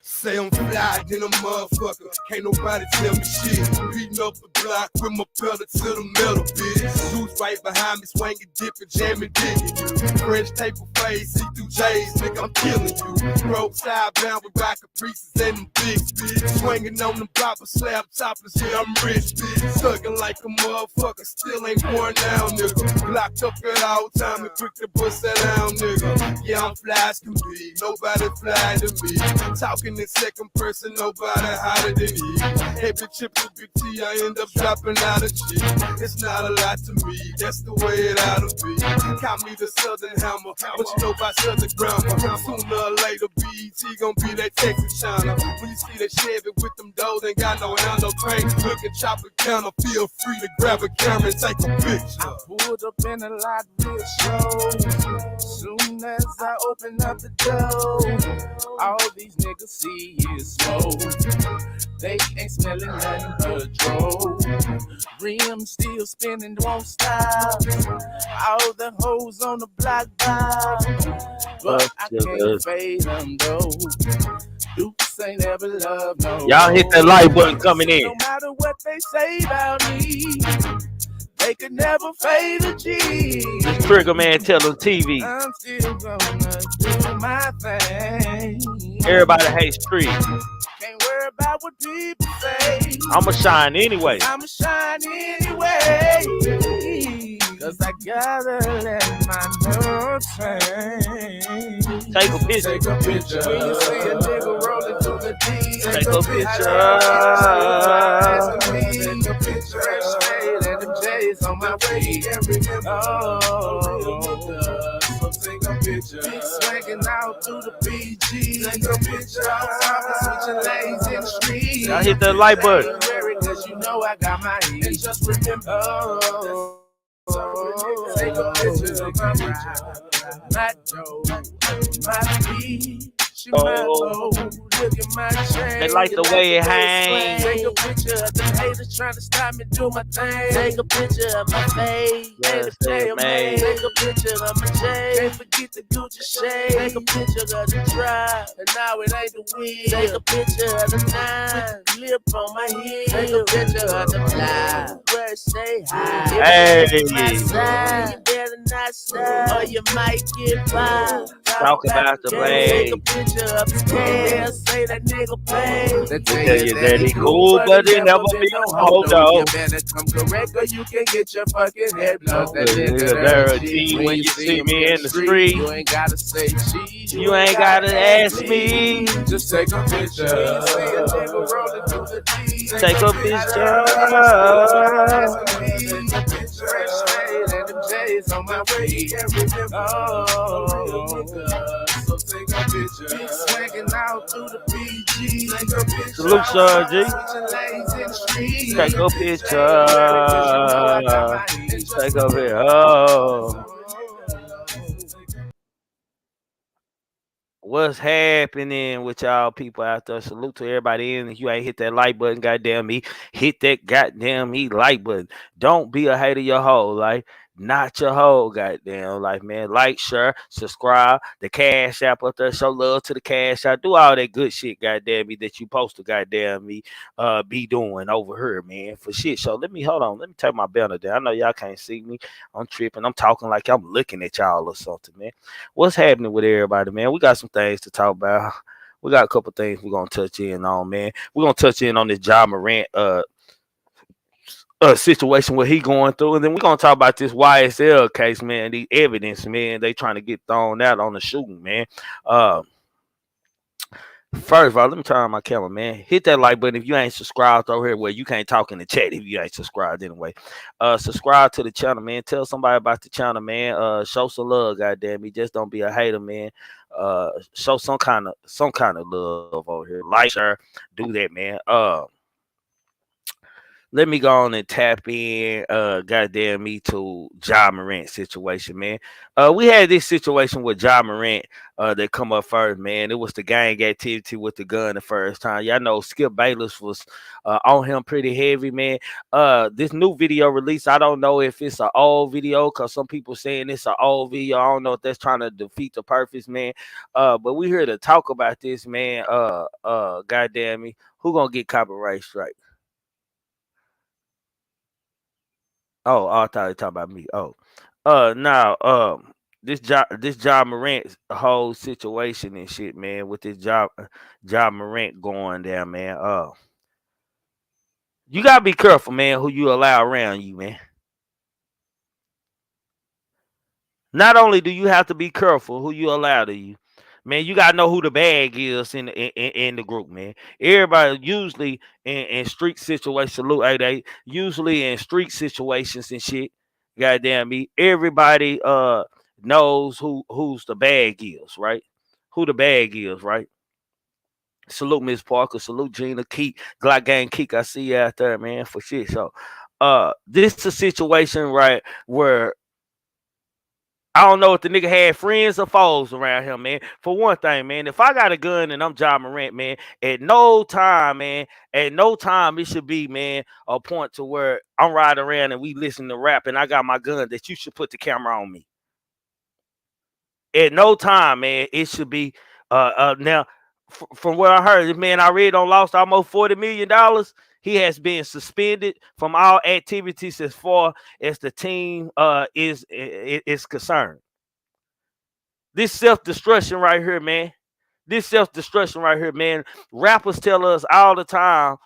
Say I'm fly, then a motherfucker. Can't nobody tell me shit. Beating up the block with my pedal to the metal, bitch. Dudes right behind me, swinging, dipping, jamming, digging you. French tape of face, see through J's, nigga, I'm killing you. Broke side bound with rock caprices and them bigs, bitch. Swinging on them proper slab topless, yeah, I'm rich, bitch. Sucking like a motherfucker, still ain't worn down, nigga. Locked up at all time and quick to bust that down, nigga. Yeah, I'm fly as can be, nobody fly to me. Talking in second person, nobody hotter than he. Heavy chip to big T, I end up dropping out of G. It's not a lot to me, that's the way it ought to be. Call me the Southern Hammer, what you know about Southern Grammar? Sooner or later, BET gon' be that Texas China. When you see that Chevy with them doors, ain't got no handle crank. Look at chopper counter, feel free to grab a camera and take a picture. I pulled up in a lot real slow. Soon as I open up the door, all these niggas see is smoke. They ain't smelling nothing but dro. Rims still spinning, won't stop. All the hoes on the block bow, but I can't fade them though. Dukes ain't ever loved no. Y'all hit that like button coming in. No matter what they say about me, they could never fade a G. It's Triggamantellemtv. I'm still gonna do my thing. Everybody hates Tree. Can't worry about what people say. I'ma shine anyway. I'ma shine anyway. Cause I gotta let my nose hang. Take a picture. Take a picture. When you see a nigga rolling through the D, Take a picture. Take a picture. Fresh shade and them J's on my way. So take a picture. Big swinging out through the PG. Take a picture. Switching lanes in the street. Y'all hit that like button. Cause you know I got my heat. And just remember, take a picture of my ride, my dough, my feet. Oh, look at my chain. They like the way it hangs. Take a picture of the haters trying to stop me do my thing. Take a picture of my face. Take a picture of my chain. Can't forget the Gucci shade. Take a picture of the drive, and now it ain't the wheel. Take a picture of the nine, lip on my heel. Take a picture of the fly, where it stay high. Hey, You better not stop, or you might get by. Talk about the way. Take a picture of his tail, say that nigga pay. They tell you that he cool, but he never be a hoe, though. You better come correct or you can get your fucking head blown. That nigga G. When you see me in the street, you ain't gotta say cheese. You ain't gotta ask me. Just take a picture. You see a nigga rolling through the D. Take a picture. Fresh shade and them J's on my way. So take a picture. Big swinging out through the PG. Take a picture. Salute, Sir G. Take a picture. Take a picture. Oh. What's happening with y'all people out there? Salute to everybody in. If you ain't hit that like button, goddamn me, hit that goddamn me like button. Don't be a hater your whole life. Not your whole goddamn life, man. Like, share, subscribe, the cash app up there. Show love to the cash app. Do all that good shit, goddamn me, that you supposed to goddamn me be doing over here, man. For shit. So let me take my banner down. I know y'all can't see me. I'm tripping. I'm talking like I'm looking at y'all or something, man. What's happening with everybody, man? We got some things to talk about. We got a couple things we're gonna touch in on, man. We're gonna touch in on this Morant situation what he going through, and then we're gonna talk about this YSL case, man. The evidence, man, they trying to get thrown out on the shooting, man. First of all, let me turn on my camera, man. Hit that like button if you ain't subscribed over here. Where you can't talk in the chat if you ain't subscribed anyway. Subscribe to the channel, man. Tell somebody about the channel, man. Show some love, goddamn me. Just don't be a hater, man. Show some kind of love over here. Like, share, do that, man. let me go on and tap in goddamn me to Ja Morant situation, man. We had this situation with Ja Morant that come up first, man. It was the gang activity with the gun the first time. Y'all know Skip Bayless was on him pretty heavy, man. This new video release, I don't know if it's an old video, because some people saying it's an old video. I don't know if that's trying to defeat the purpose, man. But we here to talk about this, man. Goddamn me. Who gonna get copyright strike? Oh, I thought you talking about me. Oh, now, this job Morant whole situation and shit, man, with this job Morant going down, man. You gotta be careful, man, who you allow around you, man. Not only do you have to be careful who you allow to you, man, you gotta know who the bag is in the group, man. Everybody usually in street situations, salute 88, usually in street situations and shit. Goddamn me, everybody knows who's the bag is, right? Who the bag is, right? Salute Miss Parker, salute Gina Keek, Glock Gang Keek. I see you out there, man, for shit. So this is a situation, right, where I don't know if the nigga had friends or foes around him, man. For one thing, man, if I got a gun and I'm Ja Morant, man, at no time, man, at no time it should be, man, a point to where I'm riding around and we listen to rap and I got my gun that you should put the camera on me. At no time, man, it should be. Now, from what I heard, this man I read on lost almost $40 million. He has been suspended from all activities as far as the team is concerned. This self-destruction right here, man. This self-destruction right here, man. Rappers tell us all the time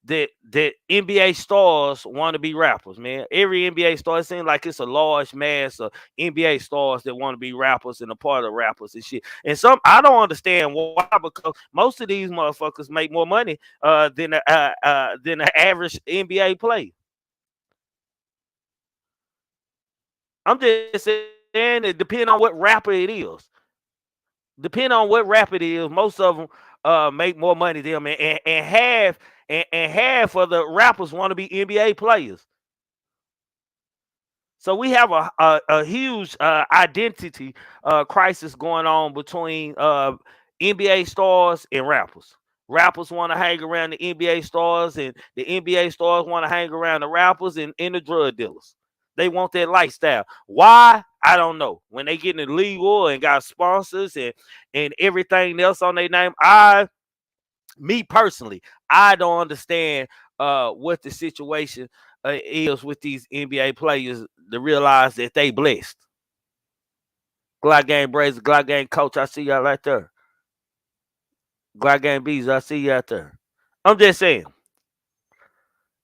that NBA stars want to be rappers, man. Every NBA star, it seems like it's a large mass of NBA stars that want to be rappers and a part of rappers and shit. And some I don't understand why, because most of these motherfuckers make more money than the average NBA player. I'm just saying it depends on what rapper it is. Depending on what rap it is, most of them make more money than them, and half of the rappers want to be NBA players. So we have a huge identity crisis going on between NBA stars and rappers. Rappers want to hang around the NBA stars, and the NBA stars want to hang around the rappers and the drug dealers. They want that lifestyle. Why? I don't know. When they get illegal and got sponsors and everything else on their name, me personally, I don't understand what the situation is with these NBA players to realize that they blessed. Glock Gang Brazen, Glock Gang Coach, I see y'all right there. Glock Gang Bees, I see you out there. I'm just saying.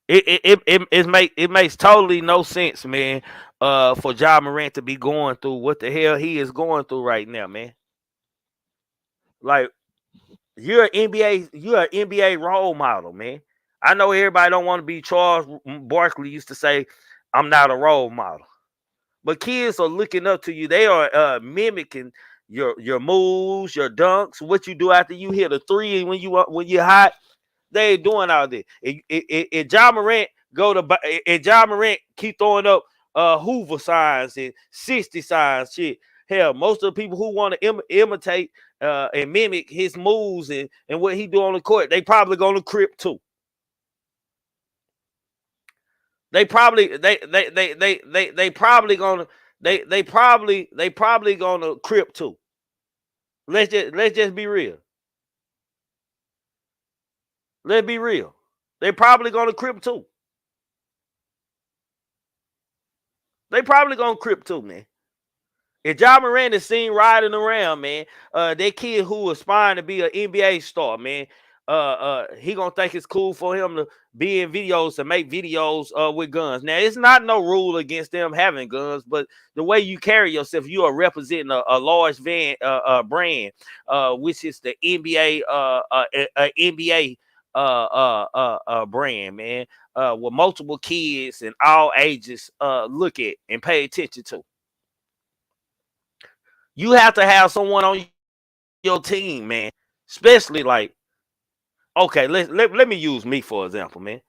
It makes totally no sense, man, for Ja Morant to be going through what the hell he is going through right now, man. Like, you're an NBA role model, man. I know everybody don't want to be Charles Barkley used to say, I'm not a role model. But kids are looking up to you. They are mimicking your moves, your dunks, what you do after you hit a three, and when you're hot. They ain't doing all this. If Ja Morant Ja Morant keep throwing up Hoover signs and 60 signs, shit. Hell, most of the people who want to imitate and mimic his moves and what he do on the court, they probably gonna crip too. They probably gonna crip too. Let's just be real. Let's be real. They probably gonna crip too. They probably gonna crip too, man. If Ja Morant is seen riding around, man, that kid who aspiring to be an NBA star, man, he gonna think it's cool for him to be in videos and make videos with guns. Now, it's not no rule against them having guns, but the way you carry yourself, you are representing a large brand, which is the NBA NBA brand, man, with multiple kids and all ages look at and pay attention to. You have to have someone on your team, man. Especially like, okay, let me use me for example, man.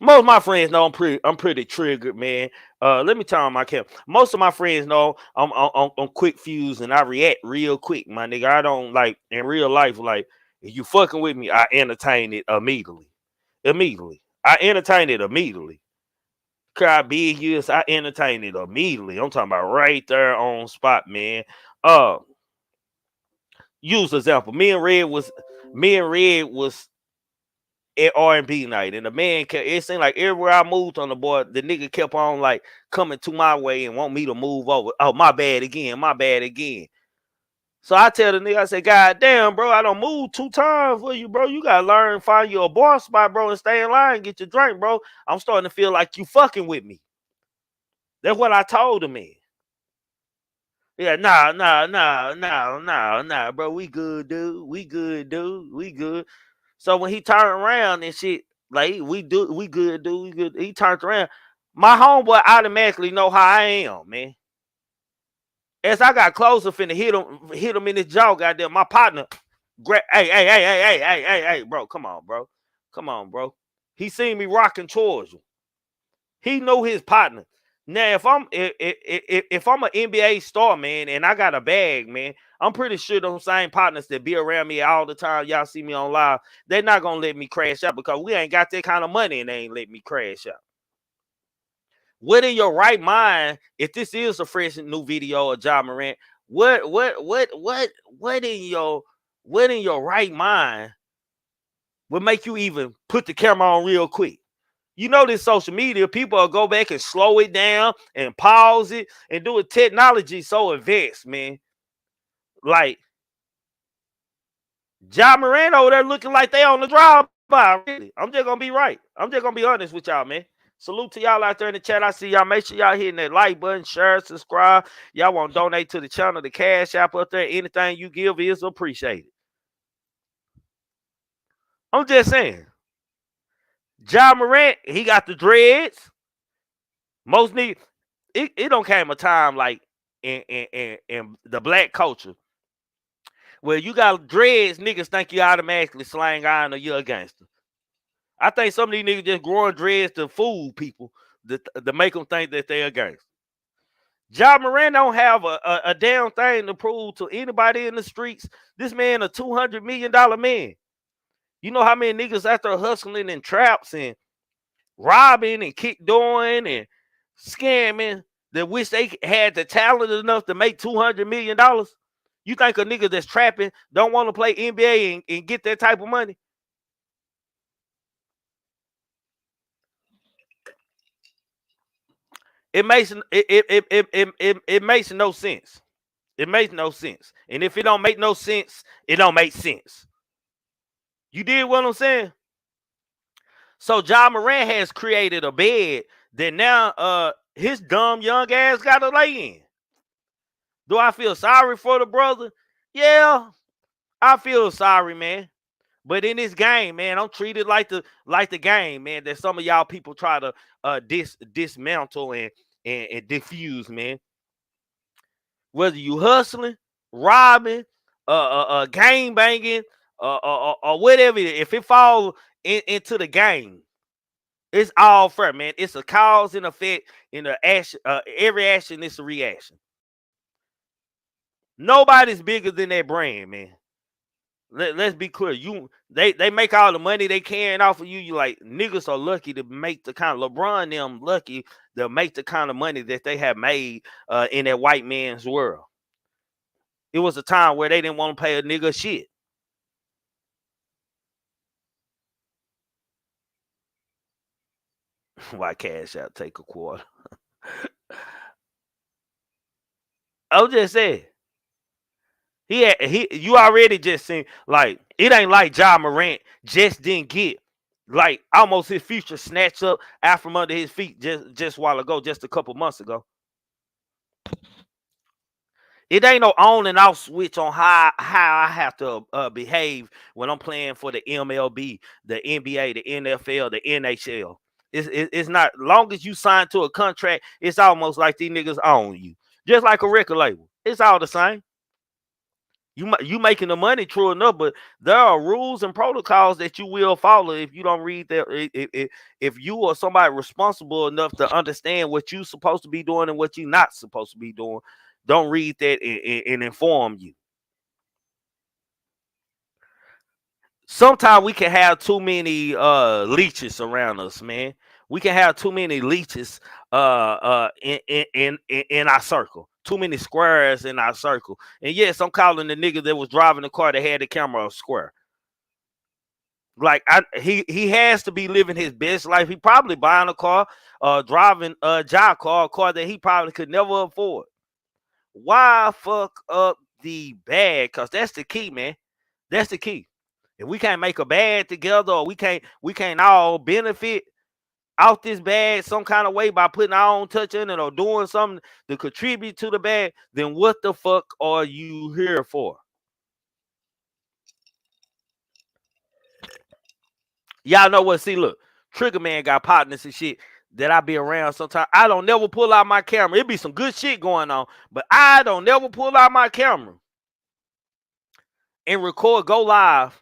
Most of my friends know I'm pretty triggered, man. Let me tell my camp. Most of my friends know I'm quick fuse and I react real quick, my nigga. I don't like in real life, like if you fucking with me, I entertain it immediately. Immediately. I entertain it immediately. Cry big years, I entertain it immediately. I'm talking about right there on spot, man. Use example. Me and Red was at R&B night, and the man kept, it seemed like everywhere I moved on the board, the nigga kept on like coming to my way and want me to move over. Oh, my bad again, my bad again. So I tell the nigga, I say, God damn, bro, I don't move 2 times for you, bro. You gotta learn, find you a bar spot, bro, and stay in line, get your drink, bro. I'm starting to feel like you fucking with me. That's what I told him, man. Yeah, nah, bro. We good, dude. We good, dude. We good. So when he turned around and shit, like we good, dude. We good. He turned around. My homeboy automatically know how I am, man. As I got closer, finna hit him in his jaw, goddamn. My partner, hey, bro. Come on, bro. Come on, bro. He seen me rocking towards you. He know his partner. Now, if I'm an NBA star, man, and I got a bag, man, I'm pretty sure those same partners that be around me all the time, y'all see me on live, they're not gonna let me crash out because we ain't got that kind of money and they ain't let me crash out. What in your right mind, if this is a fresh new video of Ja Morant, what in your right mind would make you even put the camera on real quick? You know, this social media, people will go back and slow it down and pause it and do it. Technology so advanced, man. Like, Ja Morant over there looking like they on the drive-by. Really. I'm just going to be right. I'm just going to be honest with y'all, man. Salute to y'all out there in the chat. I see y'all. Make sure y'all hitting that like button, share, subscribe. Y'all want to donate to the channel, the Cash App up there. Anything you give is appreciated. I'm just saying. Ja Morant, he got the dreads. Most niggas, it don't came a time like in the black culture where you got dreads, niggas think you automatically slang iron or you're a gangster. I think some of these niggas just growing dreads to fool people to make them think that they a gangster. Ja Morant don't have a damn thing to prove to anybody in the streets. This man a $200 million man. You know how many niggas out there hustling in traps and robbing and kick doing and scamming that wish they had the talent enough to make $200 million? You think a nigga that's trapping don't want to play NBA and get that type of money? It makes it makes no sense. It makes no sense. And if it don't make no sense, it don't make sense. You did what I'm saying? So Ja Morant has created a bed that now his dumb young ass gotta lay in. Do I feel sorry for the brother? Yeah, I feel sorry, man. But in this game, man, I'm treated like the game, man, that some of y'all people try to dismantle and diffuse, man. Whether you hustling, robbing, game banging, or whatever, if it falls into the game, it's all fair, man. It's a cause and effect in the action. Every action is a reaction. Nobody's bigger than that brand, man. Let's be clear. They make all the money they can off of you. You like niggas are lucky to make the kind of LeBron them lucky to make the kind of money that they have made in that white man's world. It was a time where they didn't want to pay a nigga shit. Why cash out take a quarter? I was just saying. You already just seen, like, it ain't like Ja Morant just didn't get like almost his future snatched up out from under his feet just a while ago, just a couple months ago. It ain't no on and off switch on how I have to behave when I'm playing for the MLB, the NBA, the NFL, the NHL. It's not, long as you sign to a contract, it's almost like these niggas own you. Just like a record label. It's all the same. You making the money, true enough, but there are rules and protocols that you will follow if you don't read that. If you are somebody responsible enough to understand what you supposed to be doing and what you not supposed to be doing, don't read that and inform you. Sometimes we can have too many leeches around us, man. We can have too many leeches in our circle. Too many squares in our circle. And yes, I'm calling the nigga that was driving the car that had the camera a square. Like he has to be living his best life. He probably buying a car, driving a job car, a car that he probably could never afford. Why fuck up the bag? Cause that's the key, man. That's the key. If we can't make a bag together, or we can't all benefit out this bag some kind of way by putting our own touch in it or doing something to contribute to the bag, then what the fuck are you here for? Y'all know what? See, look, Trigger Man got partners and shit that I be around sometimes. I don't never pull out my camera. It be some good shit going on, but I don't never pull out my camera and record, go live,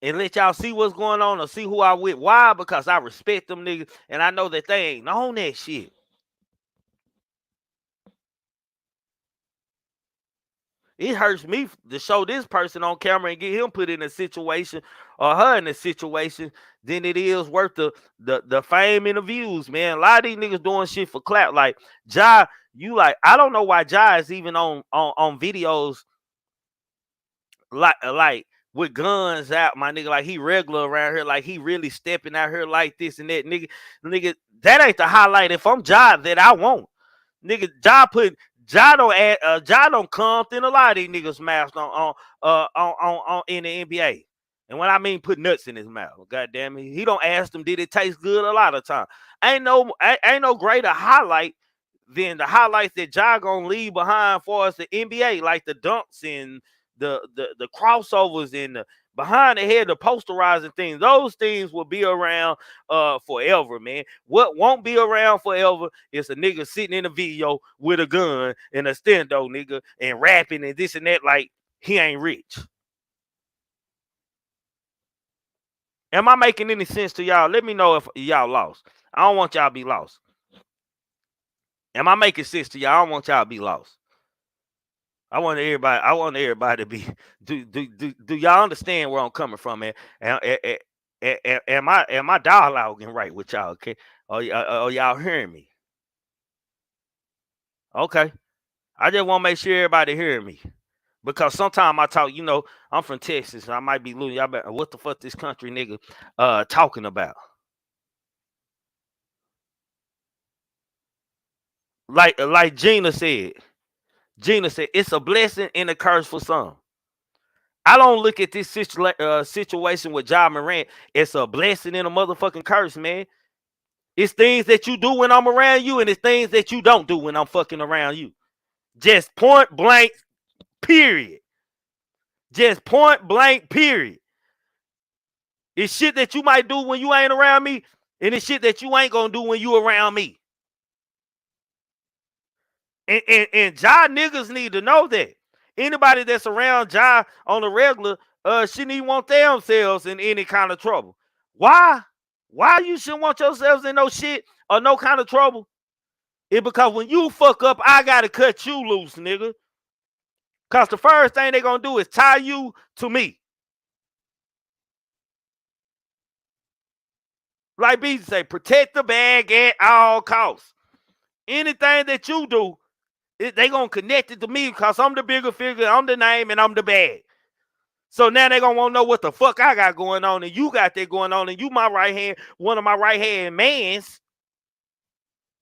and let y'all see what's going on or see who I with. Why? Because I respect them niggas and I know that they ain't on that shit. It hurts me to show this person on camera and get him put in a situation or her in a situation than it is worth the fame and the views, man. A lot of these niggas doing shit for clap. Like Ja, you like, I don't know why Ja is even on videos like with guns out, my nigga. Like he regular around here, like he really stepping out here like this and that, nigga. That ain't the highlight. If I'm Ja that I want, nigga. Ja don't come in a lot of these niggas' mouths on in the NBA. And when I mean put nuts in his mouth, god damn it, he don't ask them did it taste good a lot of time. Ain't no greater highlight than the highlights that Ja gonna leave behind for us the NBA, like the dunks and the crossovers and the behind the head, the posterizing things. Those things will be around forever, man. What won't be around forever is a nigga sitting in a video with a gun and a stendo, nigga, and rapping and this and that like he ain't rich. Am I making any sense to y'all? Let me know if y'all lost. I don't want y'all to be lost. Am I making sense to y'all? I don't want y'all to be lost. I want everybody to be. Do y'all understand where I'm coming from, man? Am I dialoguing right with y'all? Okay, are y'all hearing me? Okay, I just want to make sure everybody hearing me because sometimes I talk. You know, I'm from Texas. I might be losing. Y'all better, what the fuck this country nigga talking about? Like Gina said. Gina said it's a blessing and a curse for some. I don't look at this situation with Ja Morant. It's a blessing and a motherfucking curse, man. It's things that you do when I'm around you, and it's things that you don't do when I'm fucking around you. Just point blank, period. Just point blank, period. It's shit that you might do when you ain't around me, and it's shit that you ain't gonna do when you around me. And Ja niggas need to know that. Anybody that's around Ja on the regular shouldn't even want themselves in any kind of trouble. Why? Why you shouldn't want yourselves in no shit or no kind of trouble? It's because when you fuck up, I gotta cut you loose, nigga. Cause the first thing they gonna do is tie you to me. Like B say, protect the bag at all costs. Anything that you do, they gonna connect it to me because I'm the bigger figure, I'm the name, and I'm the bag. So now they gonna want to know what the fuck I got going on, and you got that going on, and you my right hand, one of my right hand mans.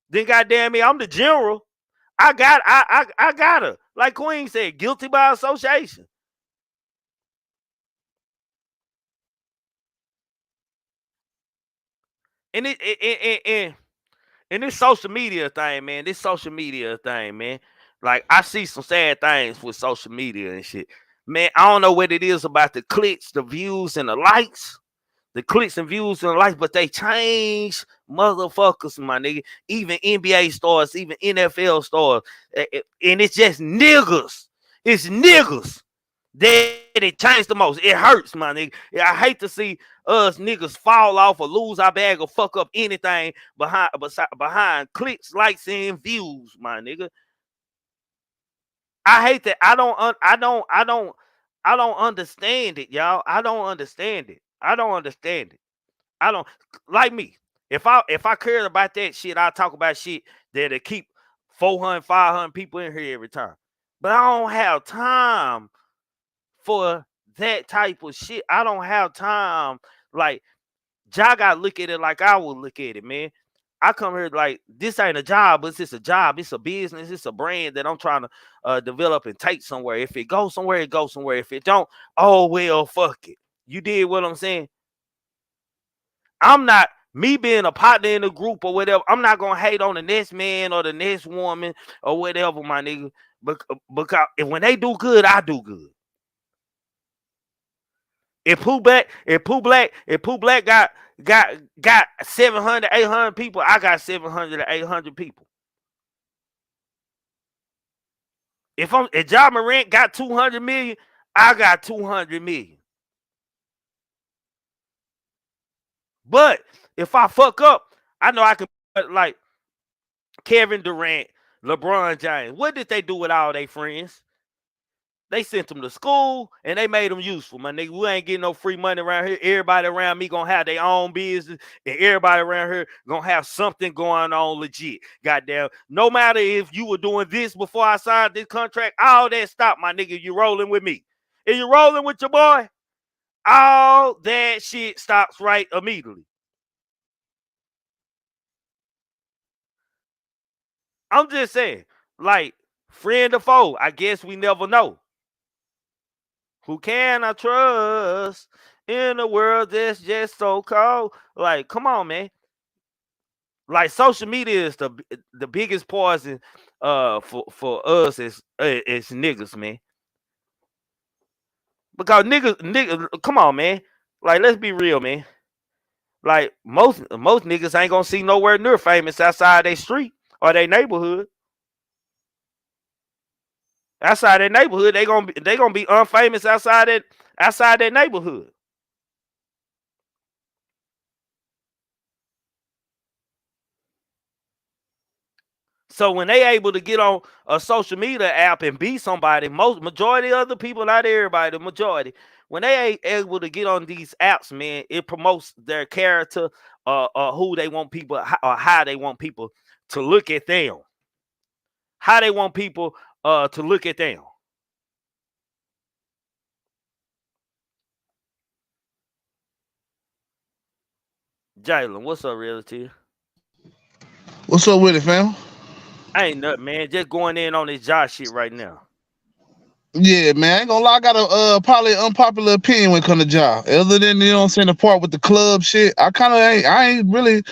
Then goddamn me, I'm the general. I got her. Like Queen said, guilty by association. And this social media thing, man. This social media thing, man. Like I see some sad things with social media and shit. Man, I don't know what it is about the clicks, the views, and the likes. The clicks and views and the likes, but they change motherfuckers, my nigga. Even NBA stars, even NFL stars. And it's just niggas. It's niggas. That it changed the most. It hurts, my nigga. I hate to see us niggas fall off or lose our bag or fuck up anything behind clicks, likes, and views, my nigga. I hate that. I don't understand it, y'all. I don't understand it. I don't understand it. I don't like me. If I cared about that shit, I talk about shit that'll keep 400, 500 people in here every time. But I don't have time for that type of shit. I don't have time. Like, y'all gotta look at it like I would look at it, man. I come here like this ain't a job, but it's just a job. It's a business. It's a brand that I'm trying to develop and take somewhere. If it goes somewhere, it goes somewhere. If it don't, oh well, fuck it. You did what I'm saying? I'm not me being a partner in the group or whatever. I'm not gonna hate on the next man or the next woman or whatever, my nigga. Because when they do good, I do good. If Pooh Black got 700, 800 people, I got 700 or 800 people. If Ja Morant got 200 million, I got 200 million. But if I fuck up, I know I can, like Kevin Durant, LeBron James. What did they do with all their friends? They sent them to school and they made them useful, my nigga. We ain't getting no free money around here. Everybody around me gonna have their own business, and everybody around here gonna have something going on legit. Goddamn, no matter if you were doing this before I signed this contract, all that stop, my nigga. You rolling with me. If you rolling with your boy, all that shit stops right immediately. I'm just saying, like, friend or foe, I guess we never know. Who can I trust in a world that's just so cold? Like, come on, man. Like, social media is the biggest poison for us as niggas, man. Because niggas, come on, man. Like, let's be real, man. Like, most niggas ain't gonna see nowhere near famous outside their street or their neighborhood. Outside their neighborhood, they gonna be unfamous outside their neighborhood. So when they able to get on a social media app and be somebody, majority of the people, not everybody, the majority, when they able to get on these apps, man, it promotes their character, who they want people, or how they want people to look at them, how they want people to look at them. Jalen, what's up, reality? What's up with it, fam? Ain't nothing, man. Just going in on this Josh shit right now. Yeah, man. I ain't gonna lie, I got a probably unpopular opinion when it come to job. Other than I'm saying the part with the club shit, I ain't really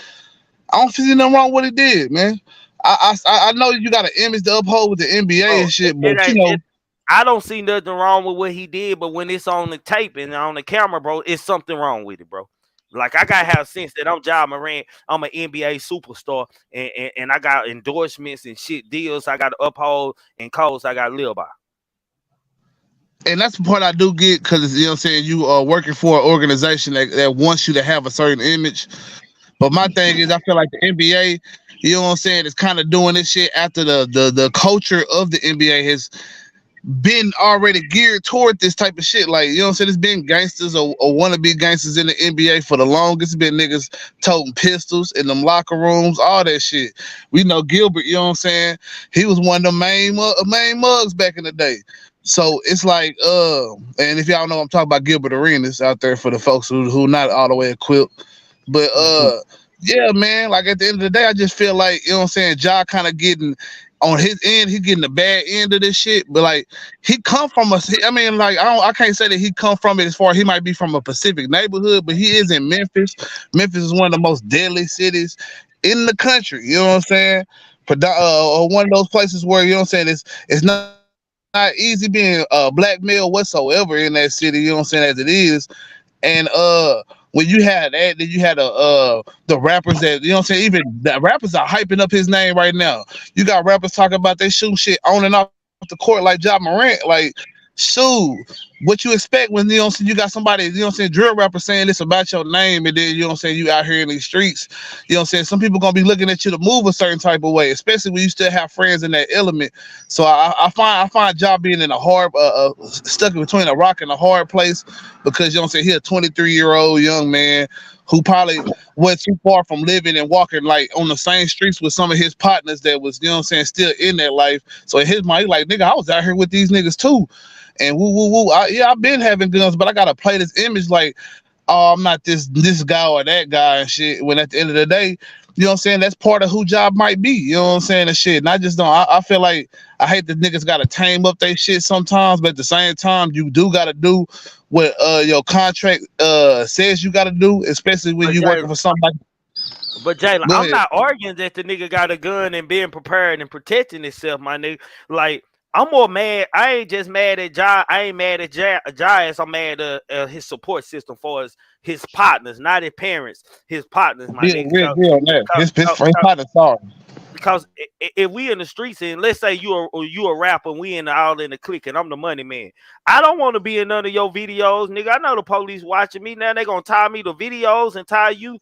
I don't see nothing wrong with what it did, man. I know you got an image to uphold with the NBA Bro, and shit, it but ain't. I don't see nothing wrong with what he did, but when it's on the tape and on the camera, bro, it's something wrong with it, bro. Like, I gotta have sense that I'm Ja Morant, I'm an NBA superstar, and I got endorsements and shit deals I gotta uphold and codes I gotta live by. and that's the part I do get because I'm saying you are working for an organization that wants you to have a certain image. But my thing is, I feel like the NBA, you know what I'm saying, is kind of doing this shit after the culture of the NBA has been already geared toward this type of shit. Like, you know what I'm saying? It's been gangsters or wannabe gangsters in the NBA for the longest. It's been niggas toting pistols in them locker rooms, all that shit. We know Gilbert, you know what I'm saying? He was one of the main mugs back in the day. So it's like, and if y'all know, I'm talking about Gilbert Arenas out there for the folks who not all the way equipped. But yeah, man, like at the end of the day, I just feel like, you know what I'm saying, Ja kind of getting on his end, he getting the bad end of this shit. But like, he come from I mean, like, I can't say that he come from it as far as he might be from a Pacific neighborhood, but he is in Memphis. Memphis is one of the most deadly cities in the country. You know what I'm saying? One of those places where, you know what I'm saying, it's not easy being black male whatsoever in that city. You know what I'm saying, as it is. And when you had that, then you had the rappers that, you know what I'm saying, even the rappers are hyping up his name right now. You got rappers talking about they shooting shit on and off the court like Ja Morant. Like, shoot, what you expect when you know what I'm saying, you got somebody, you know what I'm saying, drill rapper saying this about your name, and then you know what I'm saying, you out here in these streets, you know what I'm saying, some people gonna be looking at you to move a certain type of way, especially when you still have friends in that element. So I find job being in a hard stuck in between a rock and a hard place, because you know what I'm saying, he a 23-year-old young man who probably went too far from living and walking like on the same streets with some of his partners that was, you know what I'm saying, still in that life. So in his mind, he like, nigga, I was out here with these niggas too. And woo woo woo. Yeah, I've been having guns, but I gotta play this image like, oh, I'm not this guy or that guy and shit. When at the end of the day, you know what I'm saying, that's part of who job might be. You know what I'm saying, and shit. And I just don't. I feel like I hate that niggas gotta tame up they shit sometimes, but at the same time, you do gotta do what your contract says you gotta do, especially when But you Jalen, working for somebody. but Jalen, Go I'm ahead. not arguing that the nigga got a gun and being prepared and protecting himself, my nigga. Like, I'm more mad. I ain't just mad at Jai. I ain't mad at Jai. I'm mad at his support system for his partners, not his parents, his partners, my Yeah, nigga. we agree on that. His Cause, first partner, sorry. because if we in the streets and let's say you a rapper and we all in the clique and I'm the money man, I don't want to be in none of your videos, nigga. I know the police watching me now. They gonna tie me the videos and tie you.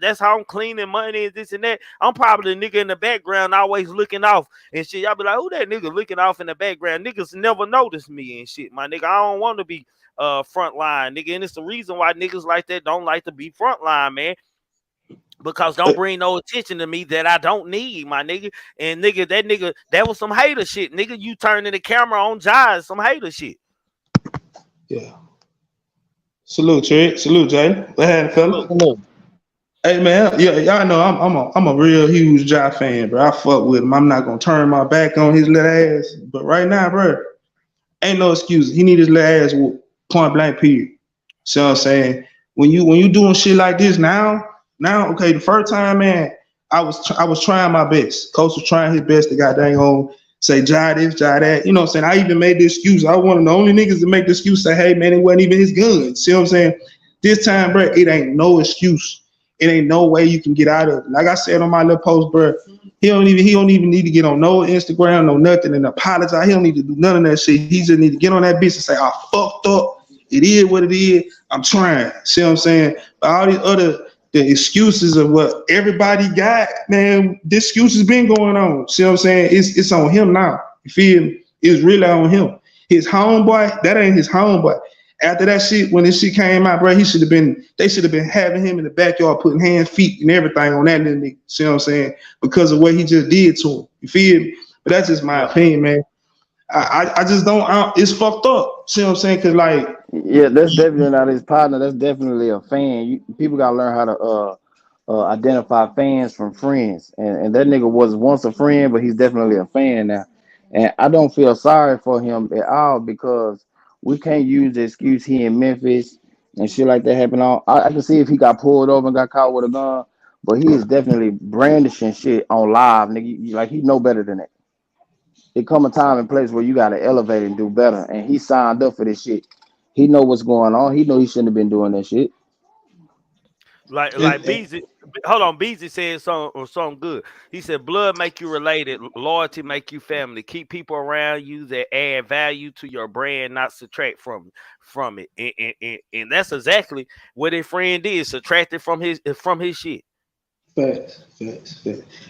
That's how I'm cleaning money and this and that. I'm probably the nigga in the background always looking off and shit. Y'all be like, who that nigga looking off in the background? Niggas never notice me and shit, my nigga. I don't want to be front line, nigga. And it's the reason why niggas like that don't like to be front line, man. Because don't bring no attention to me that I don't need, my nigga. And nigga, that was some hater shit. Nigga, you turning the camera on Jai, some hater shit. Yeah. Salute, Trick. Salute, Jay. What happened, fella? Salute. Look, Hey man, yeah, y'all know I'm a real huge Jai fan, bro. I fuck with him. I'm not gonna turn my back on his little ass. But right now, bro, ain't no excuse. He need his little ass whooped, point blank period. See what I'm saying? When you doing shit like this now, okay, the first time, man, I was trying my best. Coach was trying his best to goddamn on say Jai this, Jai that. You know what I'm saying? I even made the excuse. I was one of the only niggas to make the excuse, say, hey man, it wasn't even his gun. See what I'm saying? This time, bro, it ain't no excuse. It ain't no way you can get out of it. Like I said on my little post, bro, he don't even need to get on no Instagram, no nothing, and apologize. He don't need to do none of that shit. He just need to get on that bitch and say, I fucked up. It is what it is. I'm trying. See what I'm saying? But all these other the excuses of what everybody got, man, this excuse has been going on. See what I'm saying? It's on him now. You feel me? It's really on him. His homeboy, that ain't his homeboy. After that shit, when this shit came out, bro, they should have been having him in the backyard, putting hands, feet, and everything on that little nigga. See what I'm saying? Because of what he just did to him. You feel me? But that's just my opinion, man. I just don't. It's fucked up. See what I'm saying? Cause like, Yeah, that's definitely not his partner. That's definitely a fan. People gotta learn how to identify fans from friends. And that nigga was once a friend, but he's definitely a fan now. And I don't feel sorry for him at all because we can't use the excuse he in Memphis and shit like that happen. I can see if he got pulled over and got caught with a gun, but he is definitely brandishing shit on live, nigga. Like he know better than that. It come a time and place where you gotta elevate and do better. And he signed up for this shit. He know what's going on. He know he shouldn't have been doing that shit. Like Beezy, hold on. Beezy said something good. He said, "Blood make you related. Loyalty make you family. Keep people around you that add value to your brand, not subtract from it." And that's exactly what his friend did. Subtracted from his shit. facts.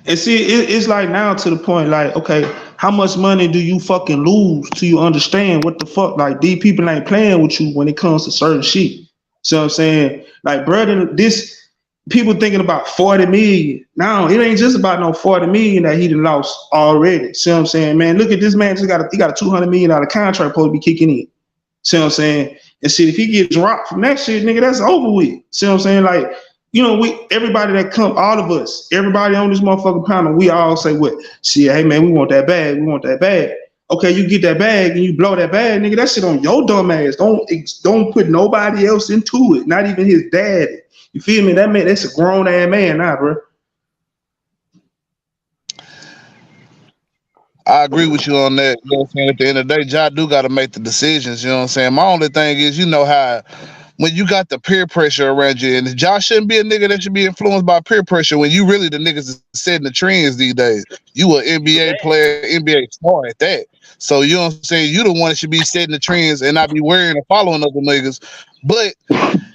And see, it's like now to the point, like, okay, how much money do you fucking lose till you understand what the fuck? Like, these people ain't playing with you when it comes to certain shit. So I'm saying, like, brother, this people thinking about 40 million. Now it ain't just about no 40 million that he done lost already. See what I'm saying, man? Look at this man, he got a $200 million contract supposed to be kicking in. See what I'm saying? And see, if he gets dropped from that shit, nigga, that's over with. See what I'm saying? Like, you know, everybody that come, all of us, everybody on this motherfucking panel, we all say what? See, hey man, we want that bag. We want that bag. Okay, you get that bag and you blow that bag, nigga. That shit on your dumb ass. Don't put nobody else into it. Not even his dad. You feel me? That man, that's a grown ass man now, bro. I agree with you on that. You know what I'm saying? At the end of the day, Ja do got to make the decisions. You know what I'm saying? My only thing is, you know how when you got the peer pressure around you, and Ja shouldn't be a nigga that should be influenced by peer pressure when you really the niggas is setting the trends these days. You an NBA player, NBA star at that. So you know what I'm saying? You the one that should be setting the trends and not be wearing or following other niggas. But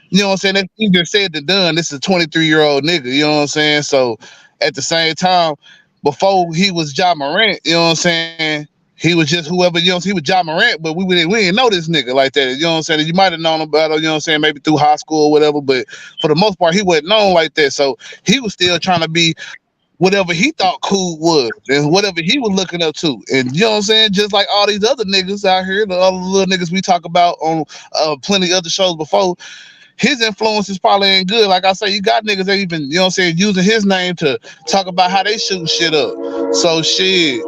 you know what I'm saying? That's easier said than done. This is a 23-year-old nigga, you know what I'm saying? So at the same time, before he was Ja Morant, you know what I'm saying? He was just whoever, you know, he was Ja Morant, but we didn't know this nigga like that. You know what I'm saying? You might have known about him, you know what I'm saying, maybe through high school or whatever, but for the most part, he wasn't known like that. So he was still trying to be whatever he thought cool was and whatever he was looking up to. And you know what I'm saying? Just like all these other niggas out here, the other little niggas we talk about on plenty other shows before, his influence is probably ain't good. Like I say, you got niggas that even, you know what I'm saying, using his name to talk about how they shoot shit up. So shit.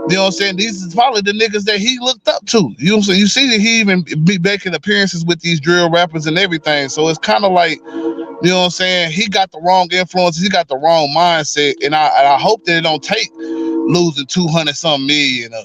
You know what I'm saying? These is probably the niggas that he looked up to. You know what I'm saying? You see that he even be making appearances with these drill rappers and everything. So it's kind of like, you know what I'm saying? He got the wrong influences. He got the wrong mindset. And I hope that it don't take losing 200 something million or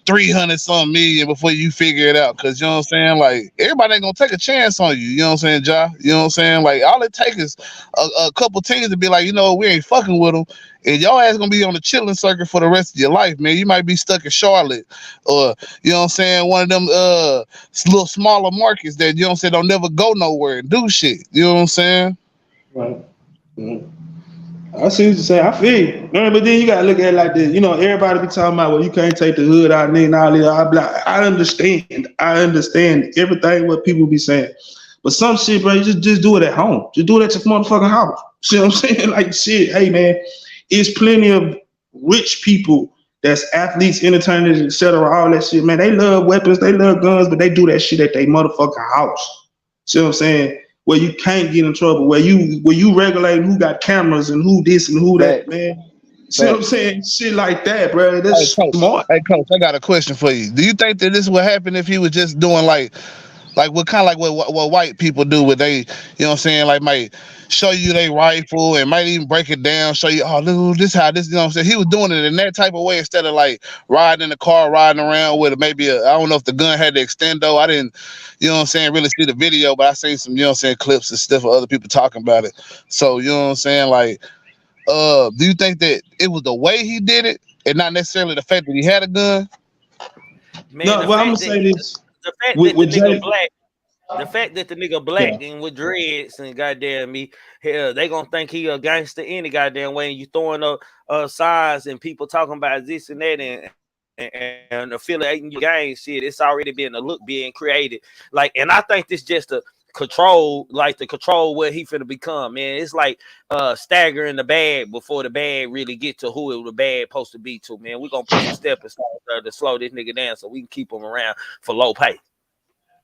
300 something million before you figure it out. Cause you know what I'm saying? Like everybody ain't gonna take a chance on you. You know what I'm saying, Ja? You know what I'm saying? Like all it takes is a couple teams to be like, you know, we ain't fucking with them. And y'all ass gonna be on the chilling circuit for the rest of your life, man. You might be stuck in Charlotte or, you know what I'm saying, one of them little smaller markets that, you know what I'm saying, don't never go nowhere and do shit. You know what I'm saying? Right. Mhm. I see what you're saying. I feel you. Man, but then you gotta look at it like this. You know, everybody be talking about, well, you can't take the hood out and all that. I understand. I understand everything what people be saying. But some shit, bro, you just do it at home. Just do it at your motherfucking house. See what I'm saying? Like shit, hey man, it's plenty of rich people that's athletes, entertainers, etc. All that shit, man. They love weapons, they love guns, but they do that shit at their motherfucking house. See what I'm saying? Where you can't get in trouble, where you regulate who got cameras and who this and who that, man. See what I'm saying? Shit like that, bro. That's smart. Hey, coach, I got a question for you. Do you think that this would happen if he was just doing like what kind of like what white people do with they, you know what I'm saying, like might show you they rifle and might even break it down, show you, oh look, this how this, you know what I'm saying? He was doing it in that type of way instead of like riding in the car, riding around with maybe I don't know if the gun had the extendo. I didn't, you know what I'm saying, really see the video, but I seen some, you know what I'm saying, clips and stuff of other people talking about it. So, you know what I'm saying, like, do you think that it was the way he did it and not necessarily the fact that he had a gun? Man, No, well, I'm gonna say this the fact with that the nigga Jay. black. The fact that the nigga black and with dreads and goddamn me, hell, they gonna think he a gangster any goddamn way. And you throwing up signs and people talking about this and that and affiliating your gang shit. It's already been a look being created. Like, and I think this just a control, like the control what he finna become, man. It's like staggering the bag before the bag really get to who the bag supposed to be to, man. We gonna put some stepping stones to slow this nigga down so we can keep him around for low pay.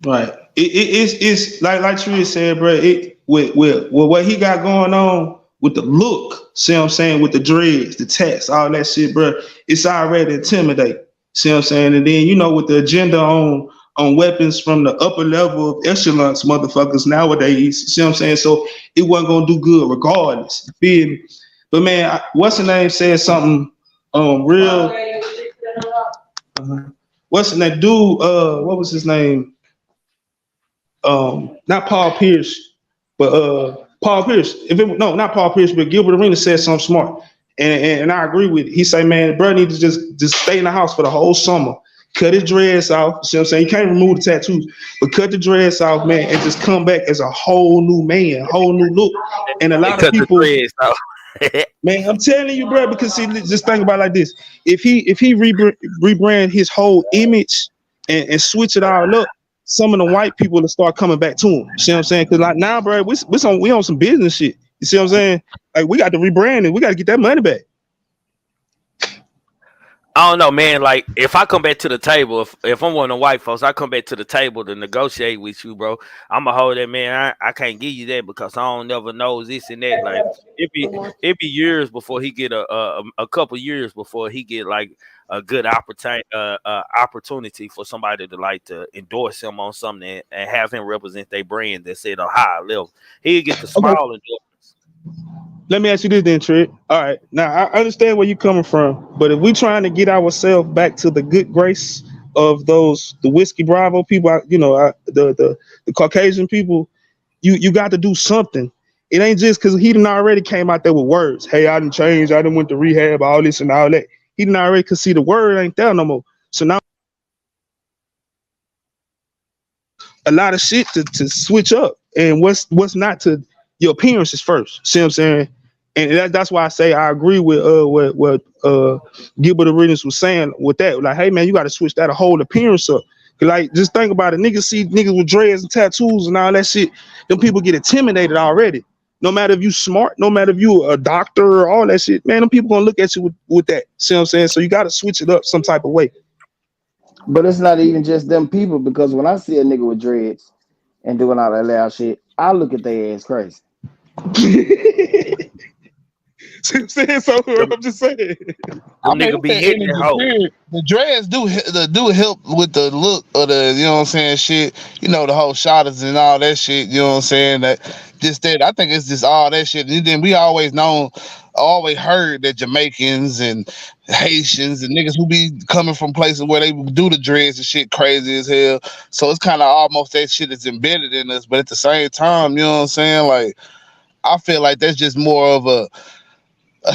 Right. It's like Tree said, bro. It with what he got going on with the look, see what I'm saying, with the dreads, the tats, all that shit, bro. It's already intimidating. See what I'm saying? And then, you know, with the agenda on weapons from the upper level of echelons, motherfuckers nowadays, see what I'm saying? So it wasn't gonna do good regardless. You feel me? But man, what's the name said something real. What's the name? Dude, what was his name? Not Paul Pierce, but Paul Pierce. Not Paul Pierce, but Gilbert Arenas said something smart, and I agree with it. He said, man, bro need to just stay in the house for the whole summer, cut his dreads off. See what I'm saying? You can't remove the tattoos, but cut the dreads off, man, and just come back as a whole new man, whole new look. And a lot of people, man, I'm telling you, bro, because see, just think about it like this: if he rebrand his whole image and switch it all up, some of the white people will start coming back to him. See what I'm saying? Because like now, bro, we on some business shit. You see what I'm saying? Like we got to rebrand it. We got to get that money back. I don't know, man. Like if I come back to the table, if I'm one of the white folks, I come back to the table to negotiate with you, bro. I'ma hold that, man. I can't give you that because I don't never know this and that. Like it be years before he get a couple years before he get like a good opportunity for somebody to like to endorse him on something and have him represent their brand that's at a high level. He'll get the small endorsements. Let me ask you this then, Trent. All right, now I understand where you're coming from, but if we're trying to get ourselves back to the good grace of the Whiskey Bravo people, the Caucasian people, you got to do something. It ain't just because he done already came out there with words. Hey, I didn't change. I didn't went to rehab, all this and all that. He didn't already, because see, the word ain't there no more. So now a lot of shit to switch up, and what's not to your appearances first. See what I'm saying? And that's why I say I agree with what Gilbert Arenas was saying with that. Like, hey man, you got to switch that whole appearance up. 'Cause, like, just think about it. Niggas see niggas with dreads and tattoos and all that shit. Them people get intimidated already. No matter if you smart, no matter if you a doctor or all that shit, man, them people gonna look at you with that. See what I'm saying? So you got to switch it up some type of way. But it's not even just them people, because when I see a nigga with dreads and doing all that loud shit, I look at their ass crazy. See what I'm saying? So Them, I'm just saying. I them mean, nigga it's be that hitting that energy hoe. period. The dreads do help with the look of the, you know what I'm saying, shit. You know, the whole shotters and all that shit. You know what I'm saying? That I think it's just all that shit. And then we always heard that Jamaicans and Haitians and niggas who be coming from places where they do the dreads and shit crazy as hell. So it's kind of almost that shit is embedded in us. But at the same time, you know what I'm saying? Like, I feel like that's just more of a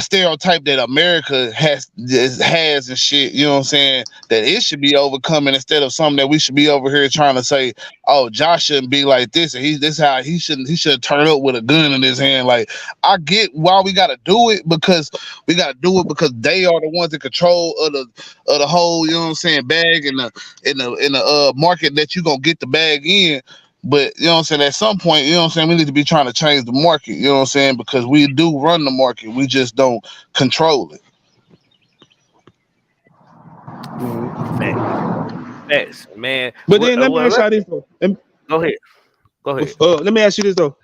stereotype that America has and shit, you know what I'm saying, that it should be overcoming, instead of something that we should be over here trying to say, oh, Josh shouldn't be like this, and this how he should turn up with a gun in his hand. Like, I get why we gotta do it, because they are the ones in control of the whole, you know what I'm saying, bag, in the market that you gonna get the bag in. But you know what I'm saying, at some point, you know what I'm saying, we need to be trying to change the market, you know what I'm saying, because we do run the market, we just don't control it. Mhm. Facts, man. But then let me Well, ask y'all this though. go ahead. Go ahead. Let me ask you this though.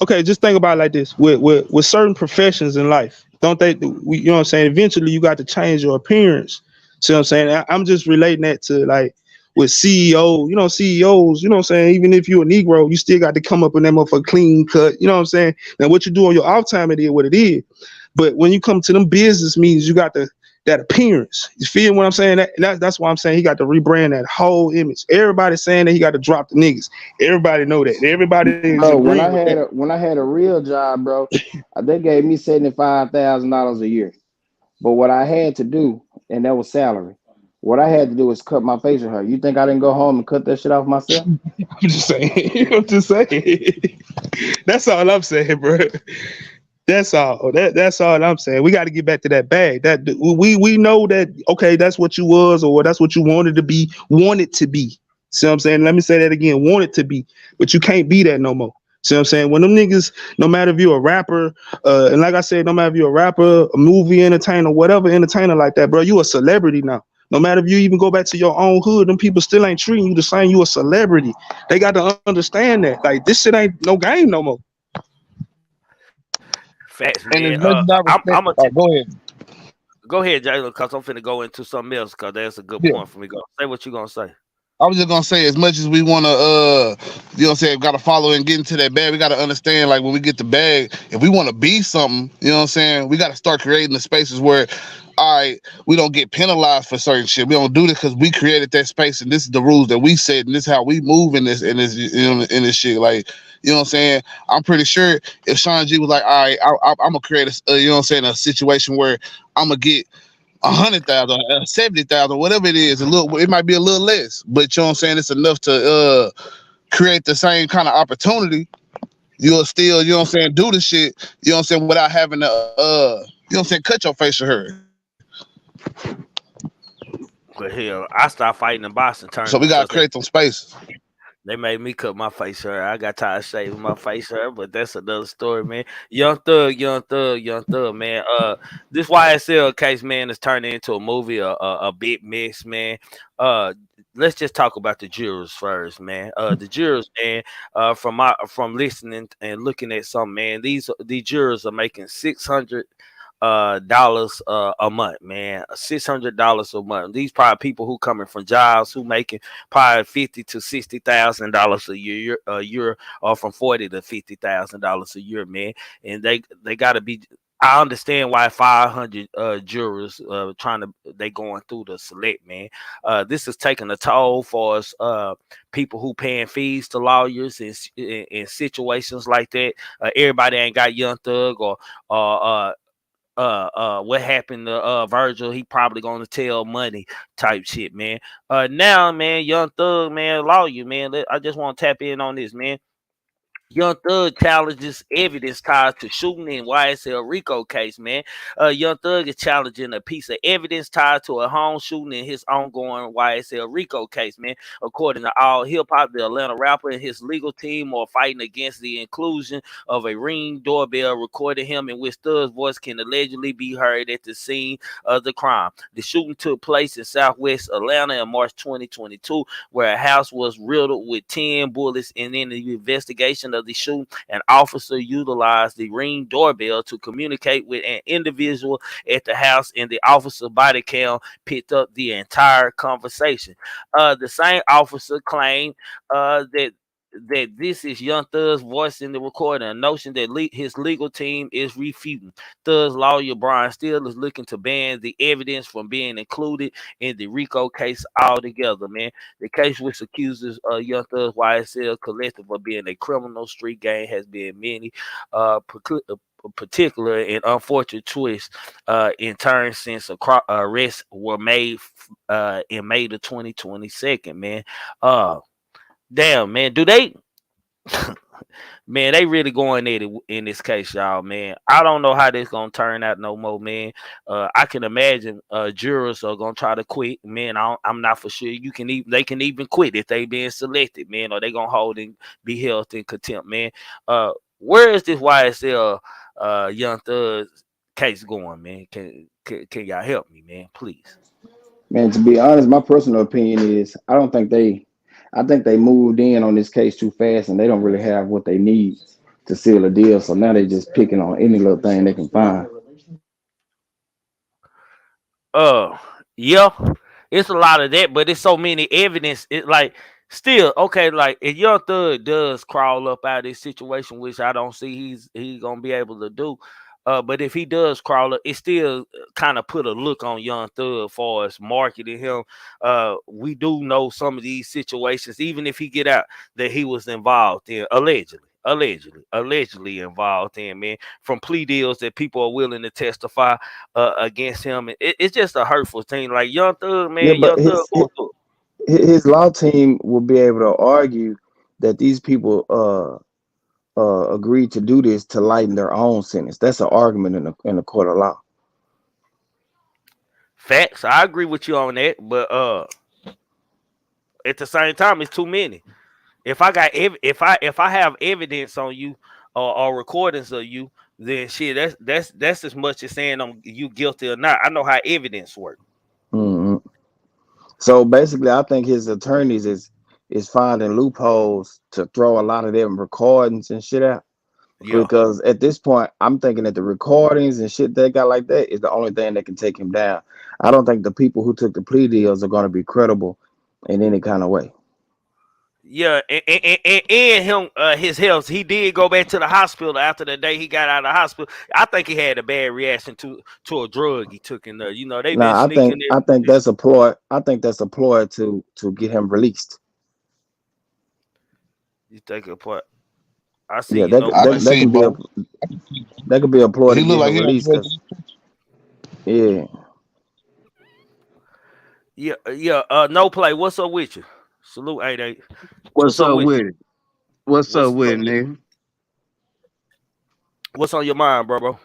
Okay, just think about it like this. With certain professions in life, don't they? You know what I'm saying? Eventually, you got to change your appearance. See what I'm saying? I'm just relating that to, like, with CEO. You know, CEOs. You know what I'm saying? Even if you're a Negro, you still got to come up with them for a clean cut. You know what I'm saying? Now, what you do on your off time, it is what it is. But when you come to them business meetings, you got that appearance. You feel what I'm saying? That's why I'm saying he got to rebrand that whole image. Everybody's saying that he got to drop the niggas. Everybody know that. Everybody is Bro, agreeing with that. when I had a real job, bro, they gave me $75,000 a year. But what I had to do, and that was salary. What I had to do was cut my facial hair. You think I didn't go home and cut that shit off myself? I'm just saying. I'm just saying. That's all I'm saying, bro. That's all. That's all I'm saying. We got to get back to that bag. That we know that, okay, that's what you was, or that's what you wanted to be. See what I'm saying? Let me say that again. Wanted to be, but you can't be that no more. See what I'm saying? When them niggas, no matter if you're a rapper, and like I said, no matter if you're a rapper, a movie entertainer, whatever entertainer like that, bro, you a celebrity now. No matter if you even go back to your own hood, them people still ain't treating you the same. You a celebrity. They got to understand that. Like, this shit ain't no game no more. Facts, And man. as much as I I'm respect, gonna oh, go ahead. go ahead, Jalen, because I'm finna go into something else, because that's a good Yeah. point for me. Go say what you gonna say. I was just gonna say, as much as we wanna, you know what I'm saying, gotta follow and get into that bag, we gotta understand, like, when we get the bag, if we wanna be something, you know what I'm saying, we gotta start creating the spaces where, all right, we don't get penalized for certain shit. We don't do this because we created that space, and this is the rules that we set, and this is how we move in this, you know, in this shit. Like, you know what I'm saying? I'm pretty sure if Sean G was like, all right, I'm gonna create you know what I'm saying, a situation where I'm gonna get 100,000, 70,000, whatever it is, it might be a little less, but you know what I'm saying, it's enough to create the same kind of opportunity. You'll still, you know what I'm saying, do the shit, you know what I'm saying, without having to you know what I'm saying, cut your facial hair. But hell, I stopped fighting in boxing So we tournaments gotta because create them spaces. they made me cut my face hair. I got tired of shaving my face hair, but that's another story, man. Young thug, man. This YSL case, man, is turning into a movie, a big mess, man. Uh, let's just talk about the jurors first, man. The jurors, man. From listening and looking at some, man. These jurors are making $600 a month, man. $600 a month. These probably people who coming from jobs who making probably $50,000 to $60,000 a year, or from $40,000 to $50,000 a year, man. And they got to be. I understand why 500 jurors trying to they going through the select, man. This is taking a toll for us people who paying fees to lawyers in situations like that. Everybody ain't got Young Thug or what happened to Virgil. He probably gonna tell money type shit, man. Now, man, Young Thug, man, lawyer, man. I just want to tap in on this, man. Young Thug challenges evidence tied to shooting in YSL Rico case, man. Young Thug is challenging a piece of evidence tied to a home shooting in his ongoing YSL Rico case, man. According to All Hip Hop, the Atlanta rapper and his legal team are fighting against the inclusion of a Ring doorbell recording him in which Thug's voice can allegedly be heard at the scene of the crime. The shooting took place in Southwest Atlanta in March 2022, where a house was riddled with 10 bullets, and in the investigation of the shooting, an officer utilized the Ring doorbell to communicate with an individual at the house, and the officer body cam picked up the entire conversation. The same officer claimed that this is Young Thug's voice in the recording, a notion that his legal team is refuting. Thug's lawyer Brian Steele is looking to ban the evidence from being included in the Rico case altogether, man. The case, which accuses Young Thug's YSL collective of being a criminal street gang, has been many particular and unfortunate twists in turn since arrests were made in May the 2022, man. Damn, man, do they man, they really going at it in this case, y'all, man. I don't know how this gonna turn out no more, man. I can imagine jurors are gonna try to quit, man. I'm not for sure. They can even quit if they being selected, man, or they gonna hold and be held in contempt, man. Where is this YSL Young Thug case going, man? Can y'all help me, man, please? Man, to be honest, my personal opinion is I think they moved in on this case too fast, and they don't really have what they need to seal a deal. So now they just picking on any little thing they can find. Uh, yeah, it's a lot of that, but it's so many evidence. It like still okay. Like if Young Thug does crawl up out of this situation, which I don't see he's gonna be able to do. But if he does crawl up, it still kind of put a look on Young Thug as far as marketing him. We do know some of these situations, even if he get out, that he was involved in allegedly involved in, man, from plea deals that people are willing to testify against him. It's just a hurtful thing. Like Young Thug, Yeah, man, but Young Thug going through. his law team will be able to argue that these people agreed to do this to lighten their own sentence. That's an argument in the court of law. Facts. I agree with you on that, but at the same time, it's too many. If I got if I have evidence on you or recordings of you, then shit, that's as much as saying you guilty or not. I know how evidence works. Hmm. So basically, I think his attorneys is finding loopholes to throw a lot of them recordings and shit out. Yeah. Because at this point, I'm thinking that the recordings and shit they got like that is the only thing that can take him down. I don't think the people who took the plea deals are going to be credible in any kind of way. Yeah, and him, his health. He did go back to the hospital after the day he got out of the hospital. I think he had a bad reaction to a drug he took in there. You know, they've been Now, sneaking I think it. that's a ploy. I think that's a ploy to get him released. You take a part. I see. Yeah, You know, I can that see can it, be a bro. ploy to He look get like him he released. Cause yeah, yeah. No play. What's up with you? Salute 88. What's What's up up with with it? What's you? up What's with it, nigga? what's on your mind, bro?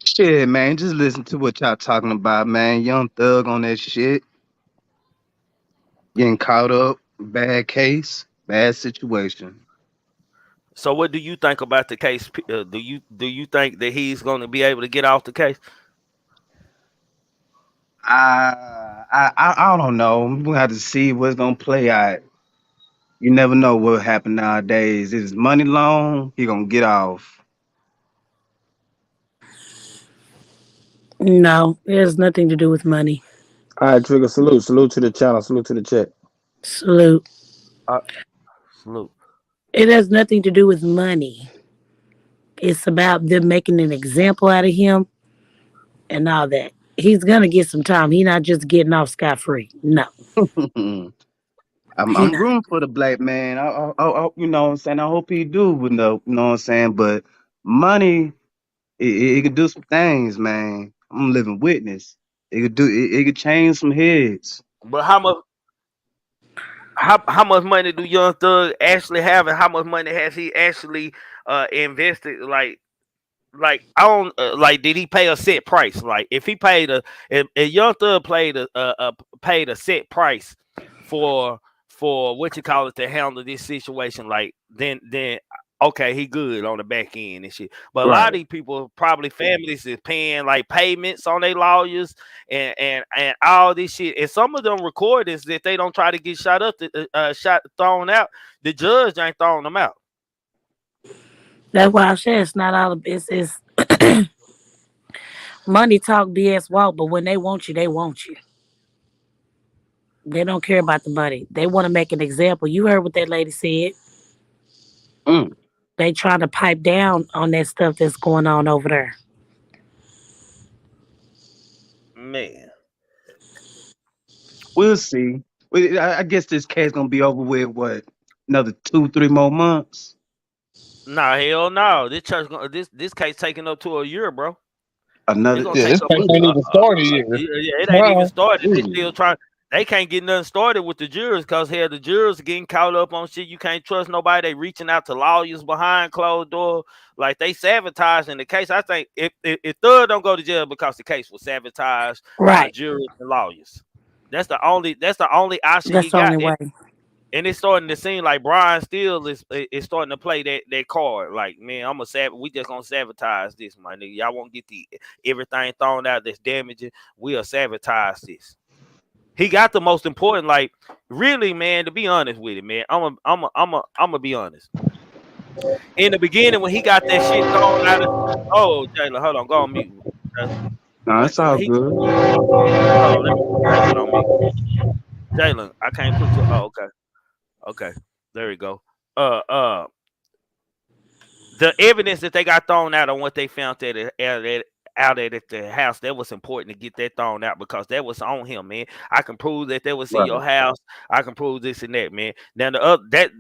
Shit, man, just listen to what y'all talking about, man. Young Thug on that shit, getting caught up, bad case, bad situation. So, what do you think about the case? Do you think that he's going to be able to get off the case? I don't know. We have to see what's gonna play out. You never know what happen nowadays. If it's money long, he gonna get off. No, it has nothing to do with money. all right, Trigger. Salute to the channel. Salute to the chat. Salute. Uh, Salute. It has nothing to do with money. It's about them making an example out of him and all that. He's gonna get some time. He's not just getting off scot free. No, I'm he I'm not. rooting for the black man. You know what I'm saying. I hope he do. You know what I'm saying. But money. It could do some things, man. I'm a living witness. It could change some heads. But how much money do Young Thug actually have, and how much money has he actually invested? Like I don't like. Did he pay a set price? Like if he paid if Young Thug paid a set price for what you call it to handle this situation, like then okay, he good on the back end and shit. But a lot of Right. these people, probably families, is paying like payments on their lawyers and all this shit. And some of them recordings that they don't try to get shot thrown out. The judge ain't throwing them out. That's why I said it's not all of it's money talk, BS walk, but when they want you, they want you. They don't care about the money. They want to make an example. You heard what that lady said. Mm, They trying to pipe down on that stuff that's going on over there. Man. we'll see. I guess this case gonna be over with. What, another 2, 3 more months? Nah, hell no. This church this case taking up to a year, bro. It's Another. gonna Yeah, take this up. case ain't even started yet. Yeah, it ain't even Wow. started. They Ooh, still trying. They can't get nothing started with the jurors because hell, the jurors getting caught up on shit. You can't trust nobody. They reaching out to lawyers behind closed door, like they sabotaging the case. I think if Thug don't go to jail because the case was sabotaged by Right. jurors and lawyers, that's the only option he That's the got. only way. And it's starting to seem like Brian Steele is starting to play that card. Like, man, we just gonna sabotage this, my nigga. Y'all won't get the everything thrown out that's damaging. We'll sabotage this. He got the most important, like, really, man, to be honest with it, man. I'm be honest. In the beginning, when he got that shit thrown out of Jalen, hold on, go on mute. no, it's When all he good. hold on, let me put Jalen on mute. Jalen, I can't put you. Oh, okay. Okay. There we go. Uh uh the evidence that they got thrown out on what they found at the house, that was important to get that thrown out because that was on him, man. I can prove that was in your Right. house. I can prove this and that, man. Now the other that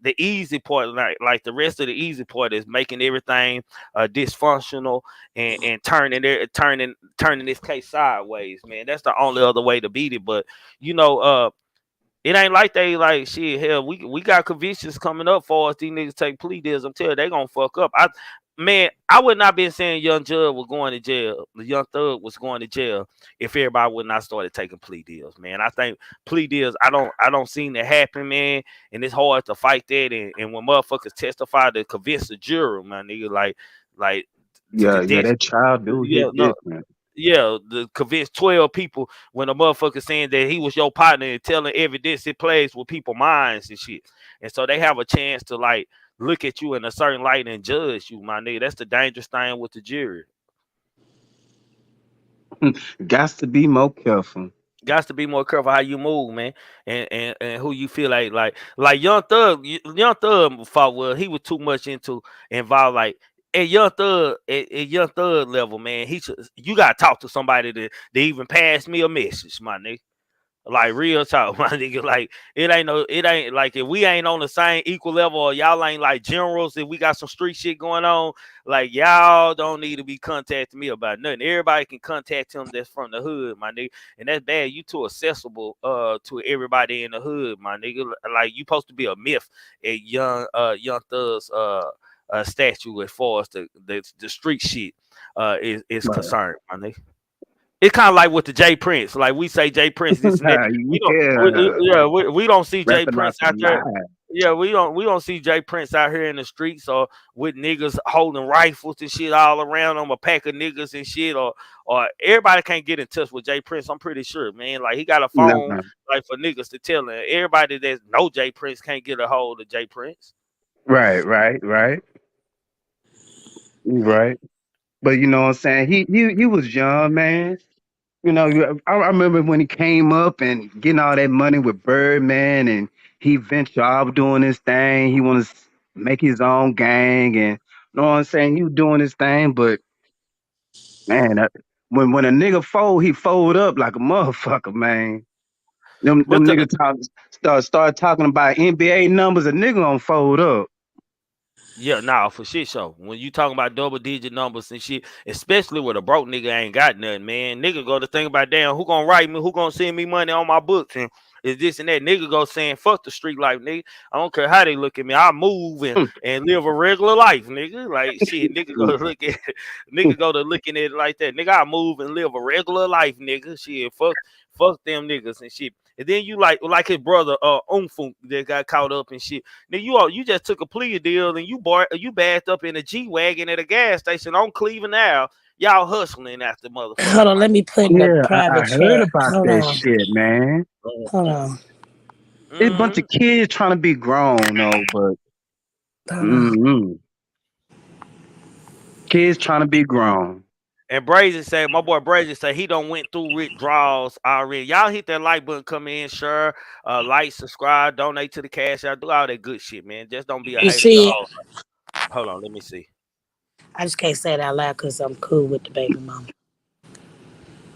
the easy part, like the rest of the easy part, is making everything dysfunctional and turning this case sideways, man. That's the only other way to beat it. But you know, it ain't like they like shit. Hell, we got convictions coming up for us. These niggas take plea deals. I'm telling you, they gonna fuck up. I would not been saying Young Judge was going to jail. The Young Thug was going to jail if everybody would not started taking plea deals, man. I think plea deals. I don't seen that happen, man. And it's hard to fight that. And when motherfuckers testify to convince the jury, my nigga, like Yeah, to yeah. this, That child do yeah, hit no, different. yeah, the convince 12 people when a motherfucker saying that he was your partner and telling evidence it plays with people's minds and shit. And so they have a chance to like look at you in a certain light and judge you, my nigga. That's the dangerous thing with the jury. Got to be more careful. Got to be more careful how you move, man, and who you feel like Young Thug fought well. He was too much into involved like at Young Thug level, man. You gotta talk to somebody to even pass me a message, my nigga. Like real talk, my nigga. Like it ain't like if we ain't on the same equal level or y'all ain't like generals if we got some street shit going on, like y'all don't need to be contacting me about nothing. Everybody can contact him that's from the hood, my nigga. And that's bad. You too accessible to everybody in the hood, my nigga. Like you supposed to be a myth at young Thug's statue as far as the street shit is Right. concerned, my nigga. It's kind of like with the Jay Prince. Like we say Jay Prince, this and that. We don't, Yeah. we don't see Jay Rapping out Prince out some there. lies. Yeah, we don't see Jay Prince out here in the streets or with niggas holding rifles and shit all around them, a pack of niggas and shit, or everybody can't get in touch with Jay Prince. I'm pretty sure, man. Like he got a phone Nah. like for niggas to tell him. Everybody that know Jay Prince can't get a hold of Jay Prince. Right, right, right, right. But you know what I'm saying? He was young, man. You know, I remember when he came up and getting all that money with Birdman, and he ventured off doing his thing. He wanted to make his own gang, and you know what I'm saying? He was doing his thing, but man, when a nigga fold, he fold up like a motherfucker, man. Them But niggas start talking about NBA numbers, a nigga gonna fold up. Yeah, nah, for shit show. When you talking about double digit numbers and shit, especially with a broke nigga ain't got nothing, man. Nigga go to think about damn who gonna write me, who gonna send me money on my books and is this and that. Nigga go saying fuck the street life, nigga. I don't care how they look at me. I move and live a regular life, nigga. Like shit, nigga go to look at nigga go to looking at it like that. Nigga, I move and live a regular life, nigga. Shit, fuck them niggas and shit. And then you like his brother Umfunk that got caught up and shit. Now you just took a plea deal and you backed up in a G wagon at a gas station on Cleveland Ave. Y'all hustling after Hold motherfucker. on, let me put in the Yeah, I private heard chat. about this shit, man. Hold on, It's a bunch Mm-hmm. of kids trying to be grown, though, but hold on. mm kids trying to be grown. And Brazen said, my boy Brazen said he don't went through withdrawals already. Y'all hit that like button, come in, share, like, subscribe, donate to the cash out, do all that good shit, man. Just don't be a You hater, your see it? hoe. Hold on, let me see. I just can't say it out loud because I'm cool with the baby mama.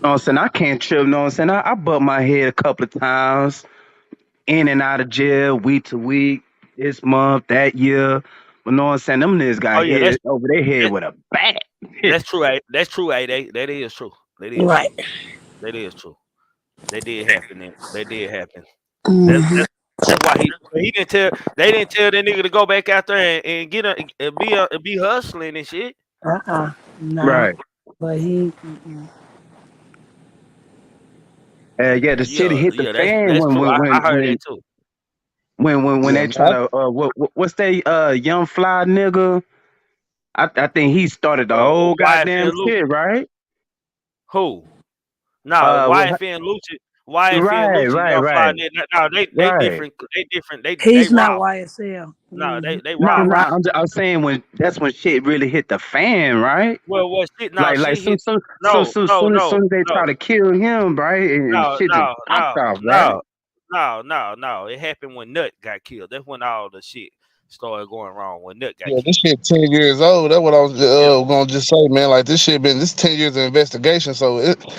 Know what I'm saying? I can't chill. Know what I'm saying? I butt my head a couple of times, in and out of jail, week to week, this month, that year. But know what I'm saying? Them niggas Oh got yeah, hit over their head that, with a bat. that's true. That's true. That is true. That is Right. true. That is true. That did happen. That did happen. That's Mm-hmm. that's that's why he didn't tell they didn't tell that nigga to go back out there and get be hustling and shit. No. Right. But he. Yeah, the shit Yeah, hit the yeah, fan that's when true. when I when heard when that too. when Yeah, they try to what's they young fly nigga? I think he started the whole goddamn YFN Lucci. shit, right? Who? No, What, YFN right, Lucci, right, Young Fly. right, No, they right. different. They different. They He's not robbers. YSL. No, Mm-hmm. they No, And robbers. no, right. I'm saying when that's when shit really hit the fan, right? Well, shit. No, Like shit hit. so No, so no, soon no, as they no, try to kill him, right? And no, shit just no, popped no, off, right? no, no. It happened when Nut got killed. That's when all the shit started going wrong. When Nut got yeah, this killed. shit 10 years old. That's what I was Yeah. gonna just say, man. Like this shit been this 10 years of investigation, so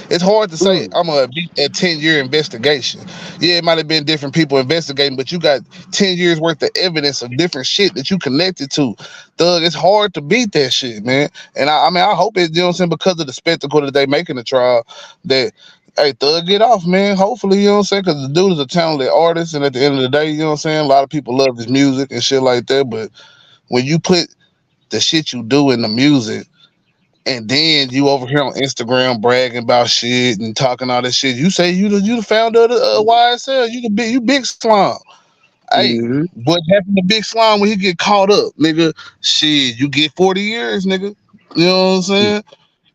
it's hard to say Mm, I'm gonna beat a 10-year investigation. Yeah, it might have been different people investigating, but you got 10 years worth of evidence of different shit that you connected to. Thug, it's hard to beat that shit, man. And I mean, I hope it, you know what I'm saying, because of the spectacle that they making the trial, that hey, Thug, get off, man. Hopefully, you know what I'm saying, because the dude is a talented artist, and at the end of the day, you know what I'm saying, a lot of people love his music and shit like that, but when you put the shit you do in the music, and then you over here on Instagram bragging about shit and talking all this shit. You say you the founder of the YSL. You big slime. Hey, mm, what happened to Big Slime when he get caught up, nigga? Shit, you get 40 years, nigga. You know what I'm saying?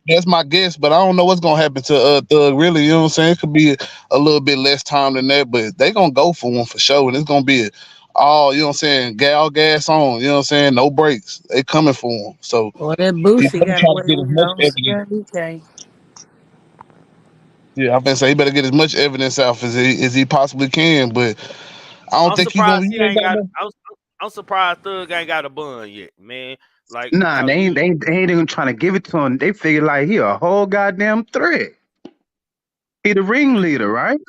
That's my guess, but I don't know what's gonna happen to Thug. Really, you know what I'm saying? It could be a little bit less time than that, but they gonna go for one for sure, and it's gonna be all, you know what I'm saying, gal gas on. You know what I'm saying? No breaks. They coming for him. So Well, that he Boosie better got try to away get as with it much on evidence. Sky. He can't. Yeah, I'm gonna say he better get as much evidence out as he possibly can. But I don't I'm think he gonna. surprised He he ain't ain't got got. no. I'm surprised Thug ain't got a bun yet, man. Like, Nah, cause you. they ain't even trying to give it to him. They figure like he a whole goddamn threat. He the ringleader, right?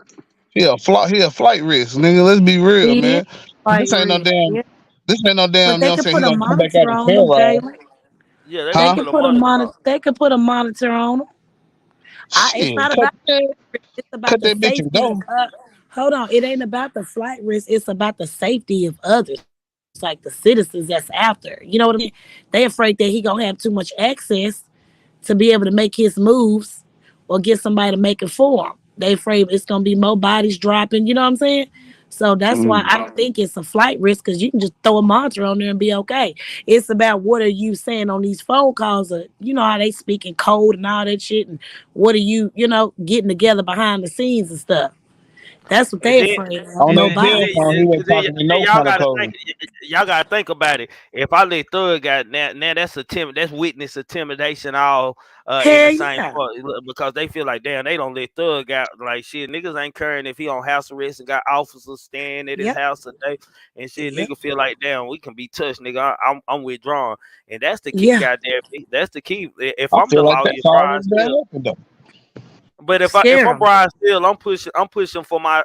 He a flight risk, nigga. Let's be real, He is man. quite This ain't no real. damn. Yeah. This ain't no But damn. You know they what I'm can saying? He put a gonna come back out monitor and on him, terrorize, Jalen. Yeah, they They can huh? put can a put a monitor monitor. on. They can put a monitor on him. It's Shit, not about it's cut about the that bitch and safety of. go. Hold on, it ain't about the flight risk. It's about the safety of others, like the citizens that's after. You know what I mean? They afraid that he gonna have too much access to be able to make his moves or get somebody to make it for him. They afraid it's gonna be more bodies dropping. You know what I'm saying? So that's why Mm, I don't think it's a flight risk because you can just throw a monitor on there and be okay. It's about what are you saying on these phone calls? You know how they speak in code and all that shit, and what are you, getting together behind the scenes and stuff. That's what And they then, afraid of. On and No that then, and jail body. then, phone, he and wasn't then, talking in and then no y'all kind of gotta code. think. Y'all gotta think about it. If I let Thug got now that's that's witness intimidation all in the Hell same yeah. part because they feel like damn they don't let Thug out like shit. Niggas ain't caring if he on house arrest and got officers staying at his Yep. house today and shit. Yep. Nigga feel like damn we can be touched, nigga. I'm withdrawn, and that's the key. Yeah. Goddamn, that's the key. If I I'm the feel like lawyer, that's Brian already Still. happened though. But if Scare I'm them. Brian Still, I'm pushing for my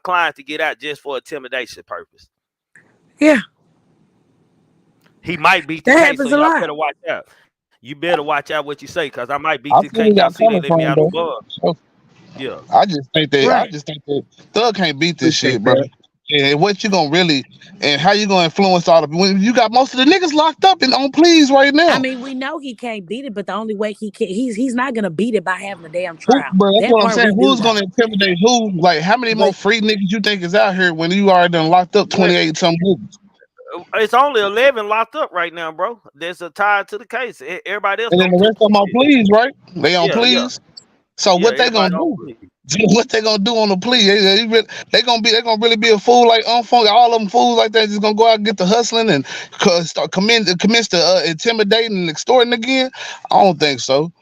client to get out just for intimidation purpose. Yeah. He might beat the That case, so happens a y'all lot. better watch out. You better watch out what you say, cause I might beat I this feel case. where Y'all y'all see they coming let me from, out on though. bond. So, Yeah. I Right. just think that Thug can't beat this Appreciate shit, bro. that. And what you gonna really and how you gonna influence all the when you got most of the niggas locked up and on pleas right I now? mean, we know he can't beat it, but the only way he can, he's not gonna beat it by having a damn Who, trial. bro, that's That what I'm part saying. we do Who's know. gonna intimidate who? Like, how many more But free niggas you think is out here when you already done locked up Well, 28 some niggas? it's only 11 locked up right now, bro. There's a tie to the case. Everybody else And then don't the took rest the of them on plea. pleas, right? They on Yeah, yeah, pleas. So yeah. what they gonna Everybody on do? plea. What they gonna do on the plea? They gonna really be a fool like all of them fools like that. Just gonna go out and get the hustling and start commence to intimidating and extorting again. I don't think so.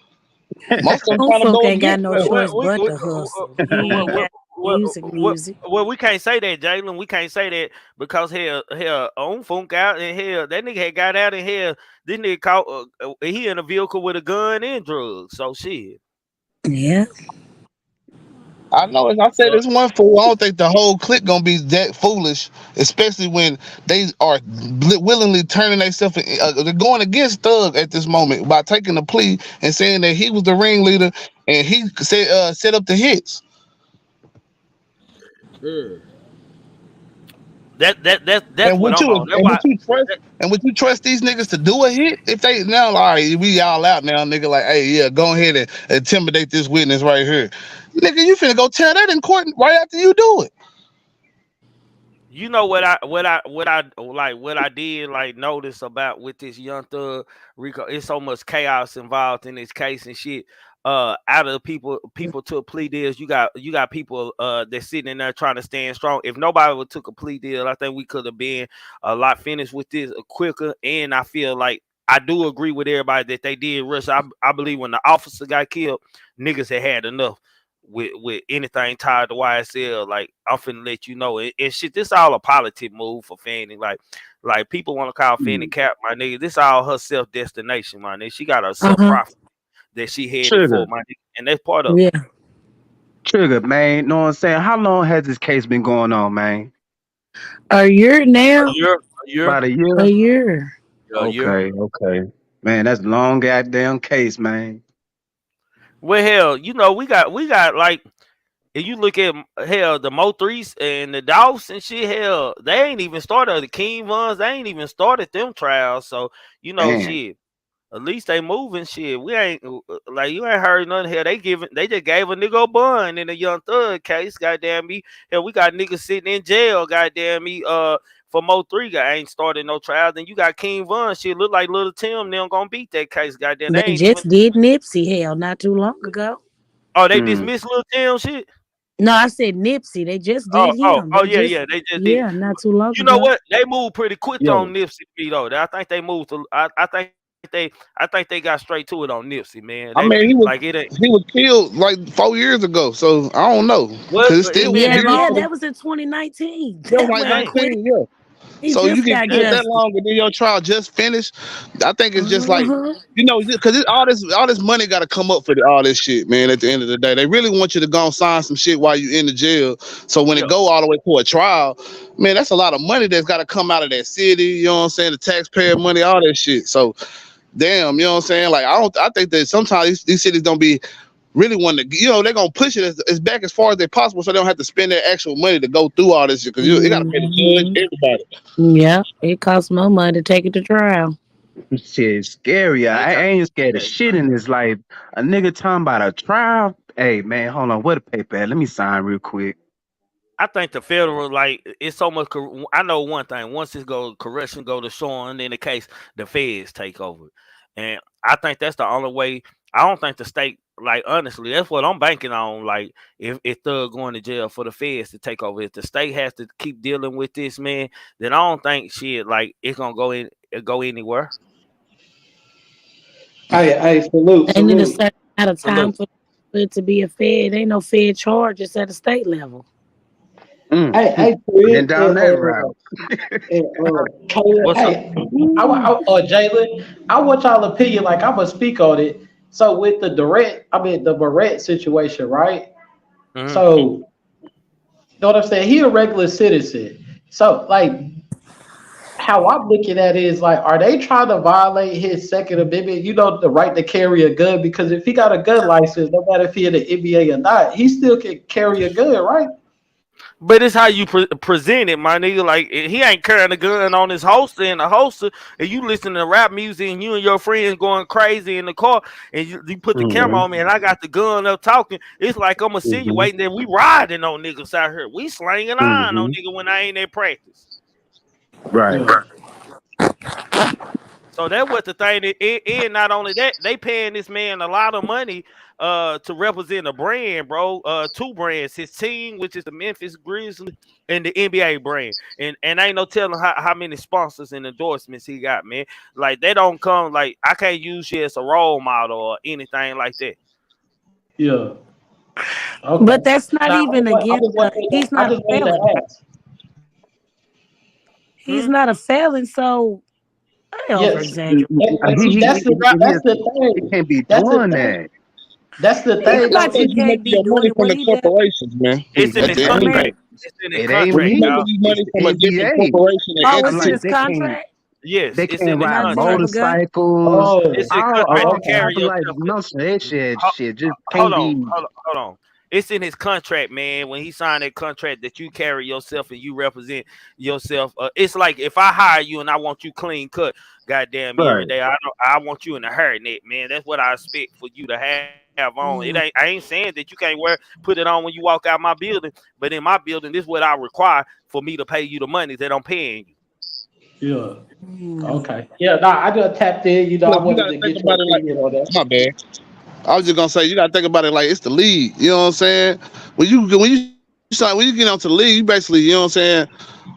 Most of them them trying to folk go ain't got against no that. choice but to hustle. He ain't got music. Well, we can't say that, Jalen. We can't say that because hell, on funk out and hell, that nigga had got out and hell, this nigga caught he in a vehicle with a gun and drugs. So shit. Yeah. I know. As I said, So this one fool. I don't think the whole clique gonna be that foolish, especially when they are willingly turning themselves. They're going against Thug at this moment by taking the plea and saying that he was the ringleader and he said set up the hits. mm, that's And what would I'm you on. That's and would why. you trust That, and would you trust these niggas to do a hit if they now like we all out now, nigga? Like, hey, yeah, go ahead and intimidate this witness right here, nigga. You finna go tell that in court right after you do it. you know what I did like notice about with this young Thug Rico. It's so much chaos involved in this case and shit. Out of the people took plea deals. You got people that's sitting in there trying to stand strong. If nobody would took a plea deal, I think we could have been a lot finished with this quicker. And I feel like I do agree with everybody that they did rush. I believe when the officer got killed, niggas had enough with anything tied to YSL. Like I'm finna let you know, and shit. This all a politic move for Fanny. Like people want to call Fanny Mm. Cap, my nigga. This all her self destination, my nigga. She got her self Uh-huh. profit that she headed for, Trigger, my nigga, and that's part of it. Yeah. trigger, man. Know what I'm saying? How long has this case been going on, man? A year A now. year, a year, About a A year? year. a year. Okay, okay. Man, that's a long goddamn case, man. Well, hell, we got like if you look at hell the Mo threes and the Dolphs and shit, hell, they ain't even started the King ones. They ain't even started them trials. So Man. shit. At least they moving shit. We ain't like you ain't heard nothing here. They just gave a nigga a bun in the Young Thug case. Goddamn me. Hell, we got niggas sitting in jail. Goddamn me. For Mo 3 guy ain't started no trial. Then you got King Von. Shit look like Little Tim. They gonna beat that case. Goddamn. They They ain't even. just did Nipsey hell not too long ago. Oh, they Mm. dismissed Little Tim shit. No, I said Nipsey. They just Oh, did oh, him. oh They yeah, just yeah. They just did. yeah, not too long You know ago. what? They moved pretty quick on Yo. Nipsey though. I think they moved to. I think they got straight to it on Nipsey, man. I They mean, like it ain't. he was killed like 4 years ago, so I don't know Well, because it's it still been Yeah, that years. yeah, long. that was in 2019. That was That like wasn't Damn. quick. 19, yeah. He So you just get got Yeah. killed that justice. long and then your trial just finished. I think it's just like Uh-huh. because all this money got to come up for all this shit, man. At the end of the day, they really want you to go and sign some shit while you in the jail. So when it Yeah. go all the way to a trial, man, that's a lot of money that's got to come out of that city. You know what I'm saying? The taxpayer money, all that shit. So damn, you know what I'm saying? Like I think that sometimes these cities don't be really wanting to, they're gonna push it as back as far as they possible, so they don't have to spend their actual money to go through all this shit. Because you got to pay the judge, Hmm. everybody. Yeah, it costs more money to take it to trial. Shit is scary. Yeah, I ain't scared of shit in this life. A nigga talking about a trial. Hey man, hold on. Where the paper at? Let me sign real quick. I think the federal like it's so much. I know one thing. Once this go correction go to showing, then the case the feds take over, and I think that's the only way. I don't think the state like honestly. That's what I'm banking on. Like if Thug going to jail for the feds to take over, if the state has to keep dealing with this man, then I don't think shit like it's gonna go anywhere. Hey, salute, They need a salute. certain amount of time Salute. for it to be a fed. Ain't no fed charges at the state level. Mm. Hey, Been Chris down that route. and Caleb. What's up? Hey, Jalen, I want y'all opinion. Like I'm gonna speak on it. So with the the Barrett situation, right? Mhm. So, you know what I'm saying? He a regular citizen. So, like, how I'm looking at it is like, are they trying to violate his Second Amendment? You know, the right to carry a gun, because if he got a gun license, no matter if he in the NBA or not, he still can carry a gun, right? But it's how you present it, my nigga. Like he ain't carrying a gun on his holster and a holster, and you listen to rap music and you and your friends going crazy in the car, and you put the camera on me and I got the gun up talking. It's like I'm insinuating that we riding on niggas out here. We slinging iron on nigga when I ain't at practice. Right. Yeah. So that's what the thing is. And not only that, they paying this man a lot of money to represent a brand, bro. Two brands, his team, which is the Memphis Grizzlies, and the NBA brand. And ain't no telling how many sponsors and endorsements he got, man. Like they don't come, like I can't use you as a role model or anything like that. Yeah. Okay. But that's not Now, even against. He's I not a just wanted felon. to ask. He's not a felon, so I over Yes. exaggerate. And see, that's the He thing. can't be That's the doing thing. that. That's the It's thing. not Though. you You can't making be your doing money it from what the he does. corporations, man. It's in At his the end of the day, contract. Man. It's in his It ain't contract, you me. dog. making these It's money the from a different NBA. corporation and Oh, I'm it's in like, entity. his contract? Yes, they it's in can't his ride Not to contract. have a gun? motorcycles. It's Oh, in contract to All okay. carry type of like yourself. no shit. Just Hold can't on, be. hold on. It's in his contract, man. When he signed that contract that you carry yourself and you represent yourself. It's like if I hire you and I want you clean cut, goddamn me every Right. day. I want you in a hairnet, man. That's what I expect for you to have on. It ain't. I ain't saying that you can't put it on when you walk out my building, but in my building, this is what I require for me to pay you the money that I'm paying you. Yeah. Mm. Okay. Yeah. Nah, I just tapped in. You know, I Look, you wanted gotta to think get your about it like, opinion on that. my bad. I was just gonna say you gotta think about it like it's the league. You know what I'm saying? When you get onto the league, you basically, you know what I'm saying,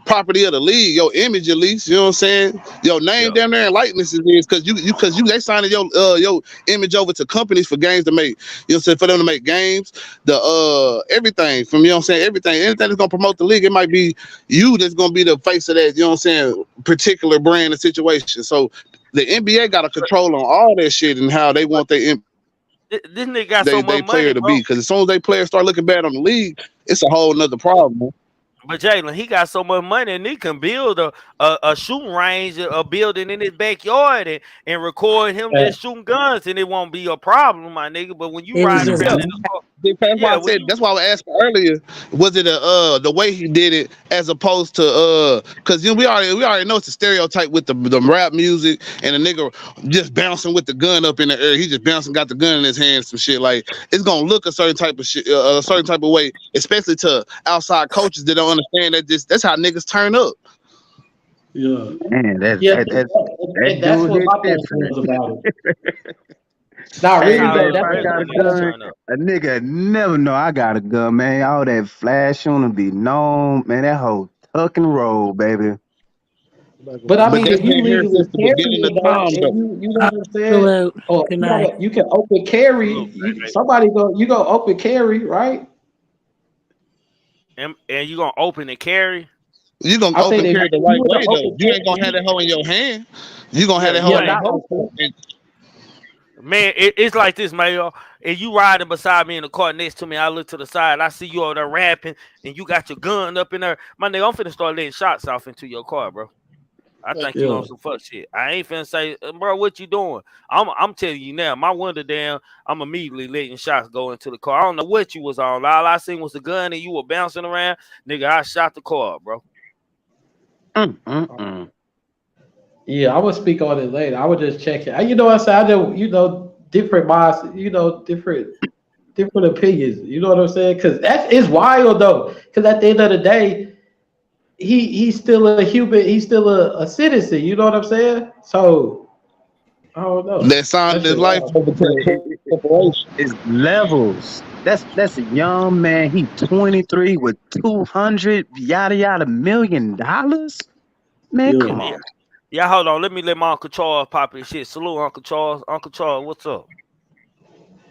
property of the league, your image at least, you know what I'm saying? Your name Yeah. down there and likeness is because you they signing your image over to companies for games to make, you know what I'm saying, for them to make games, the everything from, you know what I'm saying, anything that's gonna promote the league, it might be you that's gonna be the face of that, you know what I'm saying, particular brand and situation. So the NBA got a control on all that shit and how they But want this nigga got so they much player money, to bro. be. Because as soon as they players start looking bad on the league, it's a whole nother problem, man. But Jalen, he got so much money and he can build a shooting range, a building in his backyard and record him Yeah. just shooting guns and it won't be a problem, my nigga. But when you It was riding just Yeah, around in the car, that's why yeah, I when said. you That's why I was asking earlier. Was it the way he did it as opposed to because you know, we already know it's a stereotype with the rap music and a nigga just bouncing with the gun up in the air. He just bouncing, got the gun in his hand, some shit like it's gonna look a certain type of shit, a certain type of way, especially to outside coaches that don't understand that that's how niggas turn up. Yeah. Man, Yeah. that And that's dude what hit my thing different. was about it. Nah, that's Hey really how man, though, if a that's I what regular got a nigga that's gun, turn up. a nigga never know I got a gun, man. All that flash on to be known, man. That whole tuck and roll, baby. but I But mean, that's if you been here legally since the carry beginning of it though, time, and though. you know what I'm saying? absolute. Or Good night. you can open carry. Salute, baby. You go open carry, right? And you gonna open and carry? You gonna I said open if carry the you right in the way though. open You ain't gonna have carry, that hoe in your hand. You gonna have Yeah, that hoe you yeah, in the ain't. not like holster. that. And Man, it's like this, man. And you riding beside me in the car next to me. I look to the side. I see you over there rapping, and you got your gun up in there. My nigga, I'm finna start letting shots off into your car, bro. I think you Yeah, on some fuck shit. I ain't finna say, bro, what you doing? I'm telling you now. My window down. I'm immediately letting shots go into the car. I don't know what you was on. All I seen was the gun, and you were bouncing around, nigga. I shot the car, bro. Mm. yeah. I will speak on it later. I would just check it. You know what I'm saying? I know different minds. Different opinions. You know what I'm saying? Because that is wild though. Because at the end of the day, he's still a human. He's still a citizen. You know what I'm saying? So I don't know. that signed That his shit life wild. over to But the corporation. it's levels. That's a young man. He 23 with 200 yada $1 million. Man, Yeah. come on. Yeah, hold on. Let me let my Uncle Charles pop his shit. Salute, Uncle Charles. Uncle Charles, what's up?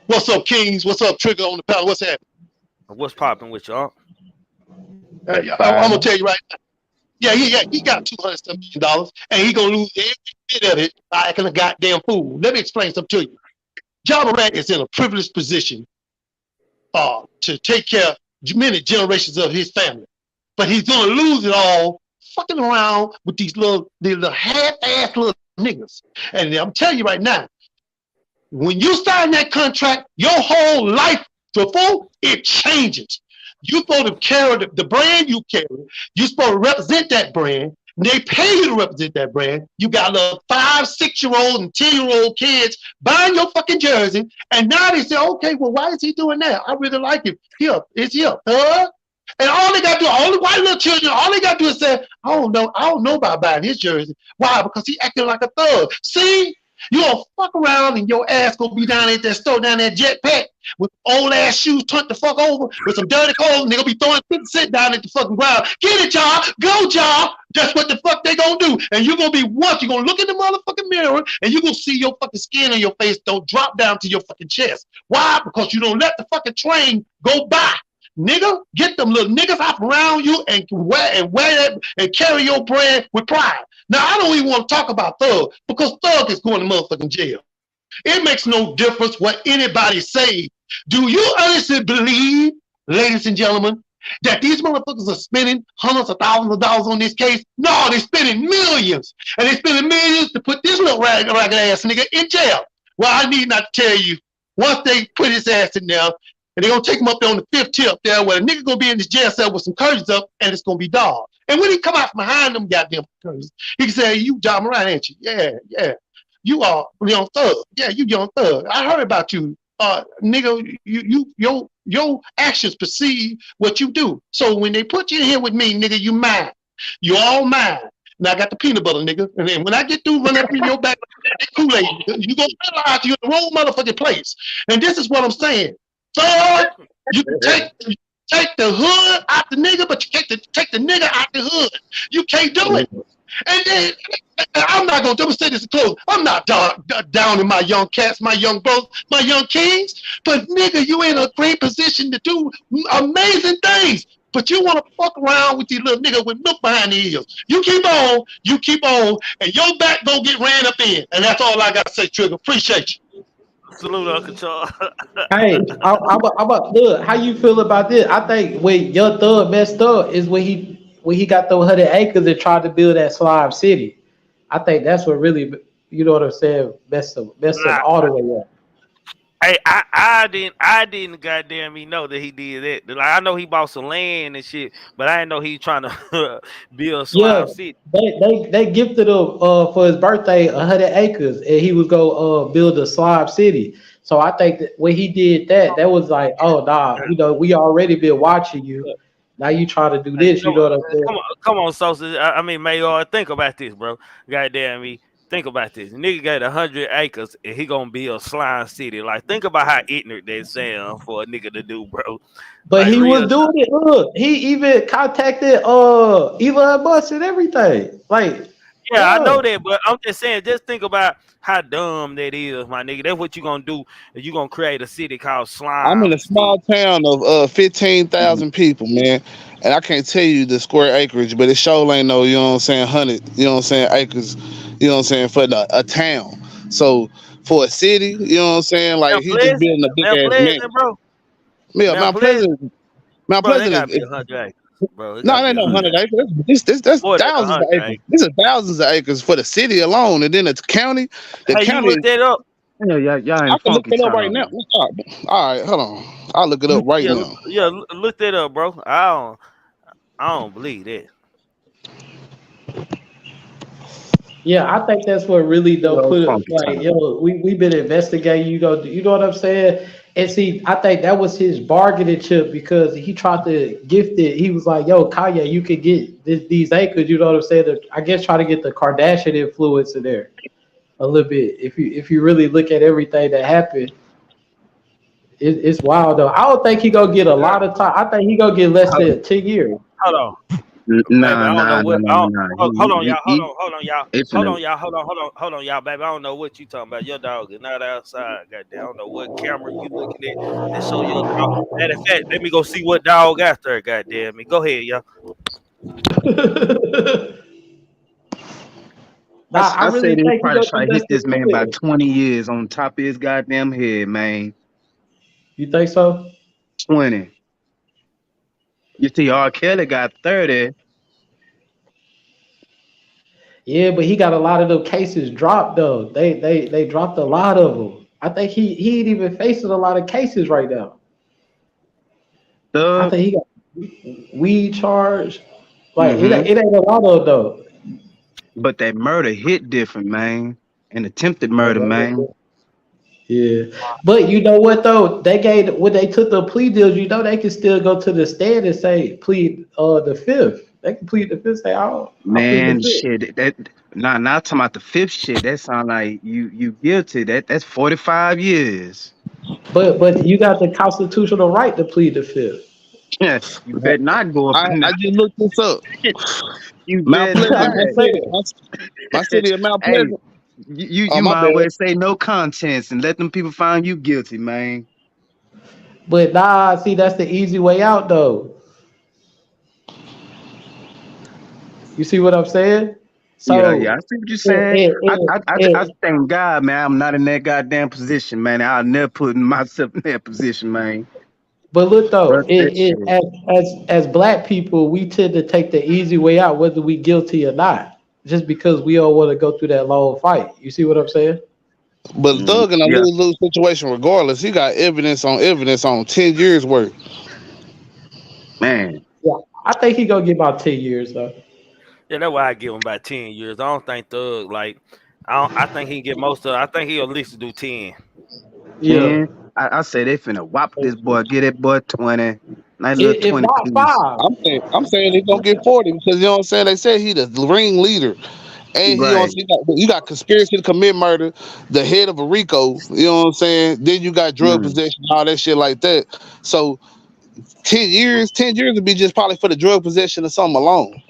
What's up, Kings? What's up, Trigger on the panel? What's happening? What's popping with you, Unc? I'm gonna tell you right now. He got $200 and he gonna lose every bit of it by acting a goddamn fool. Let me explain something to you. John Morant is in a privileged position to take care of many generations of his family, but he's gonna lose it all fucking around with these little half-ass little niggas. And I'm telling you right now, when you sign that contract, your whole life to full, it changes. You're supposed to carry the brand you carry. You're supposed to represent that brand. They pay you to represent that brand. You got little 5, 6-year-old and 10-year-old kids buying your fucking jersey. And now they say, okay, well, why is he doing that? I really like him. Here, it's here. And all they got to do, all the white little children, all they got to do is say, I don't know about buying his jersey. Why? Because he acting like a thug. See? You gonna fuck around and your ass gonna be down at that store, down that jetpack with old ass shoes turned the fuck over with some dirty clothes, and they gonna be throwing 50 cents down at the fucking ground. Get it, y'all. Go, y'all. That's what the fuck they gonna do. And you're gonna be what? You're gonna look in the motherfucking mirror and you're gonna see your fucking skin on your face don't drop down to your fucking chest. Why? Because you don't let the fucking train go by. Nigga, get them little niggas off around you and wear that and carry your brand with pride. Now, I don't even want to talk about Thug because Thug is going to motherfucking jail. It makes no difference what anybody say. Do you honestly believe, ladies and gentlemen, that these motherfuckers are spending hundreds of thousands of dollars on this case? No, they're spending millions. And they're spending millions to put this little ragged ass nigga in jail. Well, I need not tell you, once they put his ass in there, and they're going to take him up there on the 5th tip there where the nigga going to be in this jail cell with some curtains up and it's going to be dark. And when he come out from behind them goddamn curtains, he can say, you Ja Morant, ain't you? Yeah. You are Young Thug. Yeah, you Young Thug. I heard about you. Nigga, your actions perceive what you do. So when they put you in here with me, nigga, you mine. You all mine. Now I got the peanut butter, nigga. And then when I get through running up in your back like that Kool-Aid, you going to realize you're in the wrong motherfucking place. And this is what I'm saying. Thug, you can take the hood out the nigga, but you can't take the nigga out the hood. You can't do it. And then I'm not gonna demonstrate this to close. I'm not down in my young cats, my young bros, my young kings. But nigga, you in a great position to do amazing things. But you want to fuck around with these little niggas with milk behind the ears. You keep on, and your back gonna get ran up in. And that's all I gotta say, Trigger. Appreciate you. Salute, Uncle Charles. Hey, I'm about look. How you feel about this? I think when Young Thug messed up is when he got those 100 acres and tried to build that slime city. I think that's what really, you know what I'm saying, messed up all the way up. Hey, I didn't goddamn me know that he did that. Like, I know he bought some land and shit, but I didn't know he trying to build slime city. They gifted him for his birthday 100 acres, and he was go build a slime city. So I think that when he did that, that was like, oh nah, you know, we already been watching you. Now you try to do this, you know what I'm saying? Come on, Sosa. I mean, Mayor, think about this, bro. Goddamn me. Think about this. Nigga got 100 acres and he gonna build slime city. Like, think about how ignorant they sound for a nigga to do, bro. But like, he was doing it. Look, he even contacted Elon Musk and everything. Like, yeah, I know that, but I'm just saying, just think about how dumb that is, my nigga. That's what you gonna do. You gonna create a city called Slime. I'm in a small town of 15,000 people, man. And I can't tell you the square acreage, but it sure ain't no, you know what I'm saying, 100, you know what I'm saying, acres, you know what I'm saying, for a town. So for a city, you know what I'm saying, like he's just building a big ass man. Bro. Yeah, Mount Pleasant. Mount Pleasant gotta be 100 acres. Bro, no, it ain't no 100 acres. That's thousands of acres. This is thousands of acres for the city alone, and then the county. The county. You look that up. Yeah, I can look it up right now. All right, hold on. I'll look it up right now. Yeah, look that up, bro. I don't believe that. Yeah, I think that's what really don't put it like, yo, we've been investigating, you know what I'm saying? And see, I think that was his bargaining chip because he tried to gift it. He was like, yo, Kanye, you could get these acres, you know what I'm saying? I guess try to get the Kardashian influence in there a little bit. If you really look at everything that happened, it's wild though. I don't think he gonna get a lot of time. I think he gonna get less than 10 years. Hold on. Nah. Hold on, y'all, baby. I don't know what you talking about. Your dog is not outside. Goddamn, I don't know what camera you looking at. That show your dog. Matter of fact, let me go see what dog got there. Goddamn me. Go ahead, y'all. I really say they probably try to hit this man by 20 years on top of his goddamn head, man. You think so? 20. You see, R. Kelly got 30. Yeah, but he got a lot of those cases dropped though. They dropped a lot of them. I think he ain't even facing a lot of cases right now. I Thug. think he got weed charge. Like Mm-hmm. it ain't a lot of though. But that murder hit different, man. And attempted murder, man. Yeah, but you know what though? They gave when they took the plea deals. You know they can still go to the stand and say plead the fifth. They can plead the fifth. Say I plead the Man, fifth. shit. That not talking about the fifth shit. That sound like you guilty. That's 45 years. But you got the constitutional right to plead the fifth. Yeah, you better not go up in I there. just looked this up. You Mount better Pleasant, I'm not. just saying. my city of Mount Hey, Pleasant. Oh you my might bad. well say no contents and let them people find you guilty, man. But nah, see that's the easy way out though. You see what I'm saying? Yeah, I So see what you're it, saying. it, I, it, I, I, I it, thank God, man. I'm not in that goddamn position, man. I'll never put myself in that position, man. but look though, Trust that shit. as black people, we tend to take the easy way out, whether we guilty or not, just because we don't want to go through that long fight. You see what I'm saying? But Thug in a Yeah, lose situation regardless. He got evidence on 10 years worth. man. Yeah, I think he gonna get about 10 years though. Yeah, that's why I give him about 10 years. I don't think Thug like I think he can get most of. I think he'll at least do 10. Yeah, 10. I say they finna whop this boy, get that boy 20. Nice little if 20 not piece. five. I'm saying he's gonna get 40 because you know what I'm saying. They said he the ring leader, and he on Right. you got conspiracy to commit murder, the head of a RICO. You know what I'm saying. Then you got drug Mm. possession, all that shit like that. So 10 years would be just probably for the drug possession or something alone.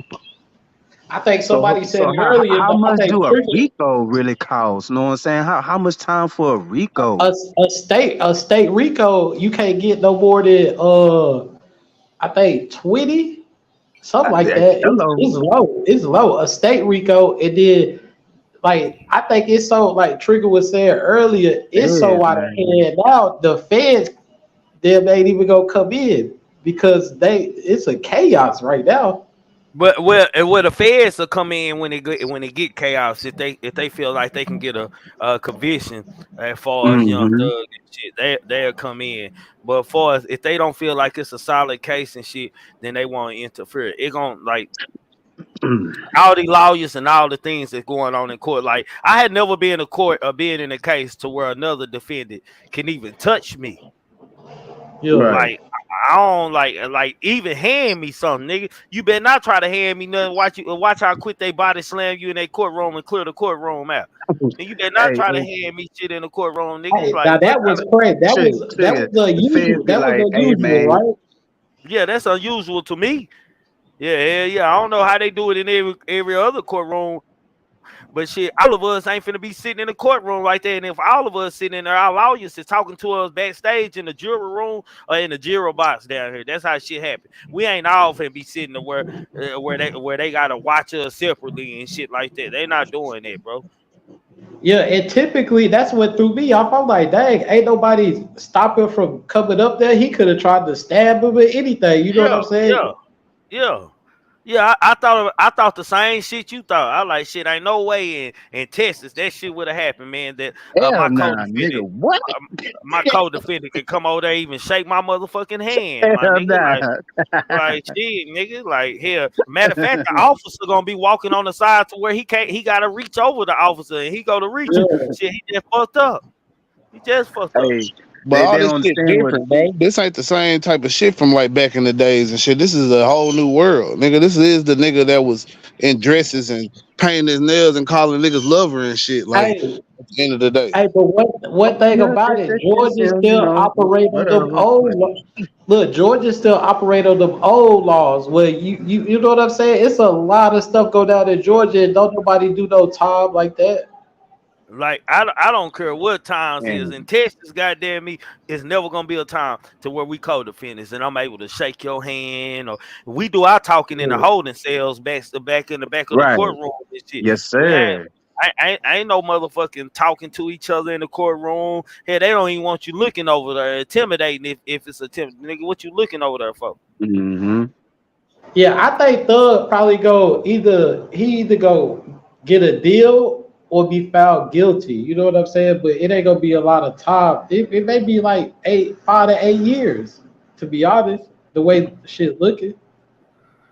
I think So somebody said so it how earlier, how but I much think do a Trigger Rico really cost? Know what I'm saying? How much time for a Rico? a state Rico, you can't get no more than I think 20, something like that. It's Hello. low. It's low. A state Rico, and then like I think it's so like Trigger was saying earlier, it's so Feds, out of man. hand now. The feds them ain't even gonna come in because it's a chaos right now. But well, the feds will come in when they get chaos if they feel like they can get a conviction as far as Thug Mm-hmm. and shit, they'll come in. But as far as if they don't feel like it's a solid case and shit, then they won't interfere. It gonna like all the lawyers and all the things that's going on in court. Like I had never been in a court or been in a case to where another defendant can even touch me. Yeah. Right. Like I don't like even hand me something, nigga. You better not try to hand me nothing. Watch how quick they body slam you in that courtroom and clear the courtroom out. And you better not Hey, try to hey, hand me shit in the courtroom, nigga. Hey, Like now what that kind was of crazy. That trigger. was The feds unusual. be That was like, hey unusual, man, right? yeah, that's unusual to me. Yeah. I don't know how they do it in every other courtroom. But shit, all of us ain't finna be sitting in the courtroom right there. And if all of us sitting in there, our lawyers is talking to us backstage in the jury room or in the jury box down here. That's how shit happen. We ain't all finna be sitting there where they gotta watch us separately and shit like that. They not doing that, bro. Yeah, and typically that's what threw me off. I'm like, dang, ain't nobody stopping from coming up there. He could have tried to stab him or anything. You know what Yeah, I'm saying? yeah, yeah. Yeah, I thought the same shit you thought. I like shit. Ain't no way in Texas that shit would have happened, man. That hell my nah, nigga. co-defendant, What? my co-defendant can come over there even shake my motherfucking hand, my Hell nigga. nah. Like shit, nigga. Like here, matter of fact, the officer gonna be walking on the side to where he can't. He gotta reach over the officer, and he go to reach him. Yeah. Shit, he just fucked up. He just fucked up. Hey, But they all don't this shit understand what. different, bro. This ain't the same type of shit from like back in the days and shit. This is a whole new world, nigga. This is the nigga that was in dresses and painting his nails and calling niggas lover and shit. Like Hey, at the end of the day, but one thing Yeah, about that, it, that shit Georgia still, still operate on them whatever. old. But Look, Georgia still operate on them old laws. Where you know what I'm saying? It's a lot of stuff go down in Georgia, and don't nobody do no time like that. Like I don't care what times is in man, Texas, goddamn me, it's never gonna be a time to where we co-defendants and I'm able to shake your hand or we do our talking in the holding cells back in the back of the right? courtroom and shit. Yes, We ain't sir. ain't no motherfucking talking to each other in the courtroom. Hey, they don't even want you looking over there, intimidating if it's a nigga. What you looking over there for? Mm-hmm. Yeah, I think Thug probably go either go get a deal or be found guilty. You know what I'm saying? But it ain't gonna be a lot of time. It may be like 5 to 8 years, to be honest. The way shit looking.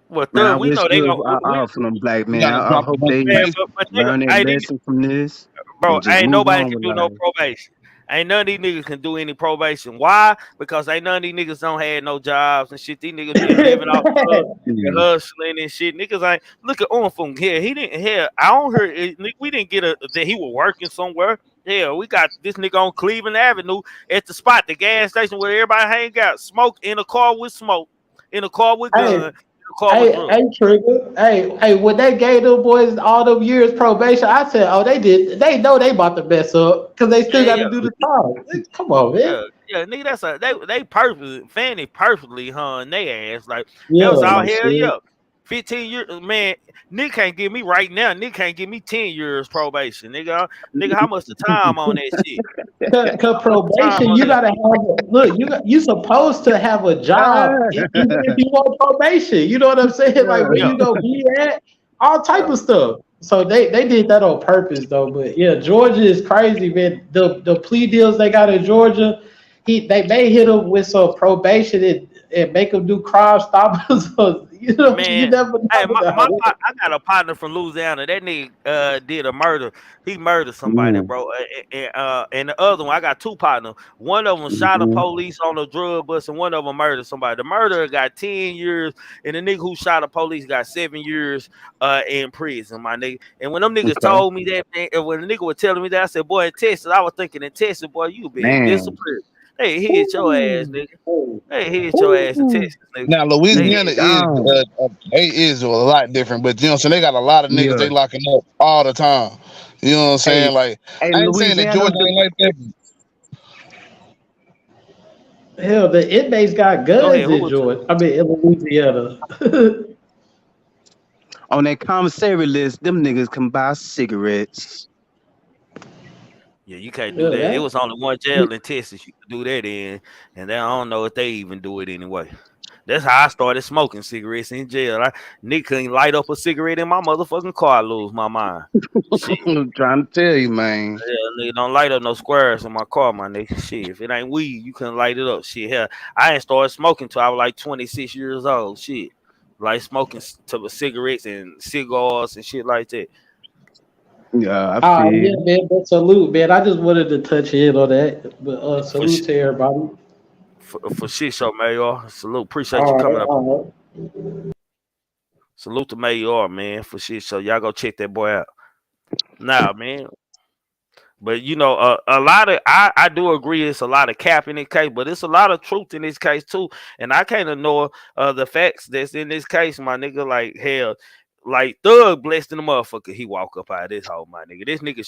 Well, Man, I Thug, we wish know they good gonna. for all for them black You men. gotta I drop a hope bunch of they Man, base. but nigga, learn their I nigga, lesson from this bro, and just ain't move nobody on can with do no life. probation. Ain't none of these niggas can do any probation. Why? Because ain't none of these niggas don't have no jobs and shit. These niggas been living off and Yeah. hustling and shit. Niggas ain't look at Onfung here. He didn't hear. I don't hear. We didn't get that he was working somewhere. Yeah, we got this nigga on Cleveland Avenue at the spot, the gas station where everybody hang out, smoke in a car with smoke, in a car with gun, Hey, in a car with hey, drugs. hey, Trigger. Hey, when they gave them boys all them years probation, I said, oh, they did. They know they about to mess up because they still Yeah, got yeah. to do the time. Come on, man. Yeah, yeah, nigga, that's they purposely Fanny purposely hun they ass like they Yeah, was out like here, shit. yeah. 15 years, man. Nick can't give me right now. Nick can't give me 10 years probation, nigga. Nigga, how much the time on that shit? Cause How much the time probation, on you that gotta have shit? look. You supposed to have a job even if you want probation. You know what I'm saying? Like where Yeah, you go be at, all type yeah, of stuff. So they did that on purpose though. But yeah, Georgia is crazy, man. The plea deals they got in Georgia, they may hit them with some probation and make them do crime stoppers. So, you man. never Hey, know my now. I got a partner from Louisiana. That nigga did a murder. He murdered somebody, Mm, bro. And the other one, I got two partners. One of them shot a mhm. police on a drug bus, and one of them murdered somebody. The murderer got 10 years, and the nigga who shot a police got 7 years in prison, my nigga. And when them niggas Okay. told me that, man, and when the nigga was telling me that, I said, boy, in Texas, I was thinking in Texas, boy, you being Man. disciplined. Hey, hit your ass, Ooh. nigga. Hey, hit your ass in Texas, nigga. Now Hey, Louisiana hit. is Gone. they is a lot different, but you know what I'm saying, they got a lot of niggas Yeah. they locking up all the time. You know what I'm Hey, saying? Like hey, I ain't saying that Louisiana, Georgia ain't like that. Hell, the inmates got Go ahead. guns Who in was? Georgia. I mean, in Louisiana. on that commissary list, them niggas can buy cigarettes. Yeah, you can't do Yeah, that. It that. was only one jail in Texas you could do that in, and then I don't know if they even do it anyway. That's how I started smoking cigarettes in jail. Nick couldn't light up a cigarette in my motherfucking car. I lose my mind. Shit. I'm trying to tell you, man. Yeah, nigga, don't light up no squares in my car, my nigga. Shit, if it ain't weed, you couldn't light it up. Shit, hell, I ain't started smoking till I was like 26 years old. Shit, like smoking cigarettes and cigars and shit like that. Yeah, I Ah, feel. yeah, man. But salute, man. I just wanted to touch in on that. But For sh- salute to everybody. for shit, show, Mayor. Salute. Appreciate you All right, coming up. all Salute to Mayor, man, for shit. So y'all go check that boy out. Nah, man. But you know, a lot of I do agree it's a lot of cap in this case, but it's a lot of truth in this case too. And I can't ignore the facts that's in this case, my nigga. Like hell, like Thug blessed in the motherfucker. He walk up out of this hole, my nigga. This nigga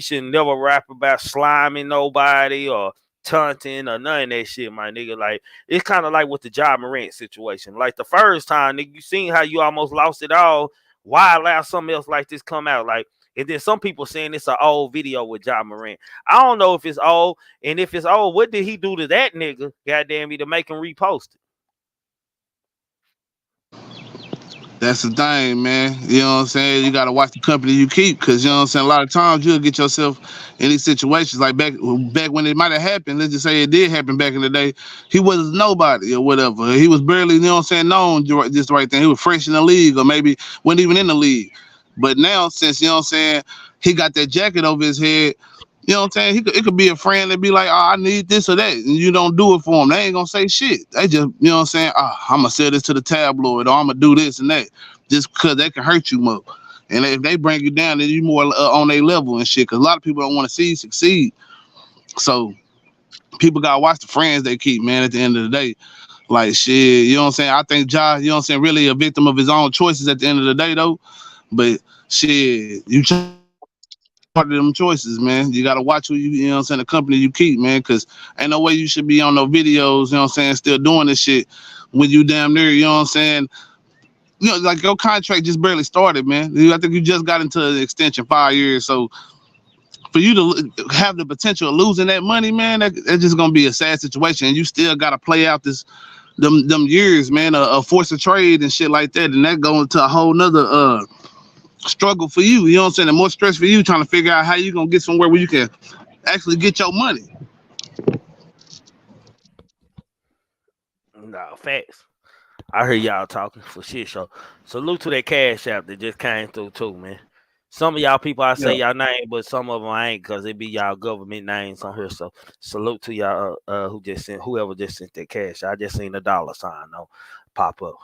should never rap about sliming nobody or taunting or none of that shit, my nigga. Like it's kind of like with the Ja Morant situation. Like the first time, nigga, you seen how you almost lost it all. Why allow something else like this come out? Like and then some people saying it's an old video with Ja Morant. I don't know if it's old. And if it's old, what did he do to that nigga? Goddamn me to make him repost it. That's the thing, man. You know what I'm saying? You gotta watch the company you keep, cause you know what I'm saying. A lot of times you'll get yourself in these situations like back when it might have happened. Let's just say it did happen back in the day. He was nobody or whatever. He was barely, you know what I'm saying, known just the right thing. He was fresh in the league, or maybe wasn't even in the league. But now, since you know what I'm saying, he got that jacket over his head. You know what I'm saying? It could be a friend that be like, oh, I need this or that. And you don't do it for them. They ain't going to say shit. They just, you know what I'm saying? Oh, I'm going to sell this to the tabloid or I'm going to do this and that just because they can hurt you more. And if they bring you down, then you more on their level and shit. Because a lot of people don't want to see you succeed. So people got to watch the friends they keep, man, at the end of the day. Like, shit, you know what I'm saying? I think Ja, you know what I'm saying, really a victim of his own choices at the end of the day, though. But shit, you part of them choices, man. You gotta watch who you know what I'm saying, the company you keep, man, because ain't no way you should be on no videos, you know what I'm saying, still doing this shit when you damn near, you know what I'm saying. You know, like your contract just barely started, man. I think you just got into the extension 5 years. So for you to have the potential of losing that money, man, that's just gonna be a sad situation. And you still gotta play out them years, man, a force of trade and shit like that. And that go into a whole nother struggle for you. You know what I'm saying? And more stress for you trying to figure out how you gonna get somewhere where you can actually get your money. No, facts. I hear y'all talking for shit. So salute to that cash app that just came through too, man. Some of y'all people I say Yeah. y'all name, but some of them I ain't because it be y'all government names on here. So salute to y'all who just sent whoever just sent that cash. I just seen a dollar sign though pop up.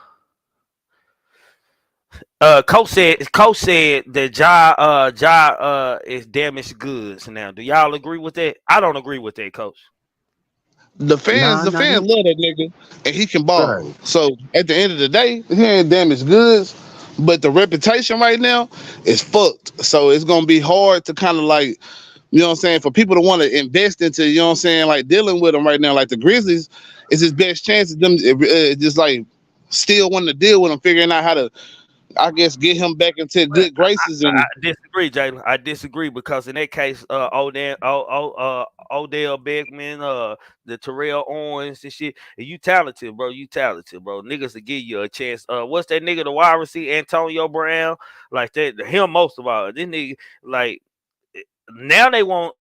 Coach said that is damaged goods now. Do y'all agree with that? I don't agree with that, Coach. Nah, The nah, fans love that nigga, and he can ball. right. So at the end of the day, he ain't damaged goods, but the reputation right now is fucked. So it's gonna be hard to kind of like, you know what I'm saying, for people to want to invest into, you know what I'm saying, like dealing with him right now. Like the Grizzlies is his best chance of them just like still wanting to deal with him, figuring out how to, I guess, get him back into But good graces I and. disagree, Jalen. I disagree because in that case, Odell Beckman, the Terrell Owens and shit, and you talented, bro. You talented, bro. Niggas will give you a chance. What's that nigga, the wide receiver, Antonio Brown? Like that, him most of all. This nigga, like now they want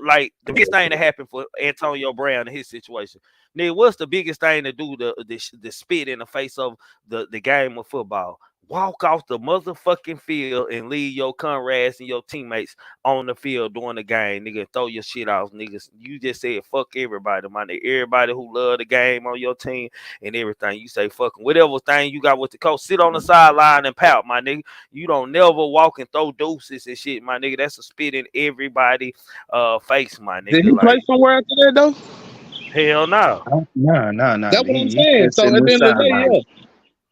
like the biggest thing that happened for Antonio Brown in his situation. Nigga, what's the biggest thing to do the spit in the face of the game of football? Walk off the motherfucking field and leave your comrades and your teammates on the field during the game, nigga. Throw your shit off, niggas. You just said fuck everybody, my nigga. Everybody who love the game on your team and everything. You say fucking whatever thing you got with the coach. Sit on the sideline and pout, my nigga. You don't never walk and throw deuces and shit, my nigga. That's a spit in everybody face, my Did nigga. he play Like somewhere after that though? hell no. Nah, nah, nah. That's what I'm He saying. just So sitting at on the the end of the day, sideline. yeah.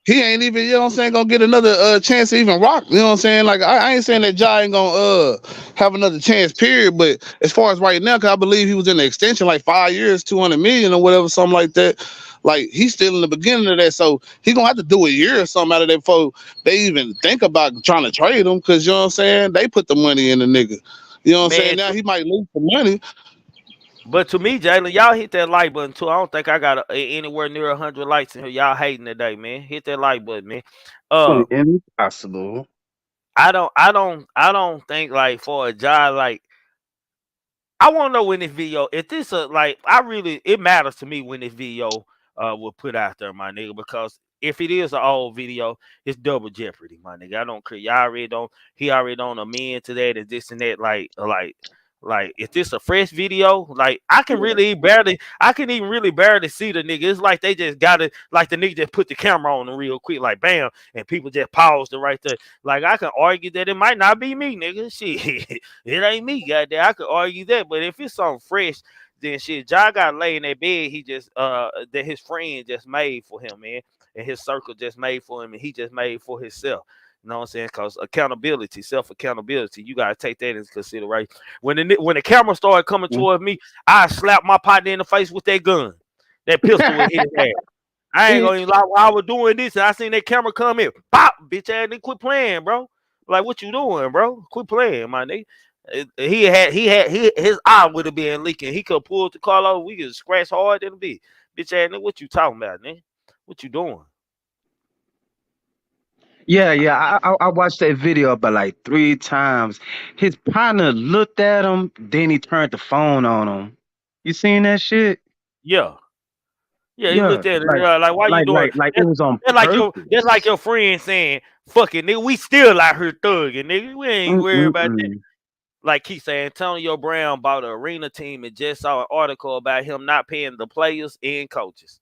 He ain't even, you know what I'm saying, gonna get another chance to even rock. You know what I'm saying? Like I ain't saying that Ja ain't gonna have another chance, period. But as far as right now, cause I believe he was in the extension like 5 years, 200 million or whatever, something like that. Like he's still in the beginning of that. So he gonna have to do a year or something out of that before they even think about trying to trade him. Cause you know what I'm saying? They put the money in the nigga. You know what I'm saying? Man, Now he might lose some money. but to me, Jalen, y'all hit that like button too. I don't think I got anywhere near 100 likes in here. Y'all hating today, man. Hit that like button, man. Uh, Impossible. I don't think like for a job like I want to know when this video. If this like I really it matters to me when this video will put out there, my nigga, because if it is an old video, it's double jeopardy, my nigga. I don't care. Y'all already don't. He already don't amend to that and this and that. Like if this a fresh video, like I can even really barely see the nigga. It's like they just got it, like the nigga just put the camera on him real quick, like bam, and people just paused it right there. Like I can argue that it might not be me, nigga. Shit, it ain't me, goddamn. I could argue that, but if it's something fresh, then shit, Ja got lay in that bed. He just that his friend just made for him, man, and his circle just made for him, and he just made for himself. You know what I'm saying? Because accountability, self accountability, you gotta take that into consideration. When the camera started coming toward me, I slapped my partner in the face with that gun, that pistol in his hand. I ain't gonna even lie. While I was doing this, and I seen that camera come in. Pop, bitch ass nigga, quit playing, bro. Like, what you doing, bro? Quit playing, my nigga. His eye would have been leaking. He could pull the car over. We could scratch hard than a bitch. Bitch ass nigga, what you talking about, nigga? What you doing? Yeah, yeah. I watched that video about like 3 times. His partner looked at him, then he turned the phone on him. You seen that shit? Yeah, yeah. He Yeah, looked at it. Like, why you doing? like it That's, was on that's like your purpose. friend saying, "Fuck it, nigga. We still out here thugging, nigga. We ain't worried about that." Mm-mm-mm. Like Keith said, Antonio Brown bought an arena team and just saw an article about him not paying the players and coaches.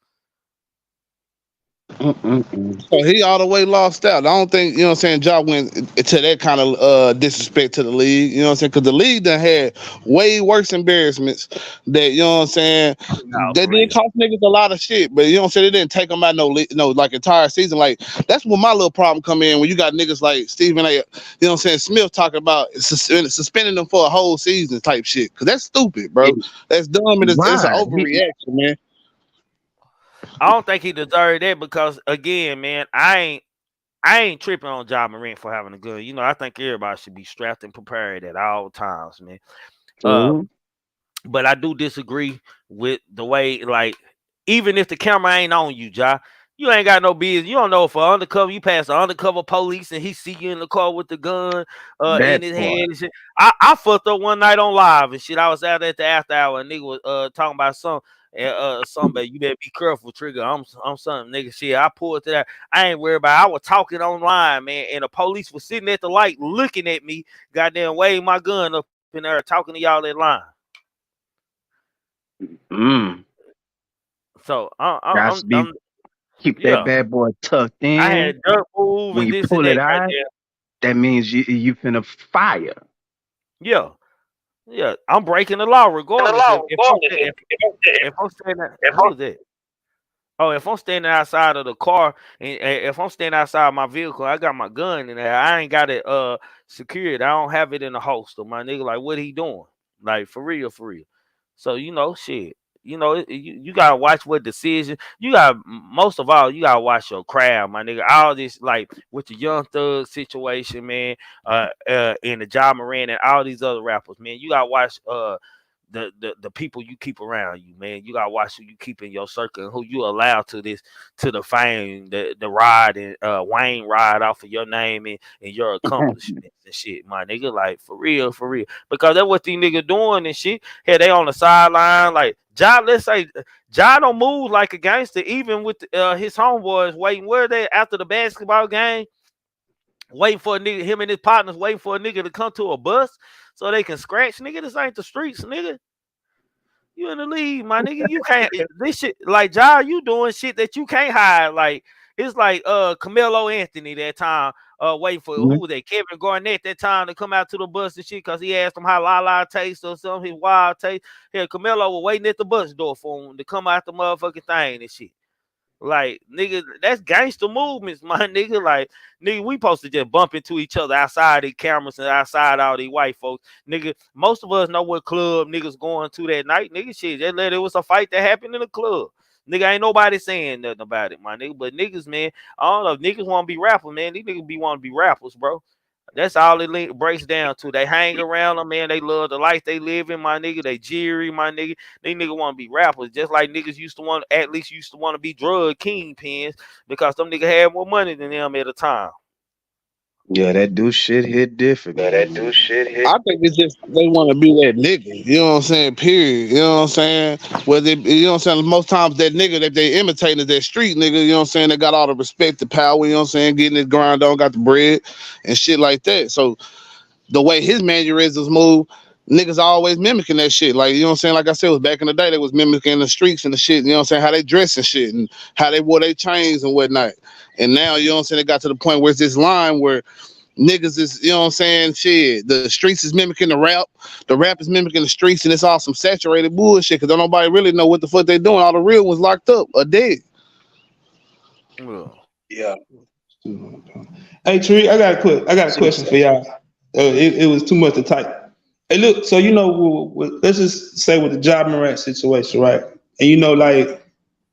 Mm-mm-mm. So he all the way lost out. I don't think, you know what I'm saying, Ja went to that kind of disrespect to the league, you know what I'm saying? Because the league done had way worse embarrassments that, you know what I'm saying, No, that for did real. cost niggas a lot of shit. But you know what I'm saying, they didn't take them out no like entire season. Like, that's where my little problem come in when you got niggas like Stephen A, you know what I'm saying, Smith talking about suspending them for a whole season type shit. Because that's stupid, bro. It- That's dumb and it's an Why? overreaction, man. I don't think he deserved that because again, man, I ain't tripping on Ja Morant for having a gun. You know, I think everybody should be strapped and prepared at all times, man. Uh, True. but I do disagree with the way, like, even if the camera ain't on you, Ja, You ain't got no business. You don't know for undercover. You pass the undercover police and he see you in the car with the gun in That his hand part. and shit. I fucked up one night on live and shit. I was out at the after hour and nigga was talking about something, but you better be careful, Trigger. I'm something, nigga. Shit, I pulled to that. I ain't worried about it. I was talking online, man, and the police was sitting at the light looking at me, goddamn waving my gun up in there, talking to y'all that line. So Got to be keep that yeah. bad boy tucked I in. had dirt move When and you this and pull it that right out, there. that means you finna fire. Yeah. Yeah, I'm breaking the law regardless. If I'm standing, who is that? Oh, if I'm standing outside of the car and if I'm standing outside my vehicle, I got my gun in there. I ain't got it secured. I don't have it in the holster, my nigga. Like, what he doing? Like, for real, for real. So shit. You gotta watch what decision. You got most of all, you gotta watch your crowd, my nigga. All this like with the Young Thug situation, man. And the Ja Morant and all these other rappers, man. You gotta watch the people you keep around you, man. You gotta watch who you keep in your circle and who you allow to the fame, the ride and Wayne ride off of your name and your accomplishments and shit, my nigga. Like for real, for real. Because that's what these niggas doing and shit. Hey, they on the sideline, like let's say Ja don't move like a gangster, even with his homeboys waiting. Where they after the basketball game? Waiting for a nigga, him and his partners waiting for a nigga to come to a bus so they can scratch. Nigga, this ain't the streets, nigga. You in the league, my nigga. You can't this shit like Ja, you doing shit that you can't hide. Like it's like Carmelo Anthony that time, waiting for who was that? Kevin Garnett that time to come out to the bus and shit because he asked him how Lala tastes or something, his wild taste. Here, Carmelo was waiting at the bus door for him to come out the motherfucking thing and shit. Like, nigga, that's gangster movements, my nigga. Like, nigga, we supposed to just bump into each other outside the cameras and outside all these white folks. Nigga, most of us know what club niggas going to that night. Nigga, shit, it was a fight that happened in the club. Nigga, ain't nobody saying nothing about it, my nigga. But niggas, man, I don't know if niggas want to be rappers, man. These niggas want to be rappers, bro. That's all it breaks down to. They hang around them, man. They love the life they live in, my nigga. They jeery, my nigga. They niggas want to be rappers, just like niggas used to want to be drug kingpins because them niggas had more money than them at the time. Yeah, that do shit hit different. I think it's just they want to be that nigga. You know what I'm saying? Period. You know what I'm saying? Whether you know what I'm saying. Most times that nigga that they imitating is that street nigga. You know what I'm saying? They got all the respect, the power. You know what I'm saying? Getting his grind on, got the bread and shit like that. So the way his mannerisms move, niggas always mimicking that shit. Like, you know what I'm saying? Like I said, it was back in the day, they was mimicking the streets and the shit. You know what I'm saying? How they dress and shit and how they wore their chains and whatnot. And now, you know what I'm saying? It got to the point where it's this line where niggas is, you know what I'm saying, shit, the streets is mimicking the rap is mimicking the streets, and it's all some saturated bullshit because don't nobody really know what the fuck they doing. All the real ones locked up or dead. Yeah. Hey Tree, I got a question for y'all. It was too much to type. Hey, look, so let's just say with the Ja Morant situation, right? And like,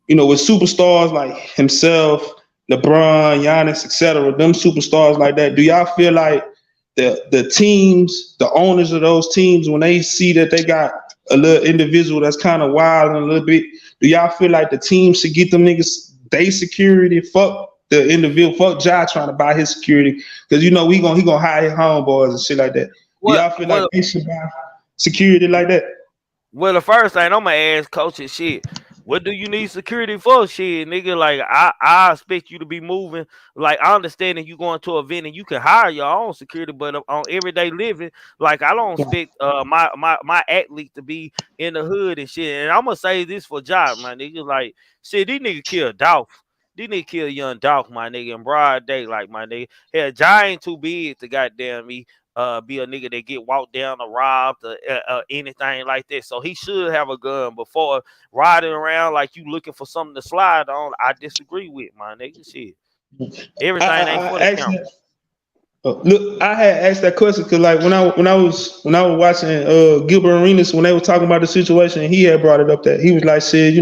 with superstars like himself, LeBron, Giannis, etc., them superstars like that, do y'all feel like the teams, the owners of those teams, when they see that they got a little individual that's kind of wild and a little bit, do y'all feel like the team should get them niggas they security? Fuck the individual, fuck Ja trying to buy his security, because he gonna hire his homeboys and shit like that. Do y'all feel like they should buy security like that? Well, the first thing I'm gonna ask coach is shit. What do you need security for? Shit, nigga. Like I expect you to be moving. Like I understand that you going to an event and you can hire your own security, but on everyday living, like I don't expect my athlete to be in the hood and shit. And I'm gonna say this for Ja, my nigga. Like shit, these niggas kill Dolph. These niggas kill young Dolph, my nigga, in broad day, like my nigga. Hell, Ja ain't too big to goddamn me. Be a nigga that get walked down or robbed or anything like that. So he should have a gun before riding around like you looking for something to slide on. I disagree with my nigga. Shit, everything ain't for the camera. Look, I had asked that question because like when I was watching Gilbert Arenas when they were talking about the situation, he had brought it up that he was like, said,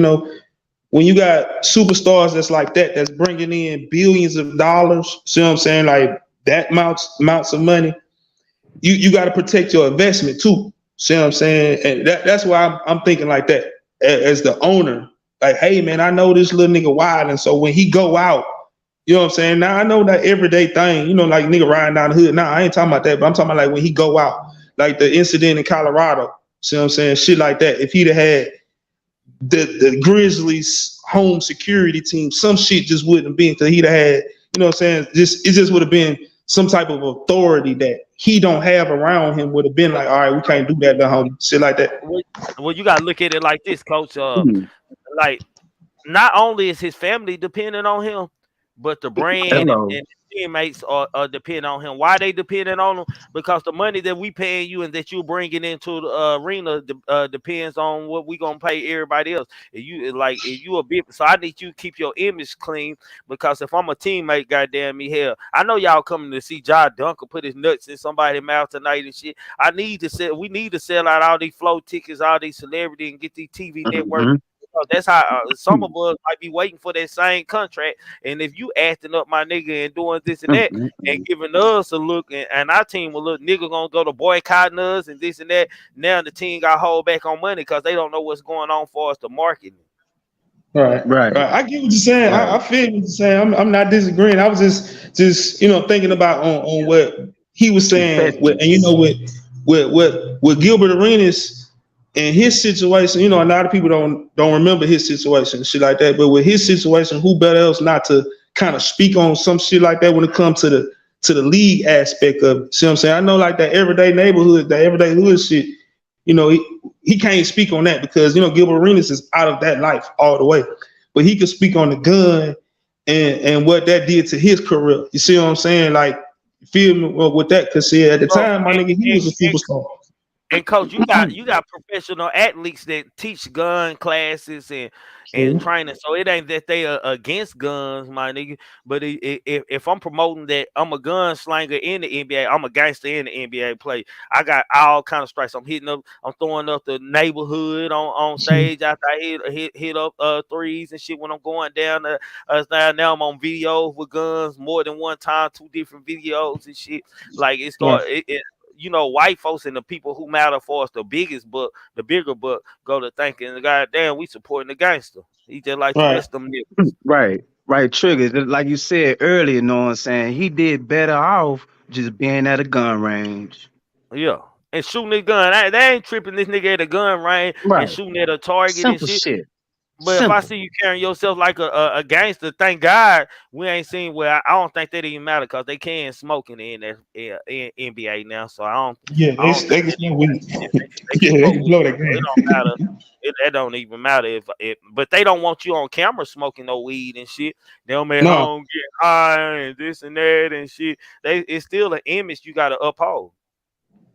when you got superstars that's like that's bringing in billions of dollars, see what I'm saying, like that amounts of money. You got to protect your investment too. See what I'm saying? And that's why I'm thinking like that as the owner. Like, hey man, I know this little nigga wild, and so when he go out, you know what I'm saying? Now I know that everyday thing, you know, like nigga riding down the hood. Nah, I ain't talking about that, but I'm talking about like when he go out, like the incident in Colorado. See what I'm saying? Shit like that. If he'd have had the Grizzlies home security team, some shit just wouldn't have been, because he'd have had, you know what I'm saying? It just would have been some type of authority that he don't have around him, would have been like, all right, we can't do that, the homie. Shit like that. Well, you gotta look at it like this, coach. Mhm. Like not only is his family dependent on him, but the brand and Hello. his teammates are dependent on him. Why they dependent on him? Because the money that we paying you and that you bringing into the arena depends on what we gonna pay everybody else. If you a bit, so I need you to keep your image clean. Because if I'm a teammate, goddamn me, hell, I know y'all coming to see Ja Dunker put his nuts in somebody's mouth tonight and shit. We need to sell out all these flow tickets, all these celebrities, and get these TV networks. Mhm. That's how some of us might be waiting for that same contract. And if you acting up, my nigga, and doing this and that, and giving us a look, and our team will look, nigga gonna go to boycotting us and this and that. Now the team got hold back on money because they don't know what's going on for us to market. Right. Right. I get what you're saying. Right. I feel what you're saying. I'm not disagreeing. I was just you know, thinking about on what he was saying, and you know, with Gilbert Arenas and his situation. You know, a lot of people don't remember his situation and shit like that. But with his situation, who better else not to kind of speak on some shit like that when it comes to the league aspect of it? See what I'm saying? I know like that everyday neighborhood, that everyday hood shit. You know, he can't speak on that because, you know, Gilbert Arenas is out of that life all the way. But he could speak on the gun and what that did to his career. You see what I'm saying? Like, feel me with that? Because see, at the time, my nigga, he was a superstar. And coach, you got professional athletes that teach gun classes and training. So it ain't that they are against guns, my nigga. But if I'm promoting that I'm a gun slanger in the NBA, I'm a gangster in the NBA play. I got all kind of strikes. I'm throwing up the neighborhood on stage after I hit up threes and shit when I'm going down. Now I'm on video with guns more than one time, 2 different videos and shit. Like it started. You know, white folks and the people who matter for us, the bigger book, go to thinking, goddamn, we supporting the gangster. He just like the rest of them niggas. Right. Triggers. Like you said earlier, you know what I'm saying? He did better off just being at a gun range. Yeah. And shooting his gun. They ain't tripping this nigga at a gun range and shooting at a target Simple and shit. shit. But if I see you carrying yourself like a gangster, thank God we ain't seen where I don't think that even matter because they can smoke in the NBA now. So I don't. Yeah, they can smoke weed. Yeah, they can blow that game. It don't matter. That don't even matter if but they don't want you on camera smoking no weed and shit. They don't make home get high and this and that and shit. It's still an image you gotta uphold.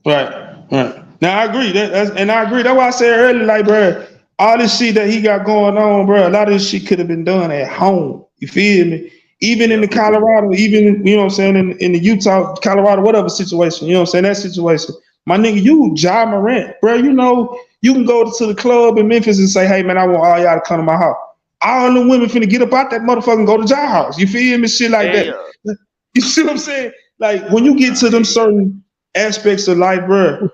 Right. Now I agree. I agree. That's why I said earlier, like, bro, all this shit that he got going on, bro, a lot of this shit could have been done at home. You feel me? Even in the Colorado, even, you know what I'm saying, in the Utah, Colorado, whatever situation, you know what I'm saying, that situation. My nigga, you Ja Morant, bro, you know, you can go to the club in Memphis and say, hey, man, I want all y'all to come to my house. All the women finna get up out that motherfucker and go to Ja house. You feel me? Shit like that. You see what I'm saying? Like, when you get to them certain aspects of life, bro,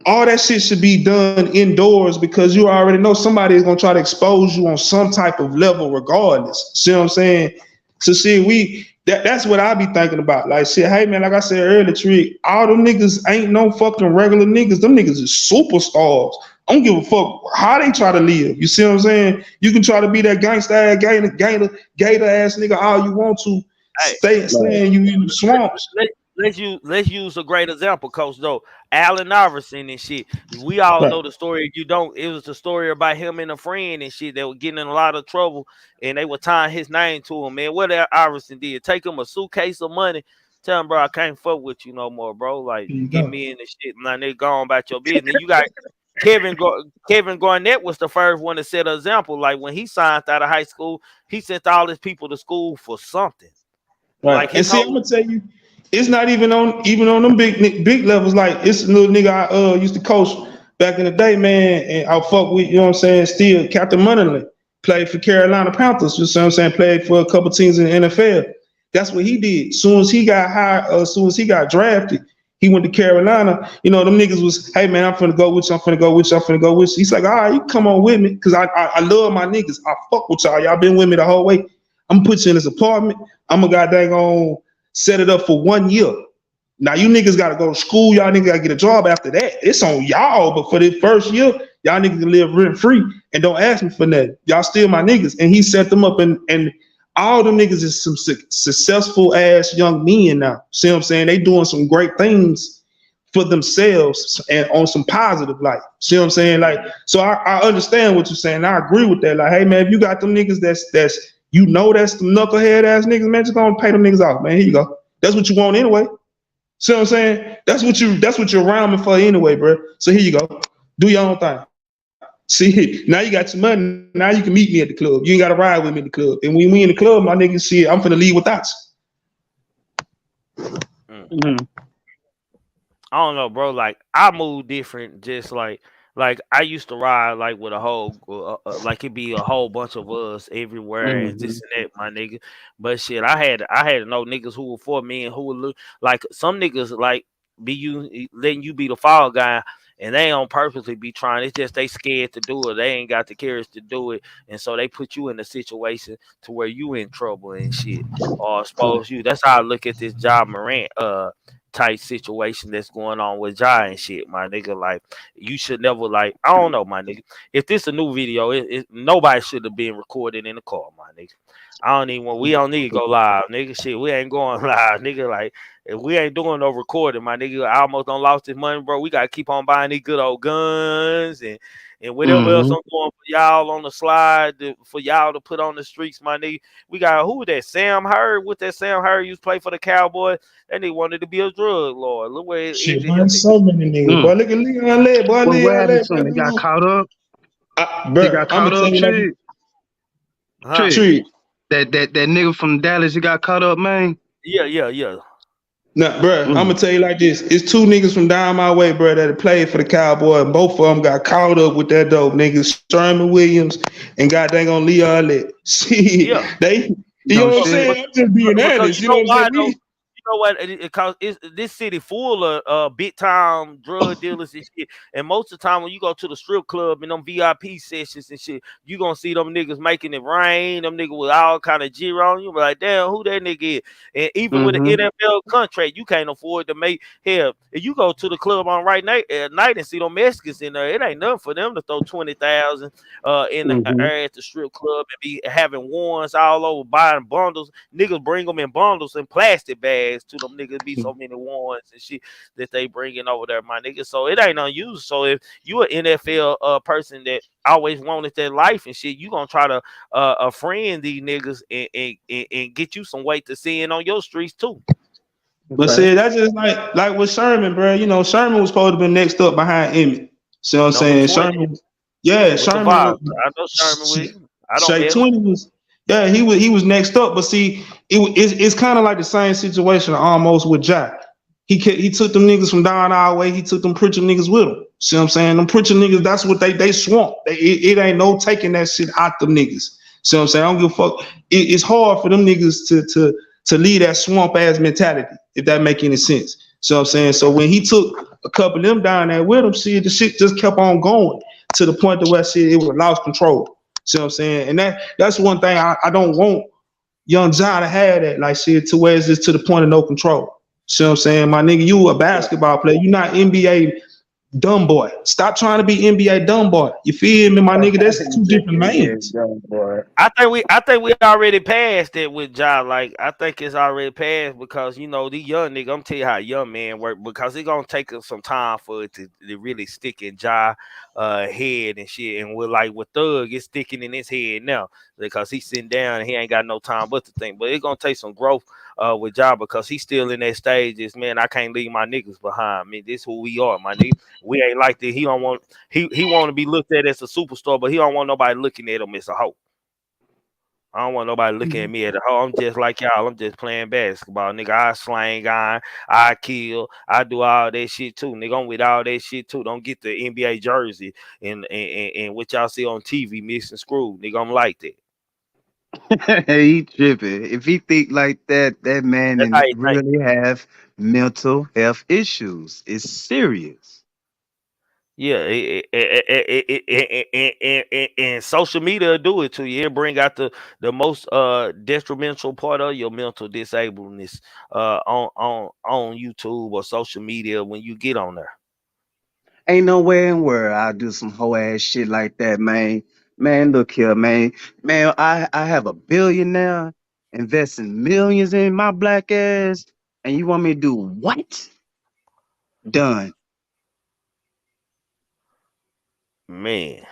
all that shit should be done indoors because you already know somebody is gonna try to expose you on some type of level regardless. See what I'm saying? So see, that's what I be thinking about. Like, shit, hey man, like I said earlier, Trick, all them niggas ain't no fucking regular niggas. Them niggas is superstars. I don't give a fuck how they try to live. You see what I'm saying? You can try to be that gangster ass, gator ass nigga all you want to. Staying you in the swamps. Let's use a great example, Coach. Though Allen Iverson and shit. We all know the story. If you don't, it was the story about him and a friend and shit that were getting in a lot of trouble, and they were tying his name to him. Man, what that Iverson did? Take him a suitcase of money. Tell him, bro, I can't fuck with you no more, bro. Like, get me in the shit. Now they go on about your business. You got Kevin Garnett was the first one to set an example. Like when he signed out of high school, he sent all his people to school for something. Right. Like and see, I'm gonna tell you, it's not even on them big levels. Like, it's a little nigga I used to coach back in the day, man, and I fuck with, you know what I'm saying, still Captain Moneyland, played for Carolina Panthers, you know what I'm saying, played for a couple teams in the NFL. That's what he did. Soon as he got hired, soon as he got drafted, He went to Carolina. You know, them niggas was, hey man, I'm finna go with you. I'm finna go with you. I'm finna go with you. He's like, all right, you come on with me, cause I love my niggas. I fuck with y'all. Y'all been with me the whole way. I'm gonna put you in this apartment. I'm gonna goddamn on set it up for 1 year. Now you niggas gotta go to school. Y'all niggas gotta get a job after that. It's on y'all. But for the first year, y'all niggas can live rent free and don't ask me for nothing. Y'all still my niggas. And he set them up, and all them niggas is some successful ass young men now. See what I'm saying? They doing some great things for themselves and on some positive light. See what I'm saying? Like, so I understand what you're saying. I agree with that. Like, hey man, if you got them niggas that's that's the knucklehead ass niggas, man, just gonna pay them niggas off, man. Here you go. That's what you want anyway. See what I'm saying? That's what you're rhyming for anyway, bro. So here you go. Do your own thing. See, now you got your money. Now you can meet me at the club. You ain't got to ride with me at the club. And when we in the club, my niggas, shit, I'm finna leave without you. Mm. I don't know, bro. Like I move different. Just like I used to ride like with a whole like it be a whole bunch of us everywhere and this and that, my nigga. But shit, I had to know niggas who were for me and who would look like some niggas like be you letting you be the fall guy. And they don't purposely be trying. It's just they scared to do it. They ain't got the courage to do it, and so they put you in a situation to where you in trouble and shit, or expose you. That's how I look at this job Morant type situation that's going on with Jai and shit, my nigga. Like you should never like I don't know, my nigga. If this a new video, nobody should have been recorded in the car, my nigga. I don't even want. We don't need to go live, nigga. Shit, we ain't going live, nigga. Like if we ain't doing no recording, my nigga, I almost don't lost this money, bro. We gotta keep on buying these good old guns and whatever else I'm doing for y'all on the slide for y'all to put on the streets, my nigga. We got who that Sam Hurd? What that Sam Hurd used to play for the Cowboys? That nigga wanted to be a drug lord. Look where it Shit, ended man, him. so many niggas. Boy, look at Leon Led. Boy, What Leon happened Led. to him? He got caught up. He Bro, got I'm caught gonna tell up, you like Trick. Huh? Trick. That nigga from Dallas, he got caught up, man. Yeah. Nah, bro, I'm gonna tell you like this. It's two niggas from down my way, bro, that played for the Cowboys. And both of them got caught up with that dope niggas, Sherman Williams and goddamn on Leon Led. See, Yeah. you know No what I'm shit. saying? I'm just being Because honest. you You know know what I'm why saying? though? You know what? Because this city full of big time drug dealers and shit. And most of the time when you go to the strip club and them VIP sessions and shit, you gonna see them niggas making it rain. Them niggas with all kind of G on you. Be like, damn, who that nigga is? And even with an NFL contract, you can't afford to make. Hell, if you go to the club on right night at night and see them Mexicans in there, it ain't nothing for them to throw 20,000 in the air at the strip club and be having warrants all over buying bundles. Niggas bring them in bundles and plastic bags to them niggas be so many warrants and shit that they bringing over there, my nigga. So it ain't unusual. So if you an NFL person that always wanted that life and shit, you gonna try to friend these niggas and get you some weight to seeing on your streets too. But see, that's just like with Sherman, bro. You know, Sherman was supposed to be next up behind Emmett. See what I'm Number saying? 20 Sherman, yeah, with the Sherman vibe. was I know Sherman with you. I don't Shay met him. 20 was, yeah, he was next up. But see, it's kind of like the same situation almost with Jack. He took them niggas from down our way. He took them preacher niggas with him. See what I'm saying? Them preacher niggas, that's what they swamp. It ain't no taking that shit out them niggas. See what I'm saying? I don't give a fuck. It's hard for them niggas to leave that swamp ass mentality, if that make any sense. So I'm saying, so when he took a couple of them down there with him, see, the shit just kept on going to the point to where shit it was lost control. See what I'm saying? And that's one thing I don't want young John to have that, like shit, to where it's just to the point of no control. See what I'm saying? My nigga, you a basketball player. You not NBA dumb boy. Stop trying to be NBA dumb boy. You feel me, my nigga? That's two different lanes. I think we already passed it with Ja. Like I think it's already passed because you know the young nigga. I'm tell you how young man work because it's gonna take us some time for it to really stick in Ja head and shit. And with Thug, it's sticking in his head now because he's sitting down and he ain't got no time but to think. But it's gonna take some growth with Ja because he's still in that stage. Is man, I can't leave my niggas behind. I mean, this who we are, my nigga. We ain't like that. He don't want he want to be looked at as a superstar, but he don't want nobody looking at him as a hoe. I don't want nobody looking at me at hoe. I'm just like y'all. I'm just playing basketball, nigga. I slang, I kill, I do all that shit too, nigga. I'm with all that shit too. Don't get the NBA jersey and what y'all see on TV missing screw, nigga. I'm like that. He tripping. If he think like that, that man That's how and you think. really have mental health issues. It's serious. Yeah, and social media do it to you. It bring out the most detrimental part of your mental disableness on YouTube or social media when you get on there. Ain't nowhere in where I'll do some whole ass shit like that, man. Man, look here, man. Man, I have $1 billion now, investing millions in my black ass, and you want me to do what? Done. Man,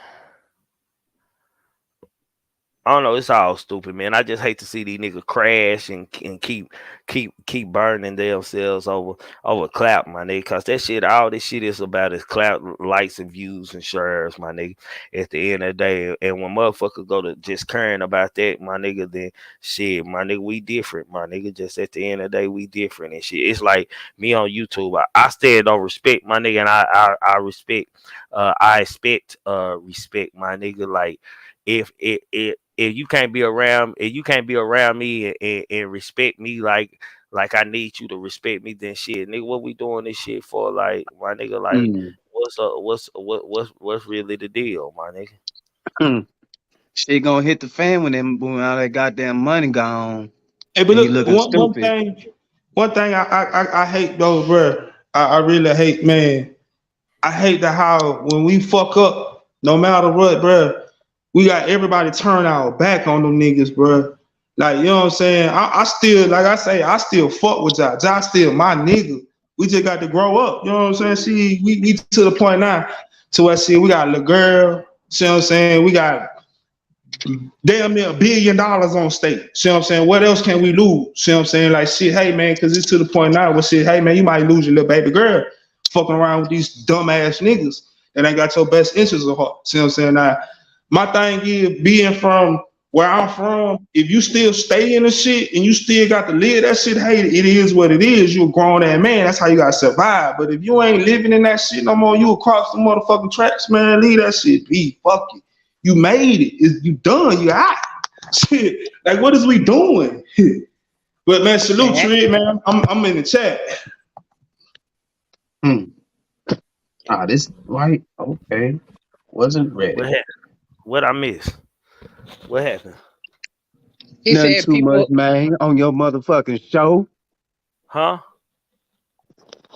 I don't know. It's all stupid, man. I just hate to see these niggas crash and keep burning themselves over clout, my nigga. Cause that shit, all this shit is about is clout, likes and views and shares, my nigga. At the end of the day, and when motherfuckers go to just caring about that, my nigga, then shit, my nigga, we different, my nigga. Just at the end of the day, we different and shit. It's like me on YouTube. I stand on respect, my nigga, and I respect. I expect respect, my nigga. Like if you can't be around me and respect me like I need you to respect me, then shit, nigga, what we doing this shit for? Like, my nigga, like Mm. what's really the deal, my nigga? Shit gonna hit the fan when all that goddamn money gone Hey, but and he look, looking one stupid. thing, I hate though, bro. I really hate, man. I hate the how when we fuck up, no matter what, bro, we got everybody turn our back on them niggas, bro. Like, you know what I'm saying? I still, like I say, I still fuck with y'all. Y'all still my nigga. We just got to grow up. You know what I'm saying? See, we to the point now to where, see, we got a little girl. See what I'm saying? We got damn near $1 billion on stake. See what I'm saying? What else can we lose? See what I'm saying? Like, shit, hey man, because it's to the point now where, shit, hey man, you might lose your little baby girl fucking around with these dumbass niggas that ain't got your best interests at heart. See what I'm saying? Now, my thing is, being from where I'm from, if you still stay in the shit and you still got to live that shit, hey, it is what it is. You a grown ass man. That's how you gotta survive. But if you ain't living in that shit no more, you across the motherfucking tracks, man, leave that shit be. Fuck it. You made it. You done. You out. Shit. Like, what is we doing? But man, salute Trig, man. I'm in the chat. Hmm. Ah, this right. Okay. Wasn't What ready. happened? What I miss? What happened? He Nothing said too much, people. man. On your motherfucking show. Huh?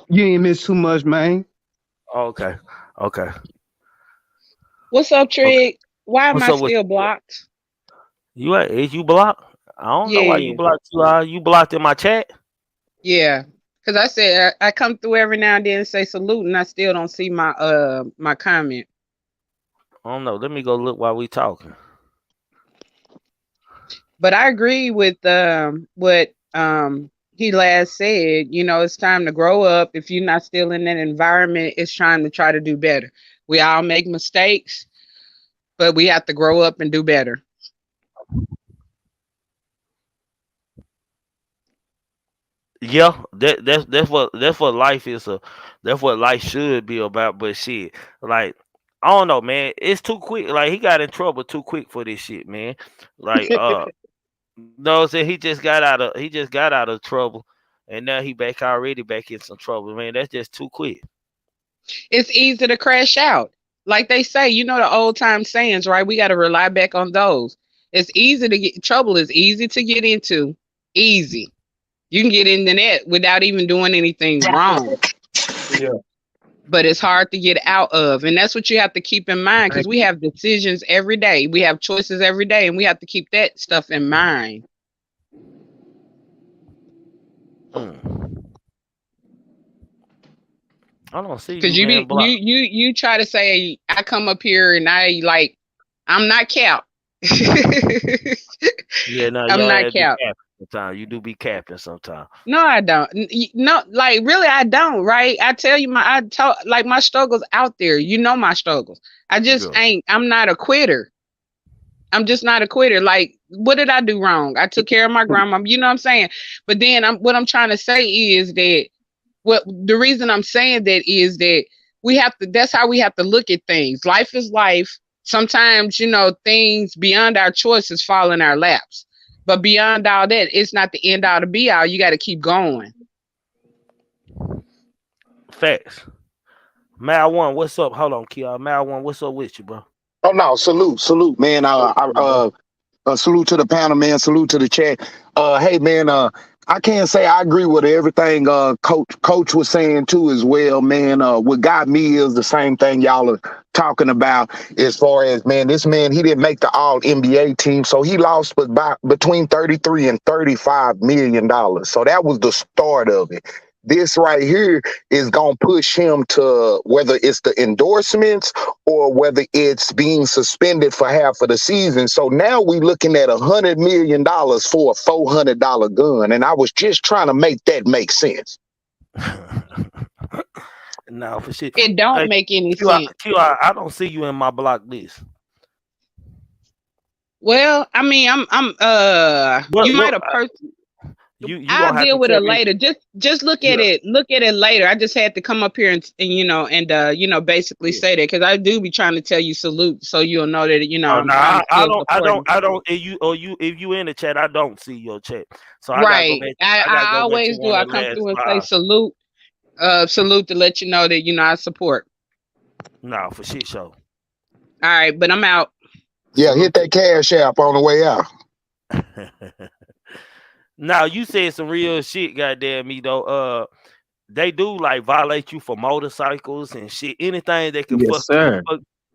You ain't miss too much, man. Okay. Okay. What's up, Okay. Trig? Why am What's I up with still blocked? is you blocked? I don't know why you Yeah, blocked you. You blocked in my chat? yeah. Because I said I come through every now and then and say salute, and I still don't see my comment. I don't know. Let me go look while we talking. But I agree with what he last said. You know, it's time to grow up. If you're not still in that environment, it's time to try to do better. We all make mistakes, but we have to grow up and do better. Yeah, that's what life is. That's what life should be about. But shit, like, I don't know, man. It's too quick. Like, he got in trouble too quick for this shit, man. Like, no, so he just got out of trouble, and now he already back in some trouble, man. That's just too quick. It's easy to crash out. Like they say, you know the old time sayings, right? We got to rely back on those. It's easy to get trouble is easy to get into. Easy. You can get in the net without even doing anything wrong. Yeah. But it's hard to get out of. And that's what you have to keep in mind because we have decisions every day. We have choices every day, and we have to keep that stuff in mind. Mm. I don't see Cause you, man. Block. you try to say I come up here and I'm not Cap. Yeah, no, I'm your not ass be Cap. capping sometimes. You do be capping sometimes. No, I don't. No, like really, I don't. Right? I tell you, like my struggles out there. You know my struggles. I just Yeah. ain't. I'm not a quitter. I'm just not a quitter. Like, what did I do wrong? I took care of my grandma. You know what I'm saying? But then what I'm trying to say is that the reason I'm saying that is that we have to. That's how we have to look at things. Life is life. Sometimes, things beyond our choices fall in our laps. But beyond all that, it's not the end all to be all. You got to keep going. Facts. Mal one, what's up? Hold on, Kia. Mal one, what's up with you, bro? Oh no, salute, man. Salute to the panel, man. Salute to the chat. Hey, man. I can't say I agree with everything Coach was saying too as well, man. What got me is the same thing y'all are talking about as far as, man, this man, he didn't make the all NBA team, so he lost between 33 and $35 million. So that was the start of it. This right here is going to push him to, whether it's the endorsements or whether it's being suspended for half of the season. So now we're looking at $100 million for a $400 gun. And I was just trying to make that make sense. No, for shit. It don't make any sense. I don't see you in my block list. Well, I mean, you might have person. I'll deal with it later. Just look at it. Look at it later. I just had to come up here and basically say that, because I do be trying to tell you salute, so you'll know that I don't. If you in the chat, I don't see your chat. So I always do. I come through and say salute, salute to let you know that I support. No, for shit show. All right, but I'm out. Yeah, hit that cash app on the way out. Now you said some real shit, goddamn me though. They do like violate you for motorcycles and shit. Anything that can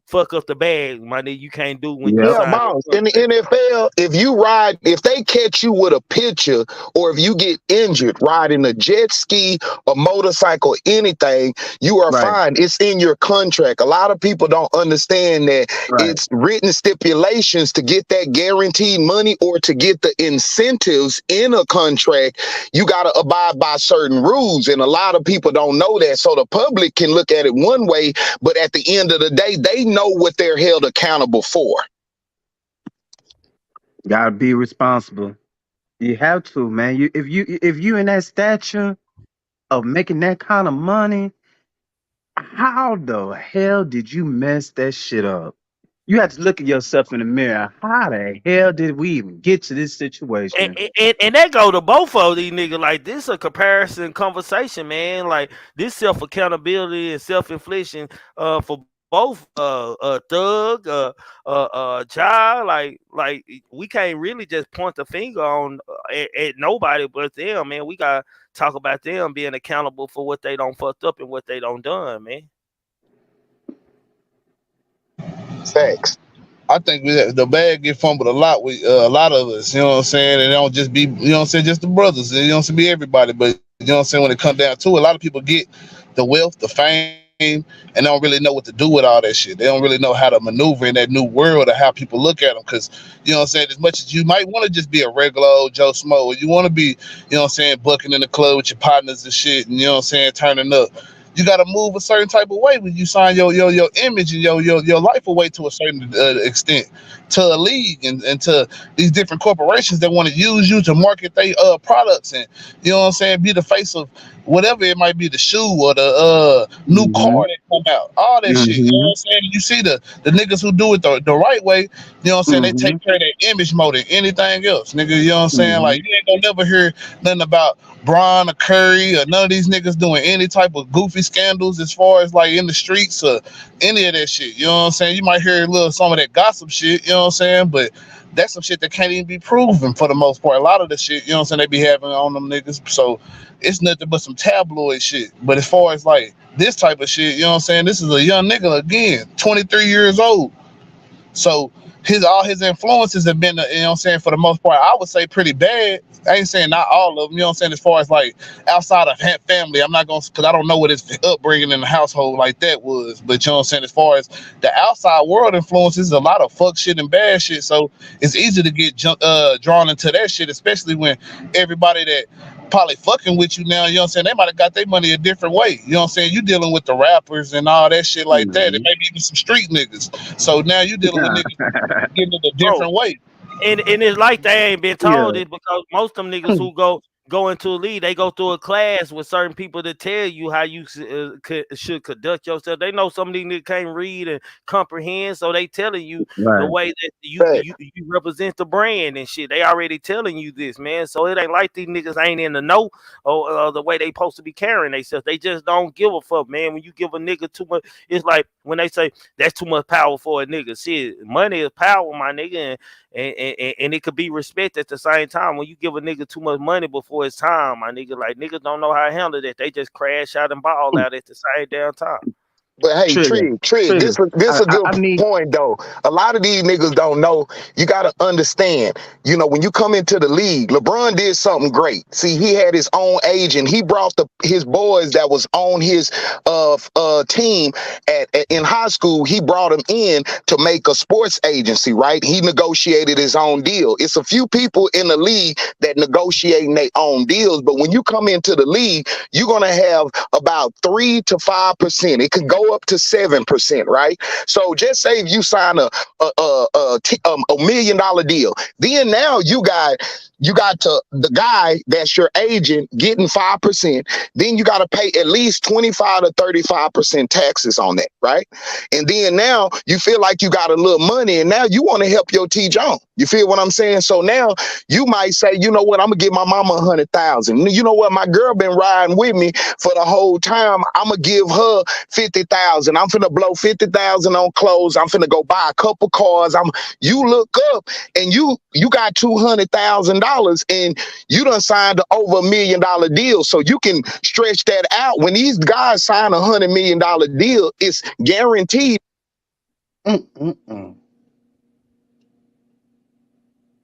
fuck up the bag, my nigga, you can't do when you boss. In the NFL, if they catch you with a picture, or if you get injured riding a jet ski, a motorcycle, anything, you are fine. It's in your contract. A lot of people don't understand that it's written stipulations to get that guaranteed money or to get the incentives in a contract. You got to abide by certain rules, and a lot of people don't know that. So the public can look at it one way, but at the end of the day, they know what they're held accountable for. Gotta be responsible. You have to, man. If you in that stature of making that kind of money, how the hell did you mess that shit up? You have to look at yourself in the mirror. How the hell did we even get to this situation? And that go to both of these niggas. Like, this a comparison conversation, man. Like, this self accountability and self infliction for both Thug, Child, like we can't really just point the finger on at nobody but them, man. We gotta talk about them being accountable for what they don't fucked up and what they don't done, man. Facts. I think the bag get fumbled a lot with a lot of us, you know what I'm saying? And it don't just be, you know what I'm saying, just the brothers. It don't be everybody, but you know what I'm saying, when it comes down to it, a lot of people get the wealth, the fame, and they don't really know what to do with all that shit. They don't really know how to maneuver in that new world or how people look at them. Because, you know what I'm saying, as much as you might want to just be a regular old Joe Smo, or you want to be, you know what I'm saying, bucking in the club with your partners and shit, and you know what I'm saying, turning up. You got to move a certain type of way when you sign your image and your life away to a certain extent to a league and to these different corporations that want to use you to market their products, and you know what I'm saying, be the face of whatever it might be, the shoe or the new car that come out, all that shit. You know what I'm saying? You see the niggas who do it the right way, you know what I'm saying, they take care of their image more than anything else, nigga. You know what I'm saying? Like, you ain't gonna never hear nothing about Bron or Curry or none of these niggas doing any type of goofy scandals as far as like in the streets or any of that shit. You know what I'm saying? You might hear some of that gossip shit, you know what I'm saying? But that's some shit that can't even be proven for the most part. A lot of the shit, you know what I'm saying, they be having on them niggas. So it's nothing but some tabloid shit. But as far as like this type of shit, you know what I'm saying, this is a young nigga, again, 23 years old. So all his influences have been, you know what I'm saying, for the most part, I would say pretty bad. I ain't saying not all of them, you know what I'm saying, as far as like outside of family. I'm not going to, because I don't know what his upbringing in the household like that was. But you know what I'm saying, as far as the outside world influences, a lot of fuck shit and bad shit. So it's easy to get drawn into that shit, especially when everybody that probably fucking with you now, you know what I'm saying, they might have got their money a different way. You know what I'm saying? You dealing with the rappers and all that shit like that, and maybe even some street niggas. So now you dealing with niggas getting it a different way. And it's like they ain't been told it, because most of them niggas who go go into a league, they go through a class with certain people to tell you how you should conduct yourself. They know some of these niggas can't read and comprehend, so they telling you the Right. way that Fact. you represent the brand and shit. They already telling you this, man. So it ain't like these niggas ain't in the know or the way they supposed to be carrying themselves. They just don't give a fuck, man. When you give a nigga too much, it's like when they say that's too much power for a nigga. Shit, money is power, my nigga, and it could be respect at the same time. When you give a nigga too much money before it's time, my nigga, like niggas don't know how to handle that. They just crash out and ball out at the same damn time. But hey, Trigger. Trig, Trigger. this a good I need. point though. A lot of these niggas don't know. You gotta understand. You know, when you come into the league, LeBron did something great. See, he had his own agent. He brought his boys that was on his team in high school. He brought them in to make a sports agency. Right? He negotiated his own deal. It's a few people in the league that negotiating their own deals, but when you come into the league, you're gonna have about 3 to 5%. It could go up to 7%, right? So just say if you sign $1 million deal, then now you got to the guy that's your agent getting 5%. Then you got to pay at least 25 to 35% taxes on that, right? And then now you feel like you got a little money, and now you want to help your T. John. You feel what I'm saying? So now you might say, you know what, I'm gonna give my mama 100,000. You know what, my girl been riding with me for the whole time. I'm gonna give her 50,000. I'm finna blow 50,000 on clothes. I'm finna go buy a couple cars. You look up and you got $200,000 and you done signed an over $1 million deal. So you can stretch that out. When these guys sign $100 million deal, it's guaranteed.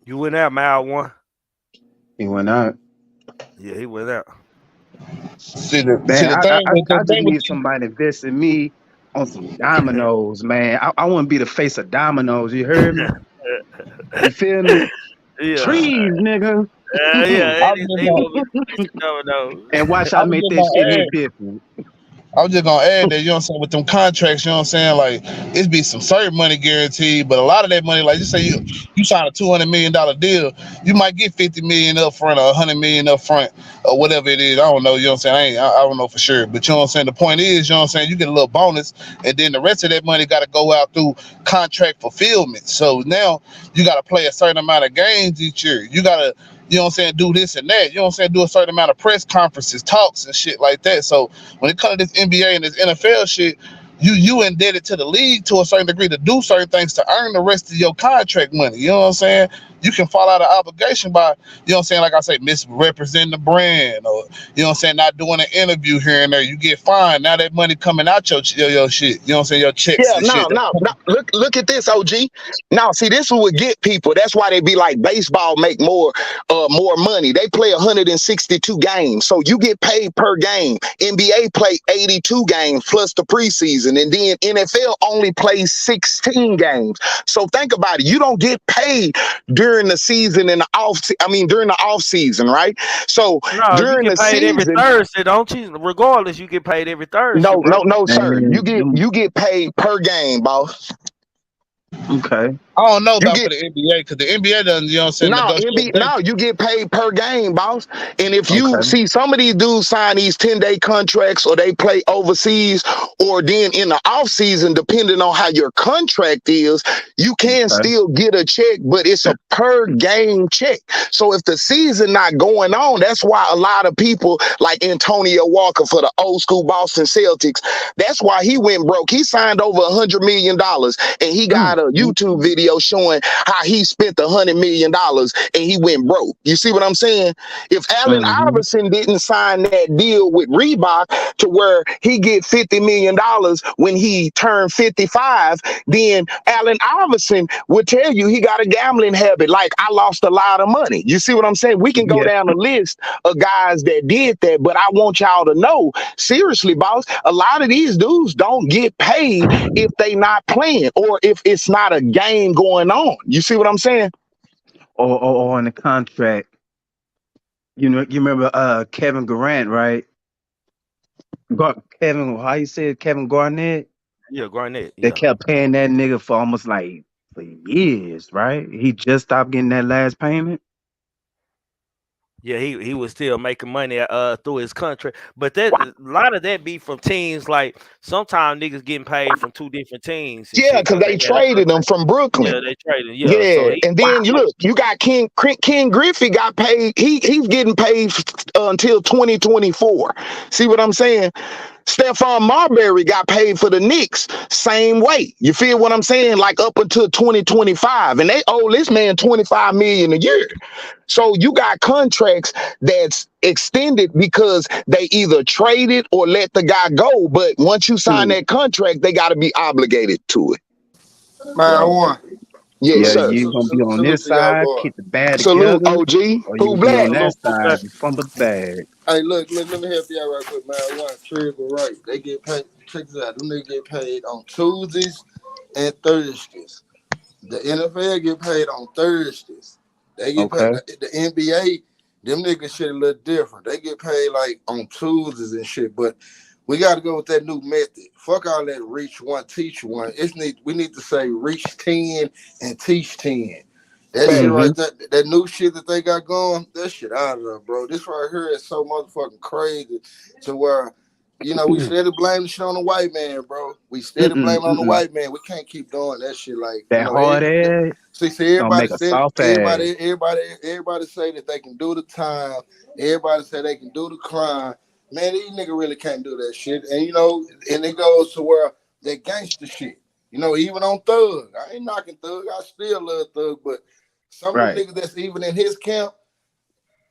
You went out, Mal one. He went out. Yeah, he went out. See Man, the thing with I the just thing with need somebody to invest in me on some dominoes, man. I want to be the face of dominoes. You heard me? You feel me? Yeah, Trees, nigga. yeah. I was just They gonna, gonna be the face of dominoes. And watch I I was make just that shit gonna hit add. different. I was just gonna add that, you know what I'm saying, with them contracts, you know what I'm saying, like it's be some certain money guaranteed, but a lot of that money, like you say, you sign a $200 million deal, you might get 50 million up front or 100 million up front or whatever it is. I don't know, you know what I'm saying. I don't know for sure, but you know what I'm saying. The point is, you know what I'm saying, you get a little bonus, and then the rest of that money got to go out through contract fulfillment. So now you got to play a certain amount of games each year. You got to, you know what I'm saying, do this and that. You know what I'm saying, do a certain amount of press conferences, talks, and shit like that. So when it comes to this NBA and this NFL shit, you indebted to the league to a certain degree to do certain things to earn the rest of your contract money. You know what I'm saying? You can fall out of obligation by, you know what I'm saying, like I say, misrepresenting the brand, or you know what I'm saying, not doing an interview here and there. You get fined. Now that money coming out your shit, you know what I'm saying, your checks Yeah, and no, shit. no, no. Look at this, OG. Now, see, this would get people. That's why they be like, baseball make more money. They play 162 games, so you get paid per game. NBA play 82 games plus the preseason, and then NFL only plays 16 games. So think about it. You don't get paid during the season and during the off season, right? So No, you during get the paid every season. Thursday, don't you? Regardless, you get paid every Thursday, No, no, bro. no, sir. Man, You get paid per game, boss. okay. I don't know You about for get the NBA because the NBA doesn't, you know what I'm saying, no negotiate MB that. no, you get paid per game, boss. And if you Okay. see some of these dudes sign these 10-day contracts or they play overseas, or then in the off season, depending on how your contract is, you can Okay. still get a check, but it's a per game check. So if the season not going on, that's why a lot of people like Antonio Walker for the old school Boston Celtics, that's why he went broke. He signed over $100 million, and he got a YouTube video showing how he spent $100 million and he went broke. You see what I'm saying? If Allen Iverson didn't sign that deal with Reebok to where he get $50 million when he turned 55, then Allen Iverson would tell you he got a gambling habit. Like, I lost a lot of money. You see what I'm saying? We can go Yeah. down a list of guys that did that, but I want y'all to know, seriously, boss, a lot of these dudes don't get paid if they not playing or if it's not a game going on. You see what I'm saying? Or on the contract. You know, you remember Kevin Durant, right? Kevin, how you say it? Kevin Garnett? Yeah, Garnett. They Yeah. kept paying that nigga for almost like for years, right? He just stopped getting that last payment. Yeah, he was still making money through his country, but that a lot of that be from teams. Like sometimes niggas getting paid from two different teams and Yeah, shit because because they they had a traded him contract. from Brooklyn. Yeah, they traded. Yeah, so Yeah, he and then you look, you got King Griffey got paid. He's getting paid until 2024. See what I'm saying? Stephon Marbury got paid for the Knicks same way. You feel what I'm saying? Like up until 2025, and they owe this man 25 million a year. So you got contracts that's extended because they either traded or let the guy go. But once you sign Hmm. that contract, they got to be obligated to it. Man, So one. Yes, yeah, Salute, sir. you gonna be on salute this to y'all side, boy. keep the bag Salute, together, OG. or you Who gonna be on black? that salute to side, that. you fumble the bag. Hey, look, let me help y'all right quick, man. One, Trigger right. They get paid. Check this out. Them niggas get paid on Tuesdays and Thursdays. The NFL get paid on Thursdays. They get paid. Okay. The NBA, them niggas shit a little different. They get paid like on Tuesdays and shit. But we got to go with that new method. Fuck all that reach one, teach one. We need to say reach 10 and teach 10. That shit Facts. Mm-hmm. right there, that new shit that they got going, that shit out of there, bro. This right here is so motherfucking crazy to where, we steady blaming shit on the white man, bro. We steady Mm-mm, blaming on the mm-mm. white man. We can't keep doing that shit. Like, That hard ass gonna everybody make a said, soft ass. everybody say that they can do the time. Everybody say they can do the crime. Man, these niggas really can't do that shit. And and it goes to where they gangster shit. Even on Thug. I ain't knocking Thug. I still love Thug, but some of them Right. niggas that's even in his camp